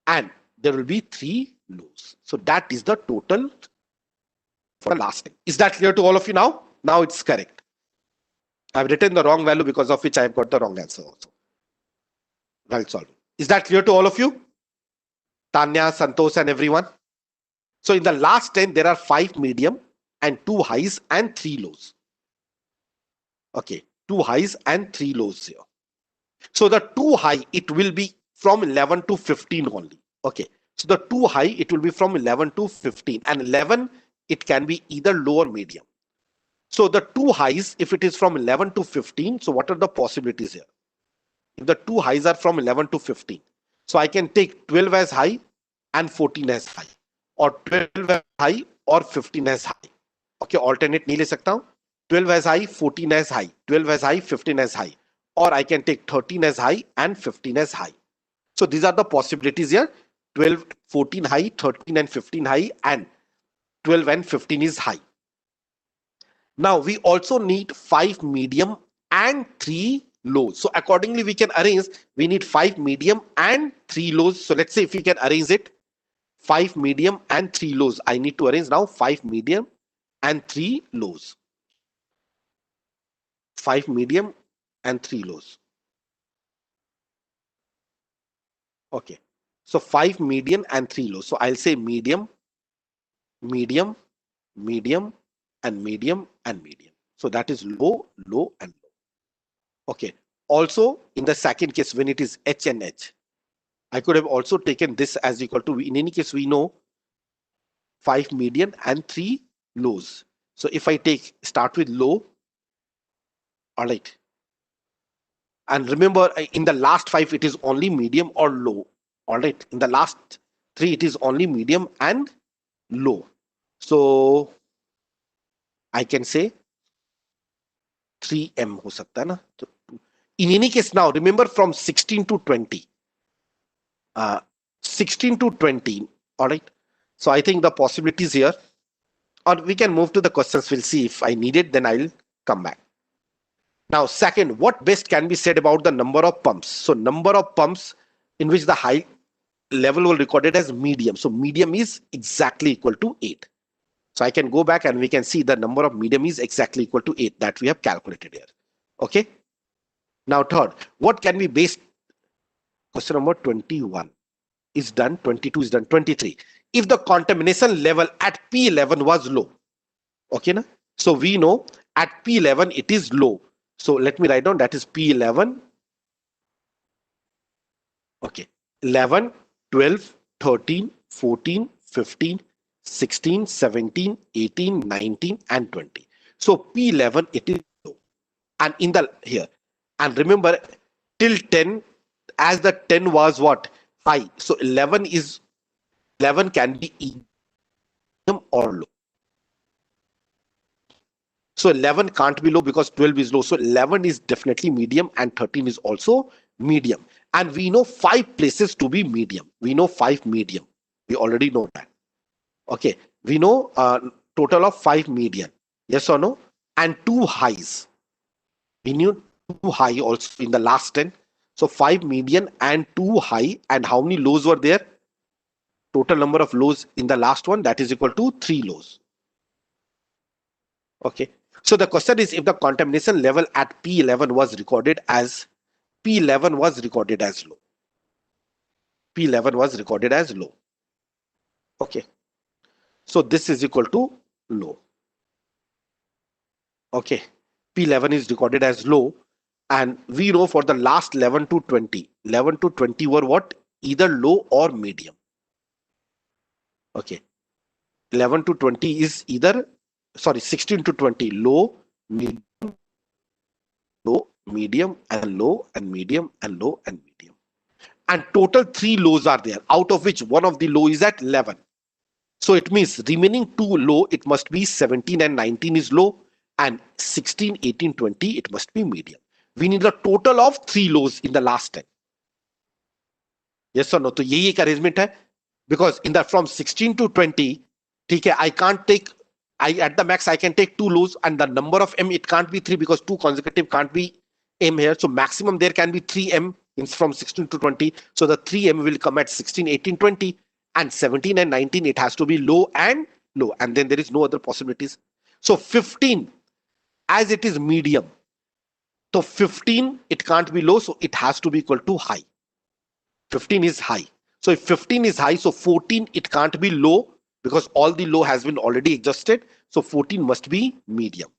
And there will be 3 lows. So that is the total for the last time. Is that clear to all of you now? Now it's correct. I've written the wrong value, because of which I've got the wrong answer also. Well solved. Is that clear to all of you? Tanya, Santosh, and everyone? So in the last 10, there are 5 medium and 2 highs and 3 lows. Okay, 2 highs and 3 lows here. So the 2 high, it will be from 11 to 15 only. Okay. So the 2 high, it will be from 11 to 15, and 11, it can be either low or medium. So the two highs, if it is from 11 to 15, so what are the possibilities here? If the two highs are from 11 to 15, so I can take 12 as high and 14 as high, or 12 as high or 15 as high. Okay, alternate नहीं ले सकता हूँ. 12 as high, 14 as high, 12 as high, 15 as high, or I can take 13 as high and 15 as high. So these are the possibilities here. 12, 14 high, 13 and 15 high, and 12 and 15 is high. Now we also need 5 medium and 3 lows. So accordingly we can arrange, we need 5 medium and 3 lows. So let's say if we can arrange it, 5 medium and 3 lows. I need to arrange now 5 medium and 3 lows. 5 medium and 3 lows. Okay. So 5 medium and 3 lows. So I'll say medium, medium, medium, and medium and medium. So that is low, low, and low. Okay. Also, in the second case, when it is H and H, I could have also taken this as equal to, in any case, we know 5 median and 3 lows. So if I start with low, all right. And remember, in the last 5, it is only medium or low. All right. In the last 3, it is only medium and low. So I can say 3M ho sakta hai na. In any case, now remember from 16 to 20. 16 to 20. All right. So I think the possibilities here, or we can move to the questions. We'll see if I need it, then I'll come back. Now, second, what best can be said about the number of pumps? So number of pumps in which the high level will recorded as medium. So medium is exactly equal to 8. So I can go back and we can see the number of medium is exactly equal to 8 that we have calculated here. Okay. Now third, what can be based? Question number 21 is done, 22 is done, 23. If the contamination level at P11 was low, okay, na? So we know at P11 it is low. So let me write down that is P11. Okay, 11, 12, 13, 14, 15, 16, 17, 18, 19, and 20. So P11 it is low. And in the here, and remember till 10, as the 10 was what? High. So 11 can be medium or low. So 11 can't be low because 12 is low. So 11 is definitely medium and 13 is also medium. And we know 5 places to be medium. We know 5 medium. We already know that. Okay. We know total of 5 median. Yes or no? And 2 highs. We knew 2 high also in the last 10. So 5 median and 2 high. And how many lows were there? Total number of lows in the last one, that is equal to 3 lows. Okay. So the question is, if the contamination level at P11 was recorded as low. P11 was recorded as low. Okay. So this is equal to low. Okay. P11 is recorded as low. And we know for the last 11 to 20. 11 to 20 were what? Either low or medium. Okay. 11 to 20 is either, sorry, 16 to 20, low, medium, and low, and medium, and low, and medium. And total 3 lows are there, out of which one of the low is at 11. So it means remaining 2 low, it must be 17 and 19 is low, and 16, 18, 20, it must be medium. We need a total of 3 lows in the last 10. Yes or no? So यही एक arrangement है, because in the from 16 to 20, ठीक है, I can't take, at the max I can take 2 lows, and the number of M it can't be 3 because 2 consecutive can't be M here. So maximum there can be 3 M from 16 to 20. So the 3 M will come at 16, 18, 20, and 17 and 19 it has to be low, and then there is no other possibilities. So 15, as it is medium, so 15 it can't be low, so it has to be equal to high. 15 is high. So if 15 is high, so 14 it can't be low because all the low has been already adjusted. So 14 must be medium,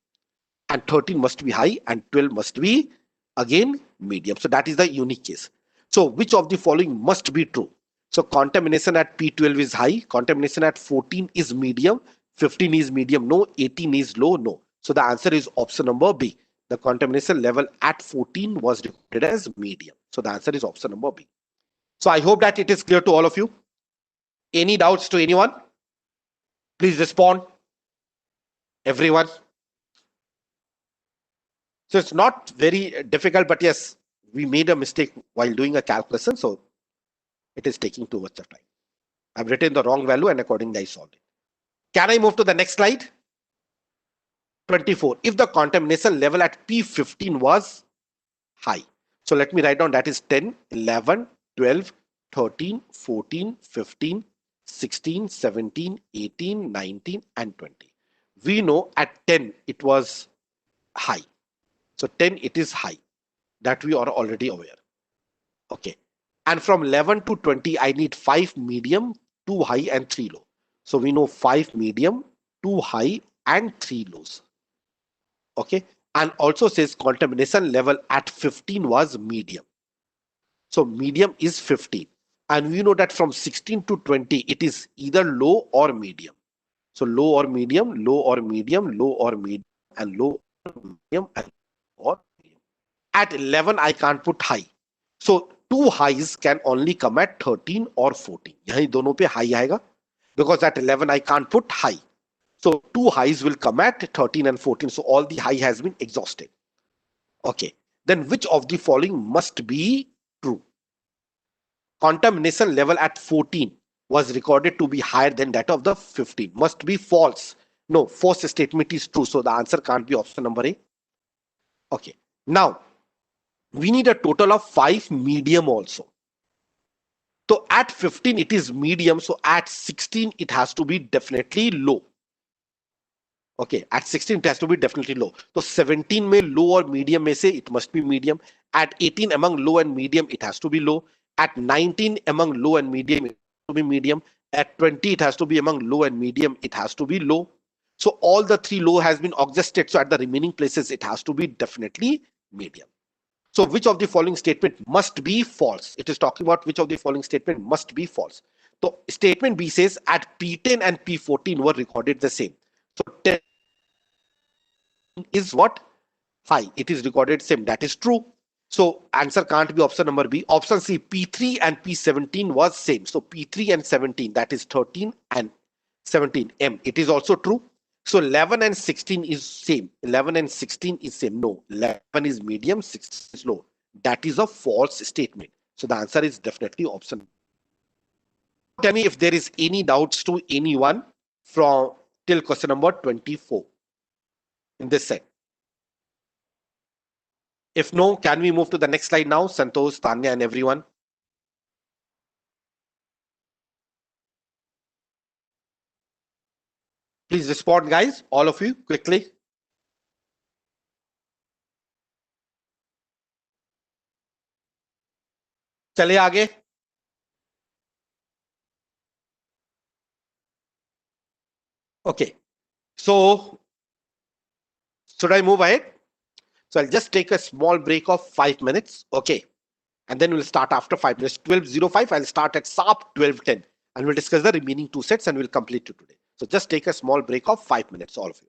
and 13 must be high, and 12 must be again medium. So that is the unique case. So which of the following must be true? So contamination at P12 is high, contamination at 14 is medium, 15 is medium, no, 18 is low, no. So the answer is option number B. The contamination level at 14 was recorded as medium. So the answer is option number B. So I hope that it is clear to all of you. Any doubts to anyone? Please respond, everyone. So it's not very difficult, but yes, we made a mistake while doing a calculation, so it is taking too much of time. I've written the wrong value and accordingly I solved it. Can I move to the next slide? 24. If the contamination level at P15 was high. So let me write down that is 10, 11, 12, 13, 14, 15, 16, 17, 18, 19, and 20. We know at 10 it was high. So 10 it is high. That we are already aware. Okay. And from 11 to 20, I need 5 medium, 2 high, and 3 low. So we know 5 medium, 2 high, and 3 lows. Okay. And also says contamination level at 15 was medium. So medium is 15. And we know that from 16 to 20, it is either low or medium. So low or medium, low or medium, low or medium, and low or medium, and or medium. At 11, I can't put high. So two highs can only come at 13 or 14. यहीं दोनों पे high आएगा. Because at 11, I can't put high. So two highs will come at 13 and 14. So all the high has been exhausted. Okay. Then which of the following must be true? Contamination level at 14 was recorded to be higher than that of the 15. Must be false. No, false statement is true. So the answer can't be option number A. Okay. Now, we need a total of 5 medium also. So at 15 it is medium. So at 16 it has to be definitely low. Okay, at 16 it has to be definitely low. So 17 में low or medium में से it must be medium. At 18 among low and medium it has to be low. At 19 among low and medium it has to be medium. At 20 it has to be among low and medium, it has to be low. So all the three low has been exhausted. So at the remaining places it has to be definitely medium. So which of the following statement must be false? It is talking about which of the following statement must be false. So statement B says at P10 and P14 were recorded the same. So 10 is what? High. It is recorded same. That is true. So answer can't be option number B. Option C, P3 and P17 was same. So P3 and 17, that is 13 and 17. M. It is also true. So 11 and 16 is same. 11 and 16 is same. No, 11 is medium, 16 is low. That is a false statement. So the answer is definitely option. Tell me if there is any doubts to anyone from till question number 24 in this set. If no, can we move to the next slide now? Santosh, Tanya, and everyone. Please respond, guys, all of you, quickly. चले आगे. Okay. So, should I move ahead? So I'll just take a small break of 5 minutes. Okay. And then we'll start after 5 minutes. 12:05. I'll start at sharp 12:10. And we'll discuss the remaining two sets and we'll complete it today. So just take a small break of 5 minutes, all of you.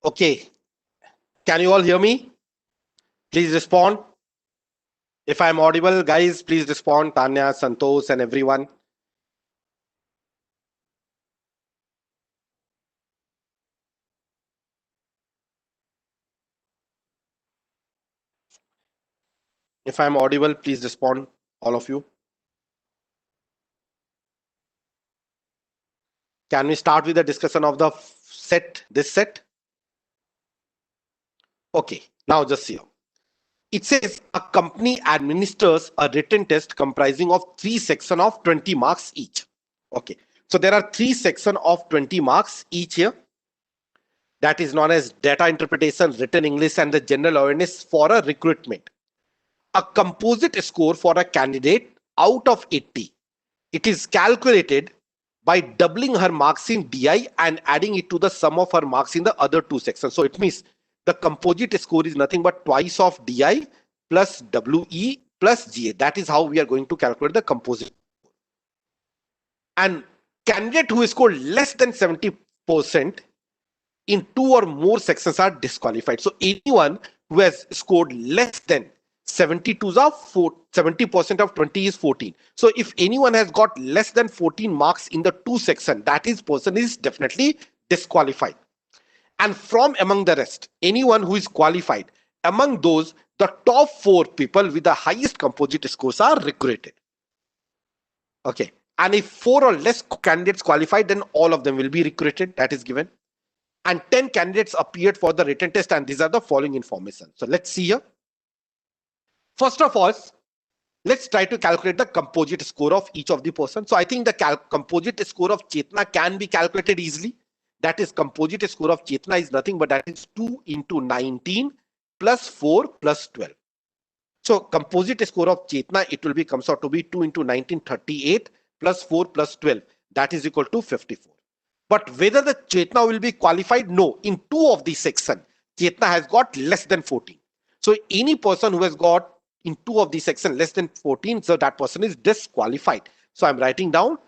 Okay. Can you all hear me? Please respond. If I'm audible, guys, please respond. Tanya, Santosh, and everyone. If I'm audible, please respond, all of you. Can we start with the discussion of the set, this set? Okay, now just see. It says a company administers a written test comprising of 3 sections of 20 marks each. Okay, so there are 3 sections of 20 marks each here. That is known as data interpretation, written English, and the general awareness for a recruitment. A composite score for a candidate out of 80. It is calculated by doubling her marks in DI and adding it to the sum of her marks in the other 2 sections. So it means the composite score is nothing but twice of DI plus WE plus GA. That is how we are going to calculate the composite. And candidate who scored less than 70% in 2 or more sections are disqualified. So anyone who has scored less than 72 of 70% of 20 is 14. So if anyone has got less than 14 marks in the 2 section, that is person is definitely disqualified. And from among the rest, anyone who is qualified, among those, the top 4 people with the highest composite scores are recruited. Okay. And if 4 or less candidates qualified, then all of them will be recruited. That is given. And 10 candidates appeared for the written test, and these are the following information. So let's see here. First of all, let's try to calculate the composite score of each of the person. So I think the composite score of Chetna can be calculated easily. That is, composite score of Chetna is nothing but that is 2 into 19 plus 4 plus 12. So composite score of Chetna, it will be comes out to be 2 into 19, 38 plus 4 plus 12. That is equal to 54. But whether the Chetna will be qualified? No. In 2 of these sections, Chetna has got less than 14. So any person who has got in 2 of these sections less than 14, so that person is disqualified. So I'm writing down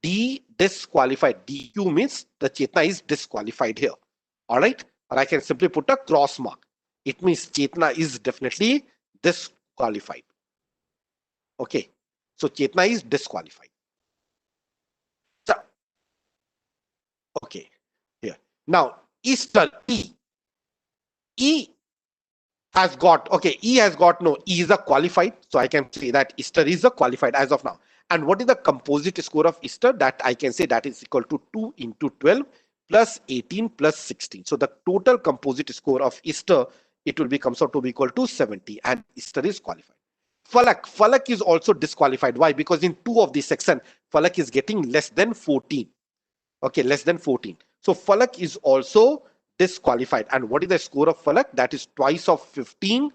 D disqualified. DQ means the Chetna is disqualified here. All right. Or I can simply put a cross mark. It means Chetna is definitely disqualified. Okay. So Chetna is disqualified. So, okay. Here. Now, Eastern E has got, okay, E has got no, E is a qualified. So I can say that Easter is a qualified as of now. And what is the composite score of Easter? That I can say that is equal to 2 into 12 plus 18 plus 16. So the total composite score of Easter, it will be comes out to be equal to 70, and Easter is qualified. Falak is also disqualified. Why? Because in 2 of the section, Falak is getting less than 14. Okay, less than 14. So Falak is also disqualified. And what is the score of Falak? That is twice of 15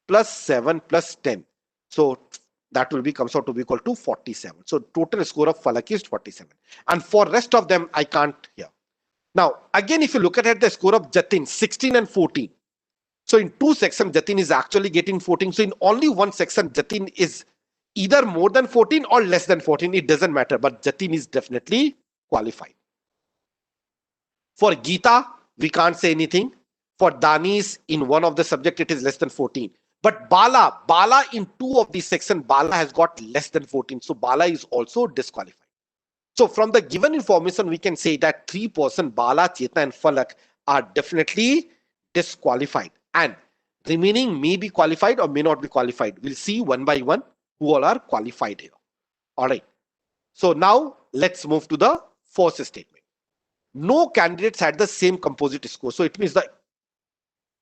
plus 7 plus 10. So that will be comes out to be equal to 47. So total score of Falak is 47. And for rest of them, I can't here. Now, again, if you look at the score of Jatin, 16 and 14. So in 2 sections, Jatin is actually getting 14. So in only 1 section, Jatin is either more than 14 or less than 14. It doesn't matter. But Jatin is definitely qualified. For Geeta, we can't say anything. For Danis, in one of the subject, it is less than 14. But Bala in 2 of these sections, Bala has got less than 14. So Bala is also disqualified. So from the given information, we can say that 3% Bala, Chetna, and Falak are definitely disqualified. And remaining may be qualified or may not be qualified. We'll see one by one who all are qualified here. All right. So now let's move to the first statement. No candidates had the same composite score. So it means the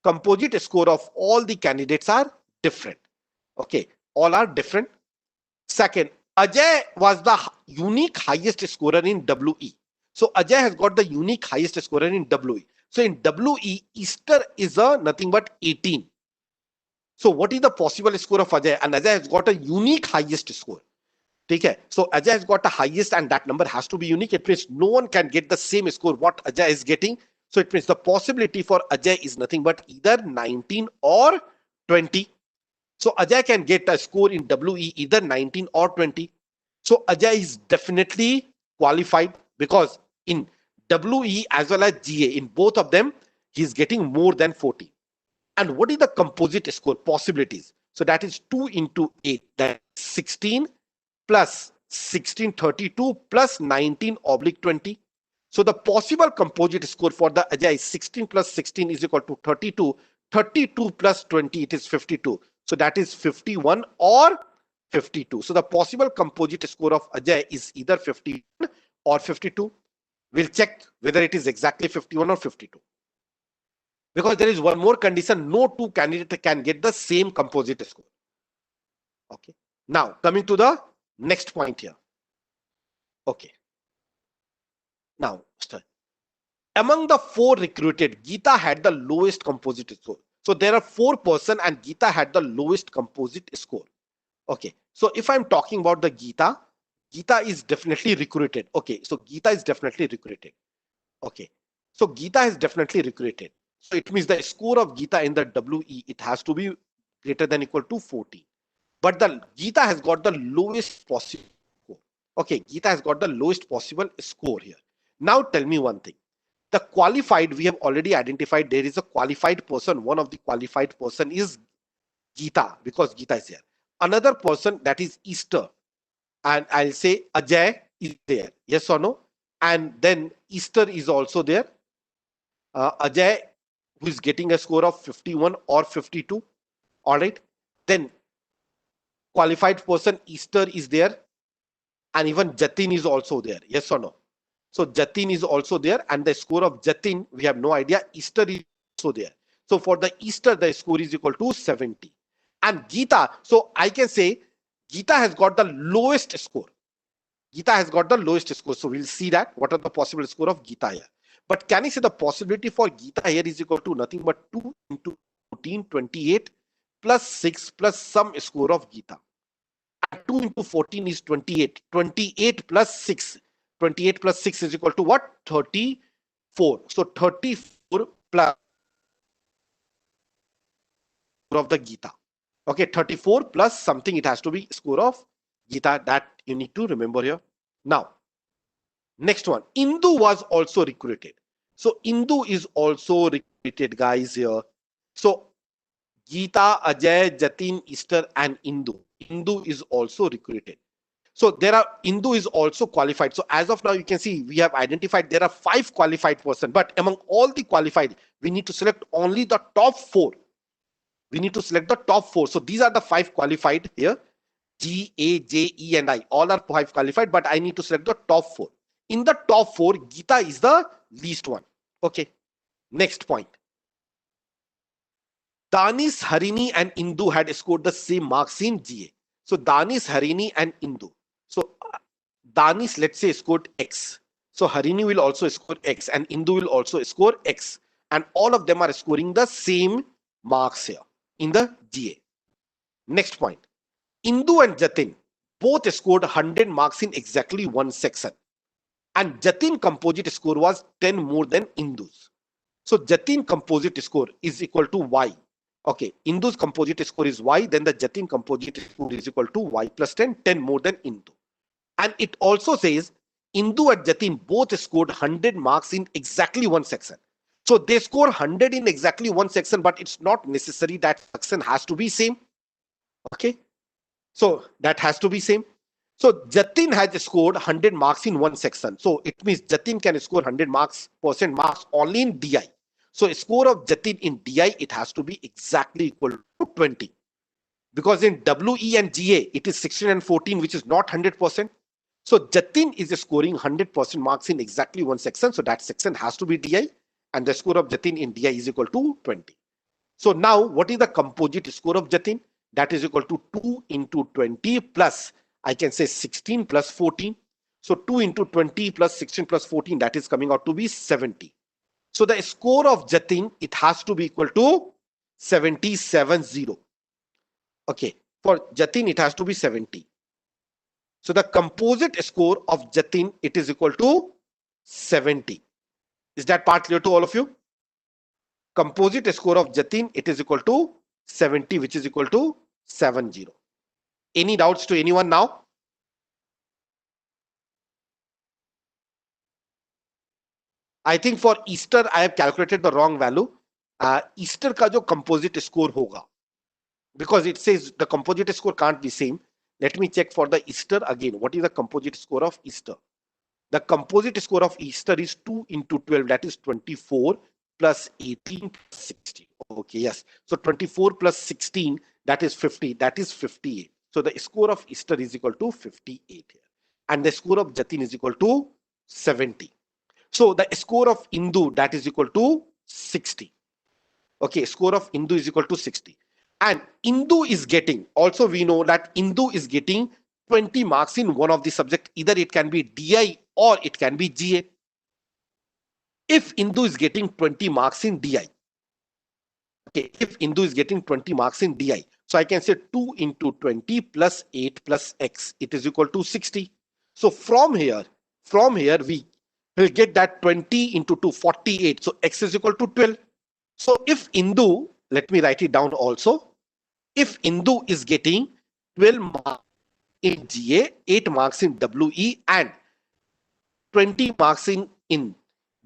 composite score of all the candidates are different. Okay, all are different. Second, Ajay was the unique highest scorer in WE. So Ajay has got the unique highest scorer in WE. So in WE, Easter is a nothing but 18. So what is the possible score of Ajay? And Ajay has got a unique highest score. Okay, so Ajay has got the highest and that number has to be unique. It means no one can get the same score what Ajay is getting. So it means the possibility for Ajay is nothing but either 19 or 20. So Ajay can get a score in WE either 19 or 20. So Ajay is definitely qualified because in WE as well as GA, in both of them, He's getting more than 40. And what is the composite score possibilities? So that is 2 into 8, that is 16 plus 1632 plus 19 oblique 20. So the possible composite score for the Ajay is 16 plus 16 is equal to 32. 32 plus 20, it is 52. So that is 51 or 52. So the possible composite score of Ajay is either 51 or 52. We'll check whether it is exactly 51 or 52. Because there is one more condition, no two candidates can get the same composite score. Okay. Now coming to the next point here. Okay. Now, among the 4 recruited, Geeta had the lowest composite score. So there are 4 persons and Geeta had the lowest composite score. Okay. So if I'm talking about the Geeta, Geeta is definitely recruited. Okay. So Geeta is definitely recruited. Okay. So Geeta is definitely recruited. So it means the score of Geeta in the WE, it has to be greater than equal to 40. But the Geeta has got the lowest possible score. Okay, Geeta has got the lowest possible score here. Now tell me one thing. The qualified, we have already identified there is a qualified person. One of the qualified person is Geeta because Geeta is here. Another person, that is Easter. And I'll say Ajay is there. Yes or no? And then Easter is also there. Ajay, who is getting a score of 51 or 52. All right. Then qualified person Easter is there. And even Jatin is also there. Yes or no? So Jatin is also there. And the score of Jatin, we have no idea. Easter is also there. So for the Easter, the score is equal to 70. And Geeta, so I can say Geeta has got the lowest score. Geeta has got the lowest score. So we'll see that. What are the possible score of Geeta here? But can I say the possibility for Geeta here is equal to nothing but 2 into 14, 28 plus 6 plus some score of Geeta. 2 into 14 is 28. 28 plus 6. 28 plus 6 is equal to what? 34. So 34 plus of the Geeta. Okay, 34 plus something, it has to be score of Geeta. That you need to remember here. Now, next one. Indu was also recruited. So Indu is also recruited, guys, here. So Geeta, Ajay, Jatin, Easter, and Indu. Indu is also recruited. So there are Indu is also qualified. So as of now, you can see we have identified there are 5 qualified persons. But among all the qualified, we need to select only the top 4. We need to select the top 4. So these are the 5 qualified here. G, A, J, E, and I. All are 5 qualified, but I need to select the top 4. In the top 4, Geeta is the least one. Okay. Next point. Danis, Harini, and Indu had scored the same marks in GA. So Danis, Harini, and Indu. So Danis, let's say, scored X. So Harini will also score X and Indu will also score X. And all of them are scoring the same marks here in the GA. Next point. Indu and Jatin both scored 100 marks in exactly one section. And Jatin composite score was 10 more than Indu's. So Jatin composite score is equal to Y. Okay, Indu's composite score is Y, then the Jatin composite score is equal to Y plus 10, 10 more than Indu. And it also says Indu and Jatin both scored 100 marks in exactly one section. So they score 100 in exactly one section, but it's not necessary that section has to be same. Okay, so that has to be same. So Jatin has scored 100 marks in one section. So it means Jatin can score 100 marks, percent marks only in DI. So a score of Jatin in DI, it has to be exactly equal to 20. Because in WE and GA, it is 16 and 14, which is not 100%. So Jatin is scoring 100% marks in exactly one section. So that section has to be DI. And the score of Jatin in DI is equal to 20. So now what is the composite score of Jatin? That is equal to 2 into 20 plus, I can say 16 plus 14. So 2 into 20 plus 16 plus 14, that is coming out to be 70. So the score of Jatin, it has to be equal to 70. Okay, for Jatin, it has to be 70. So the composite score of Jatin, it is equal to 70. Is that part clear to all of you? Composite score of Jatin, it is equal to 70, which is equal to 70. Any doubts to anyone now? I think for Easter I have calculated the wrong value. Easter का जो composite score होगा, because it says the composite score can't be same. Let me check for the Easter again. What is the composite score of Easter? The composite score of Easter is 2 into 12, that is 24 plus 18 plus 16. Okay, yes. So 24 plus 16, that is 50, that is 58. So the score of Easter is equal to 58 here. And the score of Jatin is equal to 70. So the score of Indu, that is equal to 60. Okay, score of Indu is equal to 60. And Indu is getting, also we know that Indu is getting 20 marks in one of the subject. Either it can be DI or it can be GA. If Indu is getting 20 marks in DI, okay, if Indu is getting 20 marks in DI, so I can say 2 into 20 plus 8 plus X, it is equal to 60. So from here we will get that 20 into 2, 48. So X is equal to 12. So if Indu, let me write it down also. If Indu is getting 12 marks in GA, 8 marks in WE and 20 marks in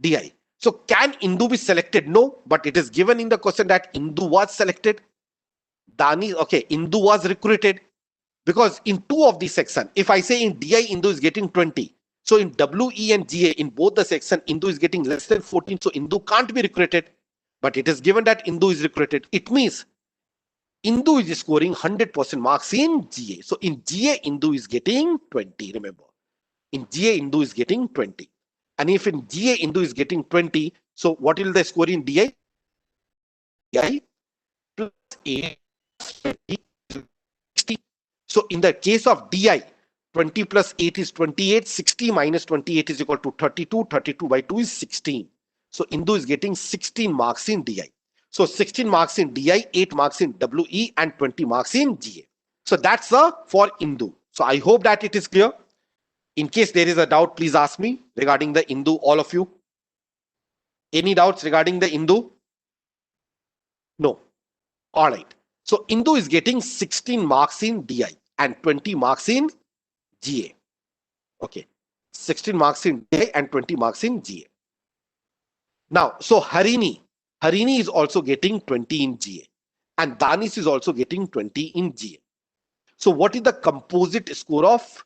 DI. So can Indu be selected? No, but it is given in the question that Indu was selected. Dani, okay, Indu was recruited, because in two of the section, if I say in DI Indu is getting 20, so in WE and GA in both the section Indu is getting less than 14, so Indu can't be recruited. But it is given that Indu is recruited. It means Indu is scoring 100% marks in GA. So in GA Indu is getting 20, remember. In GA Indu is getting 20. And if in GA Indu is getting 20, so what will the score in DI? DI plus 8 plus 20 is 60. So in the case of DI, 20 plus 8 is 28, 60 minus 28 is equal to 32, 32 by 2 is 16. So Indu is getting 16 marks in DI. So 16 marks in DI, 8 marks in WE and 20 marks in GA. So that's for Indu. So I hope that it is clear. In case there is a doubt, please ask me regarding the Indu, all of you. Any doubts regarding the Indu? No. All right. So Indu is getting 16 marks in DI and 20 marks in GA. Okay. 16 marks in DI and 20 marks in GA. Now, so Harini is also getting 20 in GA and Danis is also getting 20 in GA. So what is the composite score of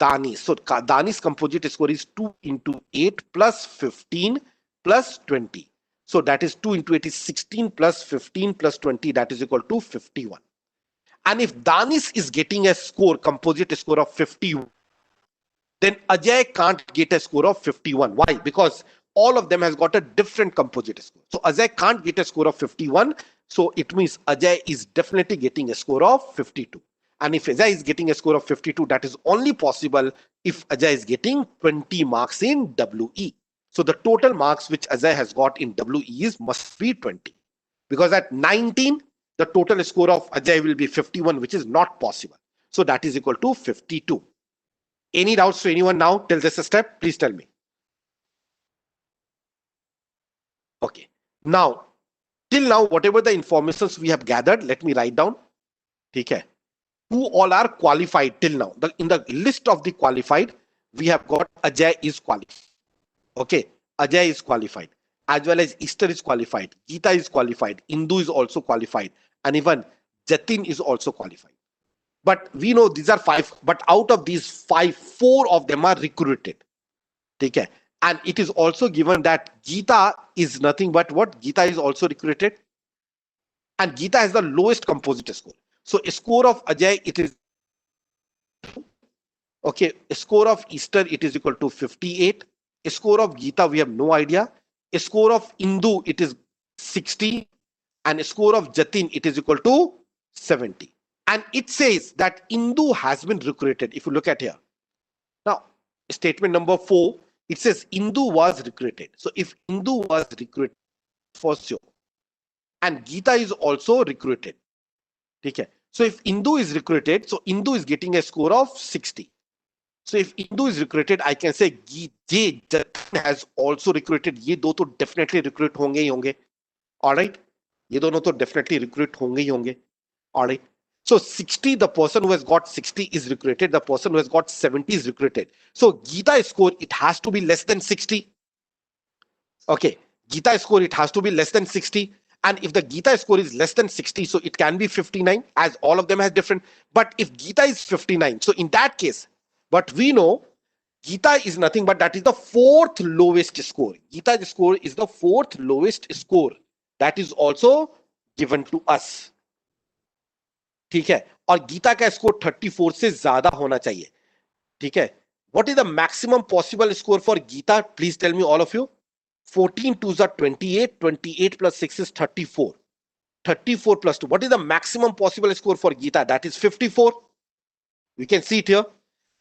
Danis? So Danis composite score is 2 into 8 plus 15 plus 20. So that is 2 into 8 is 16 plus 15 plus 20, that is equal to 51. And if Danis is getting a score, composite score of 51, then Ajay can't get a score of 51. Why? Because all of them has got a different composite score. So Ajay can't get a score of 51. So it means Ajay is definitely getting a score of 52. And if Ajay is getting a score of 52, that is only possible if Ajay is getting 20 marks in WE. So the total marks which Ajay has got in WE is must be 20. Because at 19, the total score of Ajay will be 51, which is not possible. So that is equal to 52. Any doubts to anyone now till this step? Please tell me. Okay. Now, till now, whatever the informations we have gathered, let me write down. Okay. Who all are qualified till now? In the list of the qualified, we have got Ajay is qualified. Okay. Ajay is qualified. As well as Easter is qualified. Geeta is qualified. Indu is also qualified. And even Jatin is also qualified. But we know these are 5. But out of these 5, 4 of them are recruited. Okay. And it is also given that Geeta is nothing but what? Geeta is also recruited. And Geeta has the lowest composite score. So a score of Ajay, it is okay. A score of Easter, it is equal to 58. A score of Geeta, we have no idea. A score of Indu, it is 60. And a score of Jatin, it is equal to 70. And it says that Indu has been recruited. If you look at here. Now, statement number 4, it says Indu was recruited. So if Indu was recruited for sure. And Geeta is also recruited. Okay. So if Indu is recruited, so Indu is getting a score of 60. So if Indu is recruited, I can say Jatin has also recruited. ये दो तो definitely recruit होंगे ही होंगे. All right. ये दोनों तो definitely recruit होंगे ही होंगे. All right. So 60, the person who has got 60 is recruited. The person who has got 70 is recruited. So Geeta score, it has to be less than 60. Okay, Gita score, it has to be less than 60. And if the Gita score is less than 60, so it can be 59, as all of them has different. But if Gita is 59, so in that case, but we know Gita is nothing but that is the fourth lowest score. Gita score is the fourth lowest score. That is also given to us. ठीक है, और गीता का score 34 से ज्यादा होना चाहिए. ठीक है, what is the maximum possible score for Gita? Please tell me, all of you. 14 2s are 28, 28 plus 6 is 34. 34 plus 2. What is the maximum possible score for Gita? That is 54. We can see it here.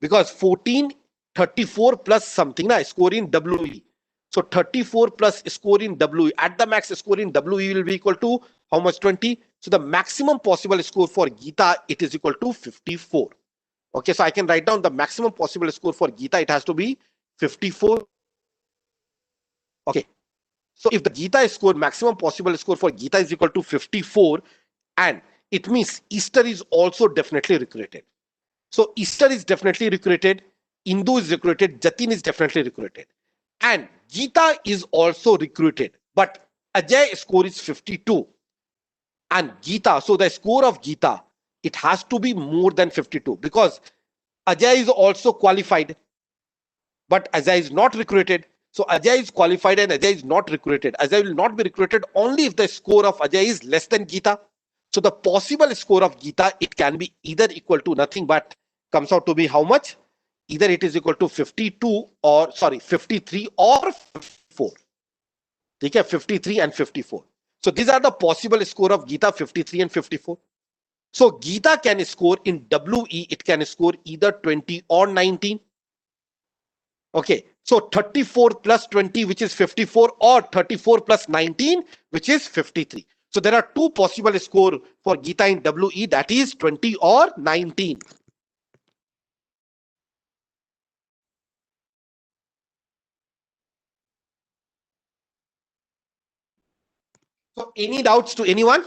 Because 14, 34 plus something, na, score in WE. So 34 plus score in WE. At the max score in WE will be equal to how much? 20. So the maximum possible score for Gita, it is equal to 54. Okay, so I can write down the maximum possible score for Gita. It has to be 54. Okay. So if the Gita score, maximum possible score for Gita is equal to 54, and it means Easter is also definitely recruited. So Easter is definitely recruited, Indu is recruited, Jatin is definitely recruited, and Gita is also recruited. But Ajay score is 52, and Gita, so the score of Gita, it has to be more than 52 because Ajay is also qualified, but Ajay is not recruited. So Ajay is qualified and Ajay is not recruited. Ajay will not be recruited only if the score of Ajay is less than Gita. So the possible score of Gita, it can be either equal to nothing but comes out to be how much? Either it is equal to 52 or 53 or 54. Okay, 53 and 54. So these are the possible score of Gita, 53 and 54. So Gita can score in WE, it can score either 20 or 19. Okay, so 34 plus 20, which is 54, or 34 plus 19, which is 53. So there are two possible score for Gita in WE, that is 20 or 19. So any doubts to anyone?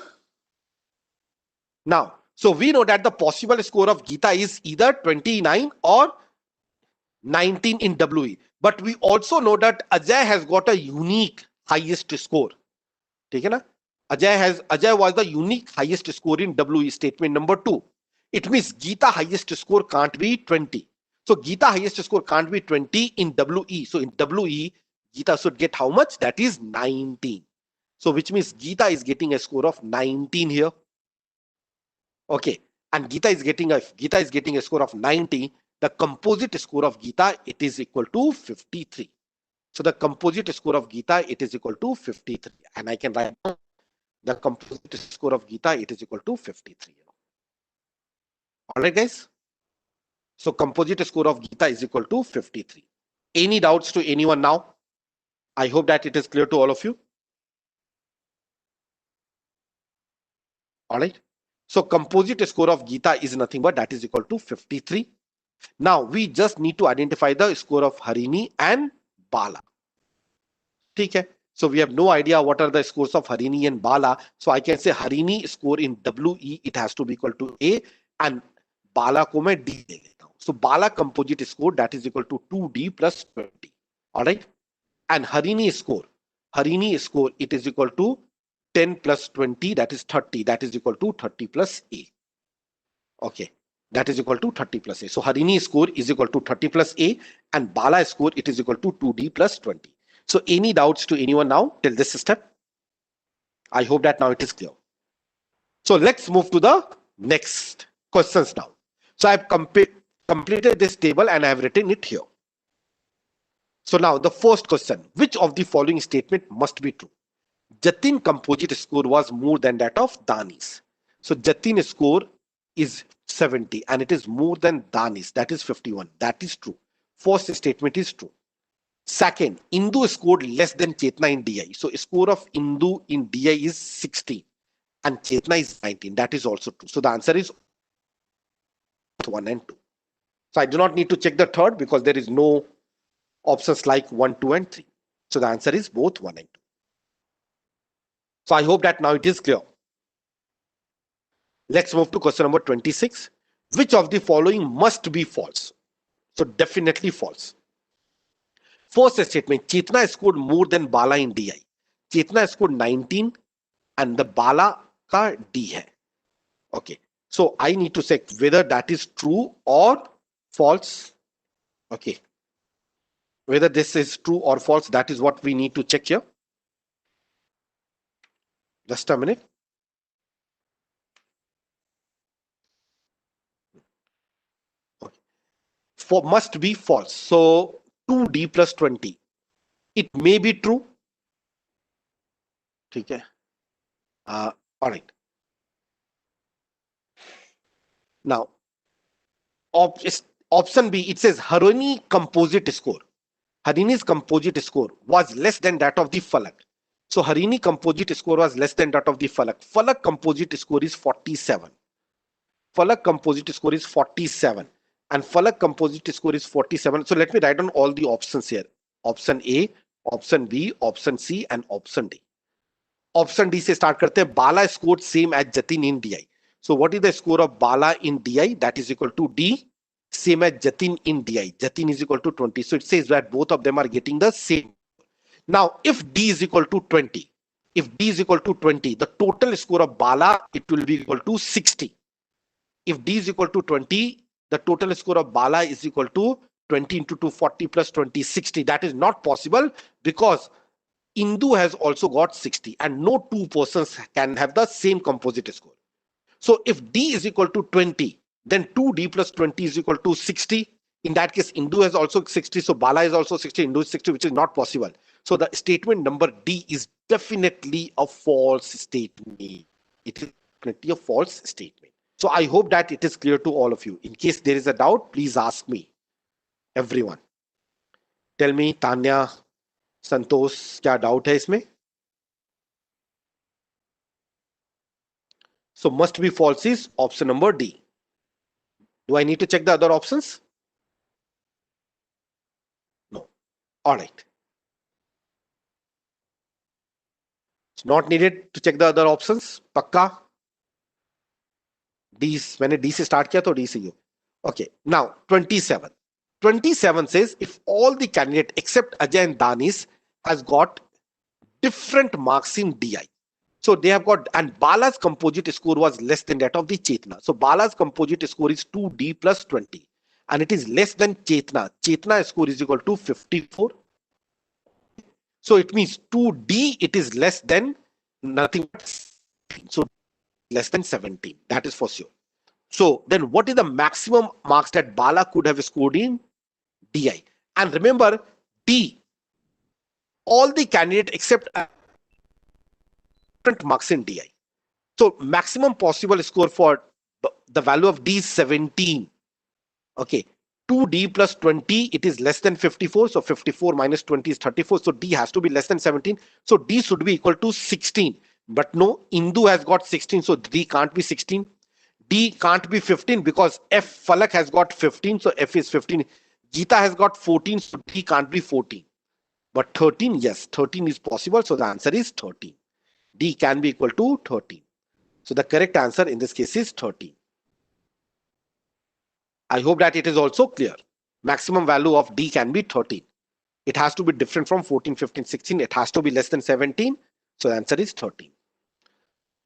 Now, so we know that the possible score of Gita is either 29 or 19 in WE. But we also know that Ajay has got a unique highest score. ठीक है ना? Ajay was the unique highest score in WE, statement number 2. It means Gita highest score can't be 20. So Gita highest score can't be 20 in WE. So in WE, Gita should get how much? That is 19. So which means Gita is getting a score of 19 here. Okay, and Gita is getting a score of 90. The composite score of Gita, it is equal to 53. So the composite score of Gita, it is equal to 53, and I can write down the composite score of Gita, it is equal to 53. All right, guys. So composite score of Gita is equal to 53. Any doubts to anyone now? I hope that it is clear to all of you. All right. So composite score of Gita is nothing but that is equal to 53. Now we just need to identify the score of Harini and Bala. Okay. So we have no idea what are the scores of Harini and Bala. So I can say Harini score in WE, it has to be equal to A, and Bala को मैं D ले लेता हूँ. So Bala composite score, that is equal to 2D plus 20. All right. And Harini score, it is equal to 10 plus 20, that is 30. That is equal to 30 plus A. Okay. That is equal to 30 plus A. So Harini score is equal to 30 plus A, and Bala score, it is equal to 2D plus 20. So any doubts to anyone now till this step? I hope that now it is clear. So let's move to the next questions now. So I've completed this table and I have written it here. So now the first question, which of the following statement must be true? Jatin composite score was more than that of Dani's. So Jatin score is 70 and it is more than Dani's, that is 51. That is true. First statement is true. Second, Indu scored less than Chetna in DI. So score of Indu in DI is 16 and Chetna is 19. That is also true. So the answer is 1 and 2. So I do not need to check the third because there is no options like 1, 2 and 3. So the answer is both 1 and 2. So I hope that now it is clear. Let's move to question number 26. Which of the following must be false? So definitely false. First statement, Chetna scored more than Bala in DI. Chetna scored 19 and the Bala ka D hai. Okay. So I need to check whether that is true or false. Okay. Whether this is true or false, that is what we need to check here. Just a minute. Okay. For must be false. So 2D plus 20. It may be true. Okay. All right. Now, option B, it says Harani composite score. Harini's composite score was less than that of the Falak. So Harini composite score was less than that of the Falak. Falak composite score is 47. Falak composite score is 47. And Falak composite score is 47. So let me write down all the options here. Option A, option B, option C, and option D. Option D से start करते हैं. Bala scored same as Jatin in DI. So what is the score of Bala in DI? That is equal to D, same as Jatin in DI. Jatin is equal to 20. So it says that both of them are getting the same. Now, if D is equal to 20, the total score of Bala, it will be equal to 60. If D is equal to 20, the total score of Bala is equal to 20 into 240 plus 20, 60. That is not possible because Indu has also got 60 and no two persons can have the same composite score. So if D is equal to 20, then 2D plus 20 is equal to 60. In that case, Indu has also 60. So Bala is also 60, Indu is 60, which is not possible. So the statement number D is definitely a false statement. It is definitely a false statement. So I hope that it is clear to all of you. In case there is a doubt, please ask me. Everyone. Tell me, Tanya, संतोष क्या doubt है इसमें? So must be false is option number D. Do I need to check the other options? No. All right. It's not needed to check the other options. पक्का? D मैंने D से start किया तो D से ही. Okay. Now 27. 27 says if all the candidate except Ajay and Danis has got different marks in DI. So they have got, and Bala's composite score was less than that of the Chetna. So Bala's composite score is 2D plus 20 and it is less than Chetna. Chetna score is equal to 54. So it means 2D, it is less than nothing but 17. So less than 17. That is for sure. So then what is the maximum marks that Bala could have scored in DI? And remember, D, all the candidates except marks in DI. So maximum possible score for the value of D is 17. Okay. 2D plus 20, it is less than 54. So 54 minus 20 is 34. So D has to be less than 17. So D should be equal to 16. But no, Indu has got 16. So D can't be 16. D can't be 15 because F Falak has got 15. So F is 15. Geeta has got 14. So D can't be 14. But 13, yes, 13 is possible. So the answer is 13. D can be equal to 13. So the correct answer in this case is 13. I hope that it is also clear. Maximum value of D can be 13. It has to be different from 14, 15, 16. It has to be less than 17. So the answer is 13.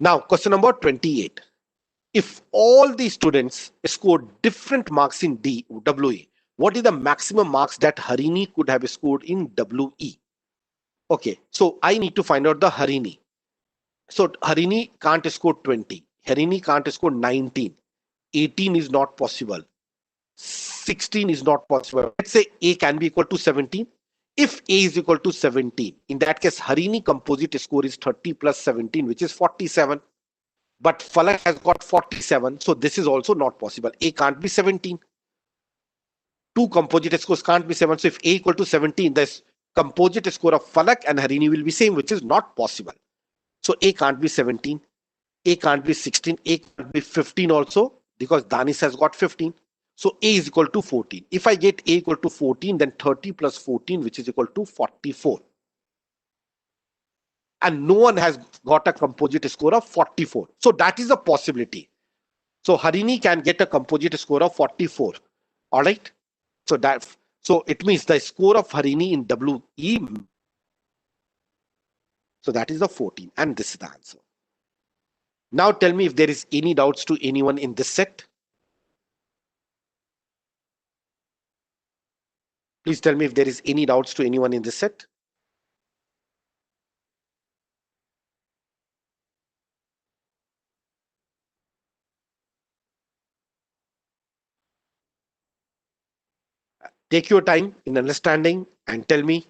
Now, question number 28. If all the students scored different marks in WE, what is the maximum marks that Harini could have scored in WE? Okay, so I need to find out the Harini. So Harini can't score 20. Harini can't score 19. 18 is not possible. 16 is not possible. Let's say A can be equal to 17. If A is equal to 17, in that case, Harini composite score is 30 plus 17, which is 47. But Falak has got 47. So this is also not possible. A can't be 17. Two composite scores can't be 7. So if A equal to 17, the composite score of Falak and Harini will be same, which is not possible. So A can't be 17. A can't be 16. A can't be 15 also because Danis has got 15. So A is equal to 14. If I get A equal to 14, then 30 plus 14, which is equal to 44. And no one has got a composite score of 44. So that is a possibility. So Harini can get a composite score of 44. All right. So So it means the score of Harini in WE. So that is the 14, and this is the answer. Now tell me if there is any doubts to anyone in this set. Please tell me if there is any doubts to anyone in this set. Take your time in understanding and tell me.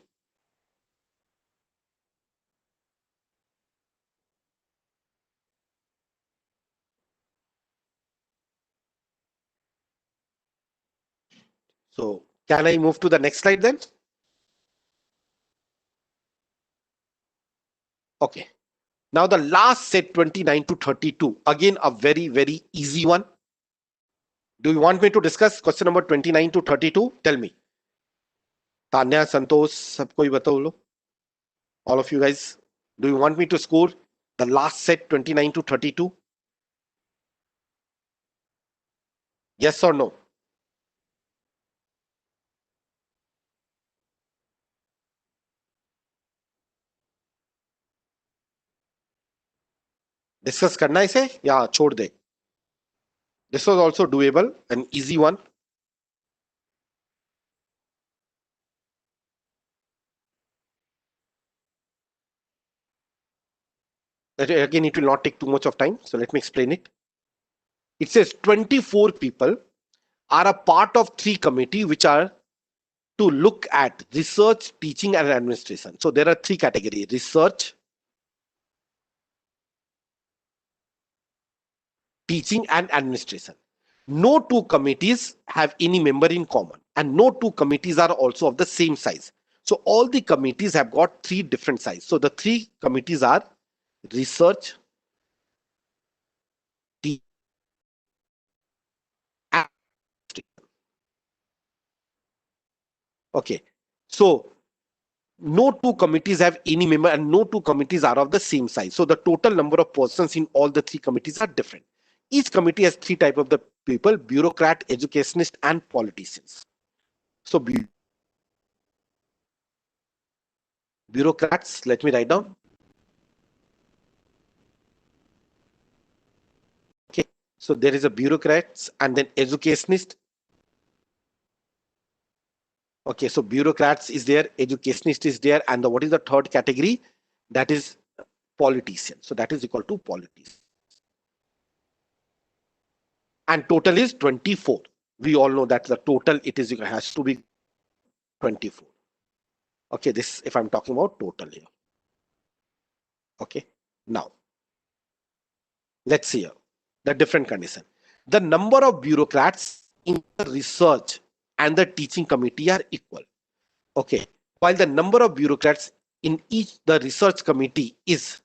So can I move to the next slide then? Okay. Now the last set, 29 to 32, again a very, very easy one. Do you want me to discuss question number 29 to 32? Tell me. Tanya, Santosh, sab koi batao lo. All of you guys, do you want me to score the last set, 29 to 32? Yes or no? Discuss करना है इसे या छोड़ दे? This was also doable, an easy one. Again, it will not take too much of time. So let me explain it. It says 24 people are a part of 3 committees which are to look at research, teaching, and administration. So there are 3 categories: research, teaching, and administration. No 2 committees have any member in common, and no 2 committees are also of the same size. So all the committees have got 3 different sizes. So the 3 committees are research, teaching, and administration. Okay. So no 2 committees have any member, and no 2 committees are of the same size. So the total number of persons in all the 3 committees are different. Each committee has 3 types of the people: bureaucrat, educationist, and politicians. So bureaucrats, let me write down. Okay, so there is a bureaucrats and then educationist. Okay, so bureaucrats is there, educationist is there, and what is the third category? That is politician. So that is equal to politician. And total is 24. We all know that the total has to be 24. Okay, this if I'm talking about total here. Okay, now let's see here the different condition. The number of bureaucrats in the research and the teaching committee are equal. Okay, while the number of bureaucrats in each the research committee is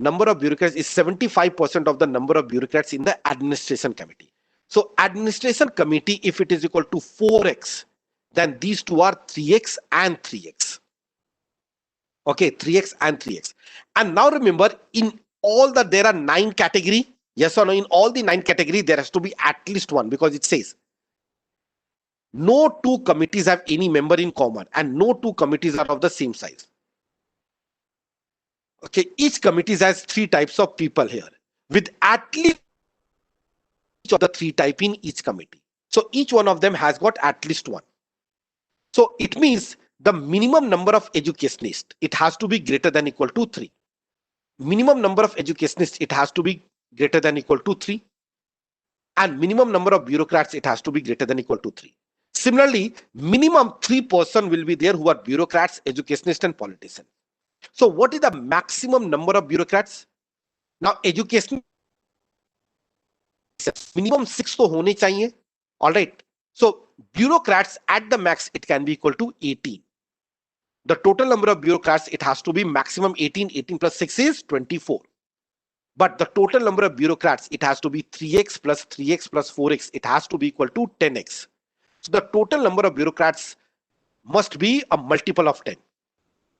75% of the number of bureaucrats in the administration committee. So administration committee, if it is equal to 4x, then these two are 3x and 3x. Okay, 3x and 3x. And now remember, in all there are 9 category. Yes or no? In all the 9 category, there has to be at least one, because it says no 2 committees have any member in common, and no 2 committees are of the same size. Okay, each committee has 3 types of people here, with at least each of the 3 type in each committee. So each one of them has got at least one. So it means the minimum number of educationists, it has to be greater than equal to 3. Minimum number of educationists, it has to be greater than equal to 3. And minimum number of bureaucrats, it has to be greater than equal to 3. Similarly, minimum 3 person will be there who are bureaucrats, educationists, and politicians. So what is the maximum number of bureaucrats? Now education minimum 6 तो होने चाहिए. All right. So bureaucrats at the max, it can be equal to 18. The total number of bureaucrats, it has to be maximum 18. 18 plus 6 is 24. But the total number of bureaucrats, it has to be 3x plus 3x plus 4x. It has to be equal to 10x. So the total number of bureaucrats must be a multiple of 10.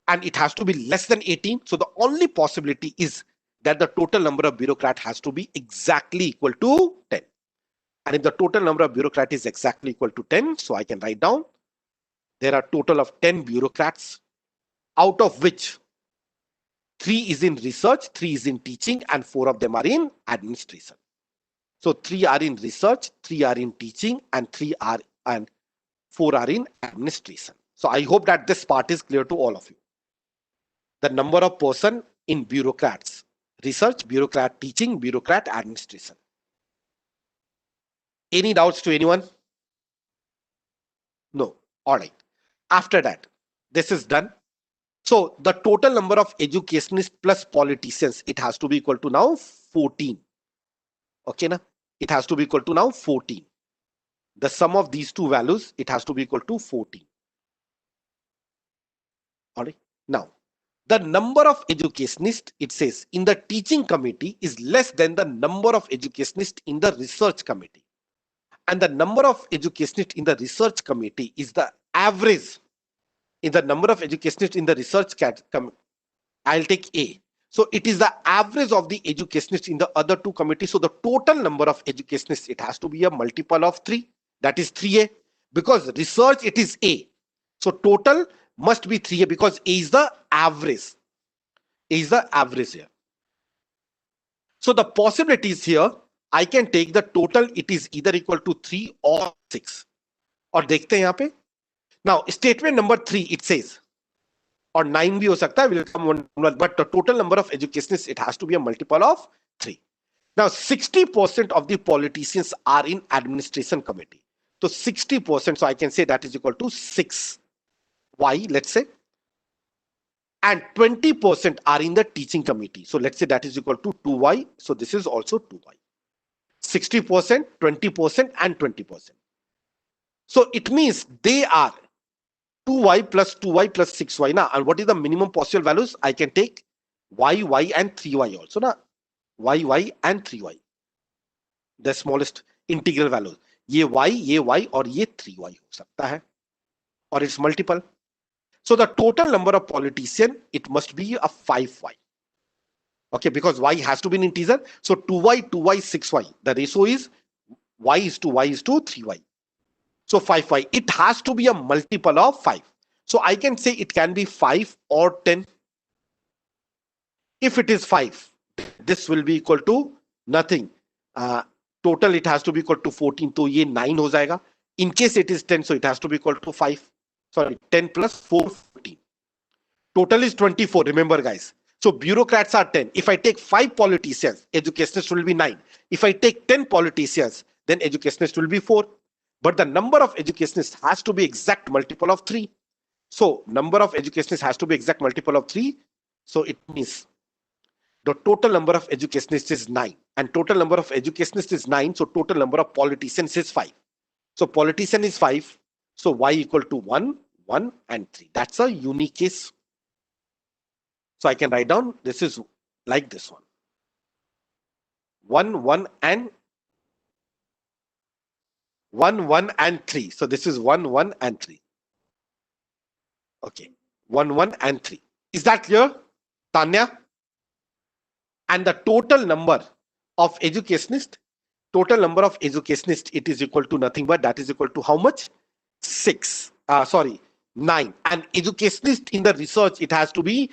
And it has to be less than 18. So the only possibility is that the total number of bureaucrats has to be exactly equal to 10. And if the total number of bureaucrats is exactly equal to 10, so I can write down there are total of 10 bureaucrats, out of which 3 is in research, 3 is in teaching, and 4 of them are in administration. So 3 are in research, 3 are in teaching, and 4 are in administration. So I hope that this part is clear to all of you. The number of person in bureaucrats: research, bureaucrat, teaching, bureaucrat, administration. Any doubts to anyone? No. All right. After that, this is done. So the total number of educationists plus politicians, it has to be equal to now 14. Okay, na? It has to be equal to now 14. The sum of these two values, it has to be equal to 14. All right. Now, the number of educationists, it says, in the teaching committee is less than the number of educationists in the research committee. And the number of educationists in the research committee is the average in the number of educationists in the research committee. I'll take A. So it is the average of the educationists in the other two committees. So the total number of educationists, it has to be a multiple of 3. That is 3A. Because research, it is A. So total must be 3A because A is the average. A is the average here. So the possibilities here, I can take the total, it is either equal to 3 or 6. और देखते हैं यहाँ पे. Now statement number 3, it says, or 9 भी हो सकता है, will come one, but the total number of educationists, it has to be a multiple of 3. Now 60% of the politicians are in administration committee. So 60%, so I can say that is equal to 6y, let's say. And 20% are in the teaching committee. So let's say that is equal to 2y. So this is also 2y. 60%, 20%, and 20%. So it means they are 2y plus 6y. Now, and what is the minimum possible values? I can take y, and 3y also. Now, y, and 3y. The smallest integral values. ये y, और ये 3y हो सकता है. Or its multiple. So the total number of politician, it must be a 5y. Okay, because y has to be an integer. So 2y, 6y. The ratio is y is to 3y. So 5y. It has to be a multiple of 5. So I can say it can be 5 or 10. If it is 5, this will be equal to nothing. Total it has to be equal to 14. So ये 9 हो जाएगा. In case it is 10, so it has to be equal to 5. Sorry, 10 plus 4, 14. Total is 24. Remember, guys. So bureaucrats are 10. If I take 5 politicians, educationists will be 9. If I take 10 politicians, then educationists will be 4. But the number of educationists has to be exact multiple of 3. So number of educationists has to be exact multiple of 3. So it means the total number of educationists is 9. And total number of educationists is 9. So total number of politicians is 5. So politician is 5. So y equal to 1, 1, and 3. That's a unique case. So I can write down, this is like this one. 1, 1, and 1, 1, and 3. So this is 1, 1, and 3. Okay. 1, 1, and 3. Is that clear, Tanya? And the total number of educationists, it is equal to nothing but that is equal to how much? 9. And educationist in the research, it has to be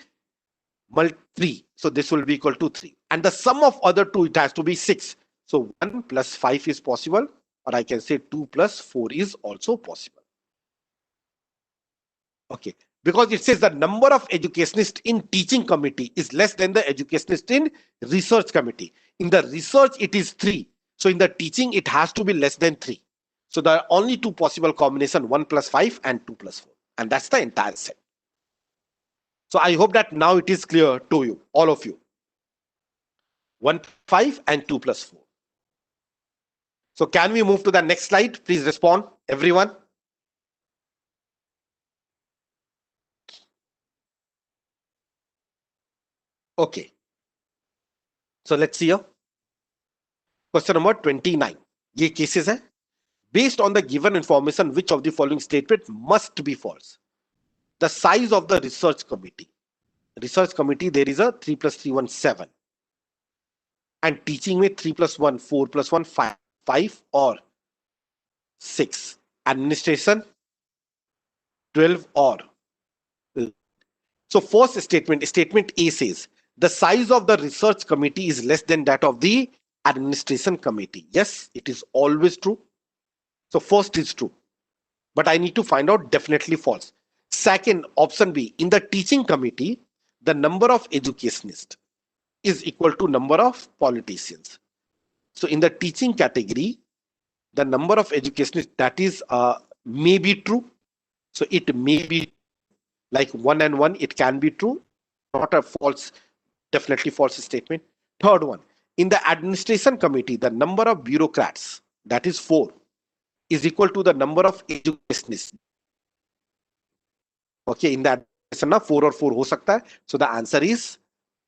3. So this will be equal to 3. And the sum of other two, it has to be 6. So 1 plus 5 is possible, or I can say 2 plus 4 is also possible. Okay. Because it says the number of educationists in teaching committee is less than the educationist in research committee. In the research, it is 3. So in the teaching, it has to be less than 3. So there are only two possible combination, 1 plus 5 and 2 plus 4. And that's the entire set. So I hope that now it is clear to you, all of you. 1, 5 and 2 plus 4. So can we move to the next slide? Please respond, everyone. Okay. So let's see here. Question number 29. ये cases है. Based on the given information, which of the following statement must be false? The size of the research committee. Research committee, there is a 3 plus 3, 1, 7. And teaching with 3 plus 1, 4 plus 1, 5 or 6. Administration, 12 or. So first statement, statement A says, the size of the research committee is less than that of the administration committee. Yes, it is always true. So first is true. But I need to find out definitely false. Second, option B, in the teaching committee, the number of educationists is equal to number of politicians. So in the teaching category, the number of educationists, that is may be true. So it may be like 1 and 1, it can be true, not a false, definitely false statement. Third one, in the administration committee, the number of bureaucrats, that is 4, is equal to the number of educationists. Okay, in that ना 4 और 4 हो सकता है. So the answer is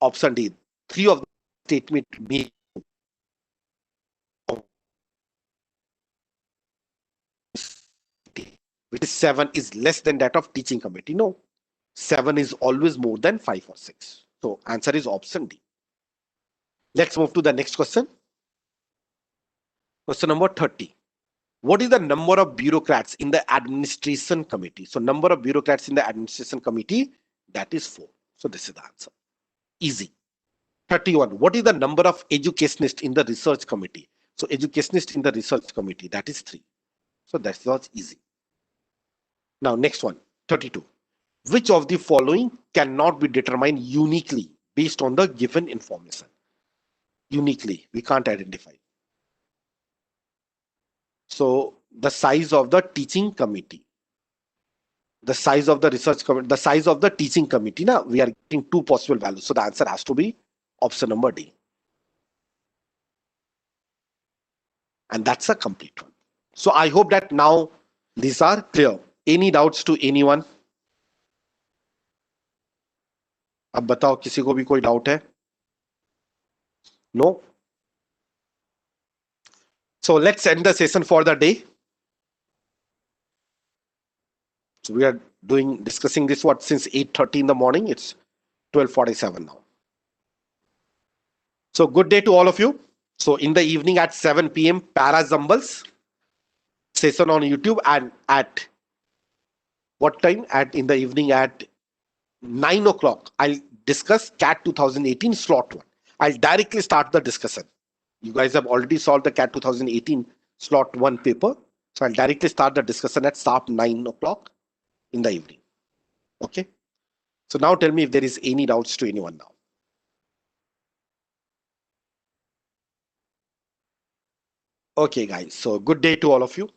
option D. 3 of the statement may, which is 7 is less than that of teaching committee. No, 7 is always more than 5 or 6. So answer is option D. Let's move to the next question. Question number 30. What is the number of bureaucrats in the administration committee? So number of bureaucrats in the administration committee, that is 4. So this is the answer. Easy. 31. What is the number of educationists in the research committee? So educationists in the research committee, that is 3. So that was easy. Now next one, 32. Which of the following cannot be determined uniquely based on the given information? Uniquely, we can't identify. So the size of the teaching committee, the size of the research committee, the size of the teaching committee, now we are getting 2 possible values. So the answer has to be option number D. And that's a complete one. So I hope that now these are clear. Any doubts to anyone? अब बताओ किसी को भी कोई doubt है? No? So let's end the session for the day. So we are discussing this since 8:30 in the morning. It's 12:47 now. So good day to all of you. So in the evening at 7 p.m. Para Zumbles session on YouTube, and at what time? In the evening at 9 o'clock, I'll discuss CAT 2018 slot 1. I'll directly start the discussion. You guys have already solved the CAT 2018 slot 1 paper. So I'll directly start the discussion at sharp 9 o'clock in the evening. Okay. So now tell me if there is any doubts to anyone now. Okay, guys. So good day to all of you.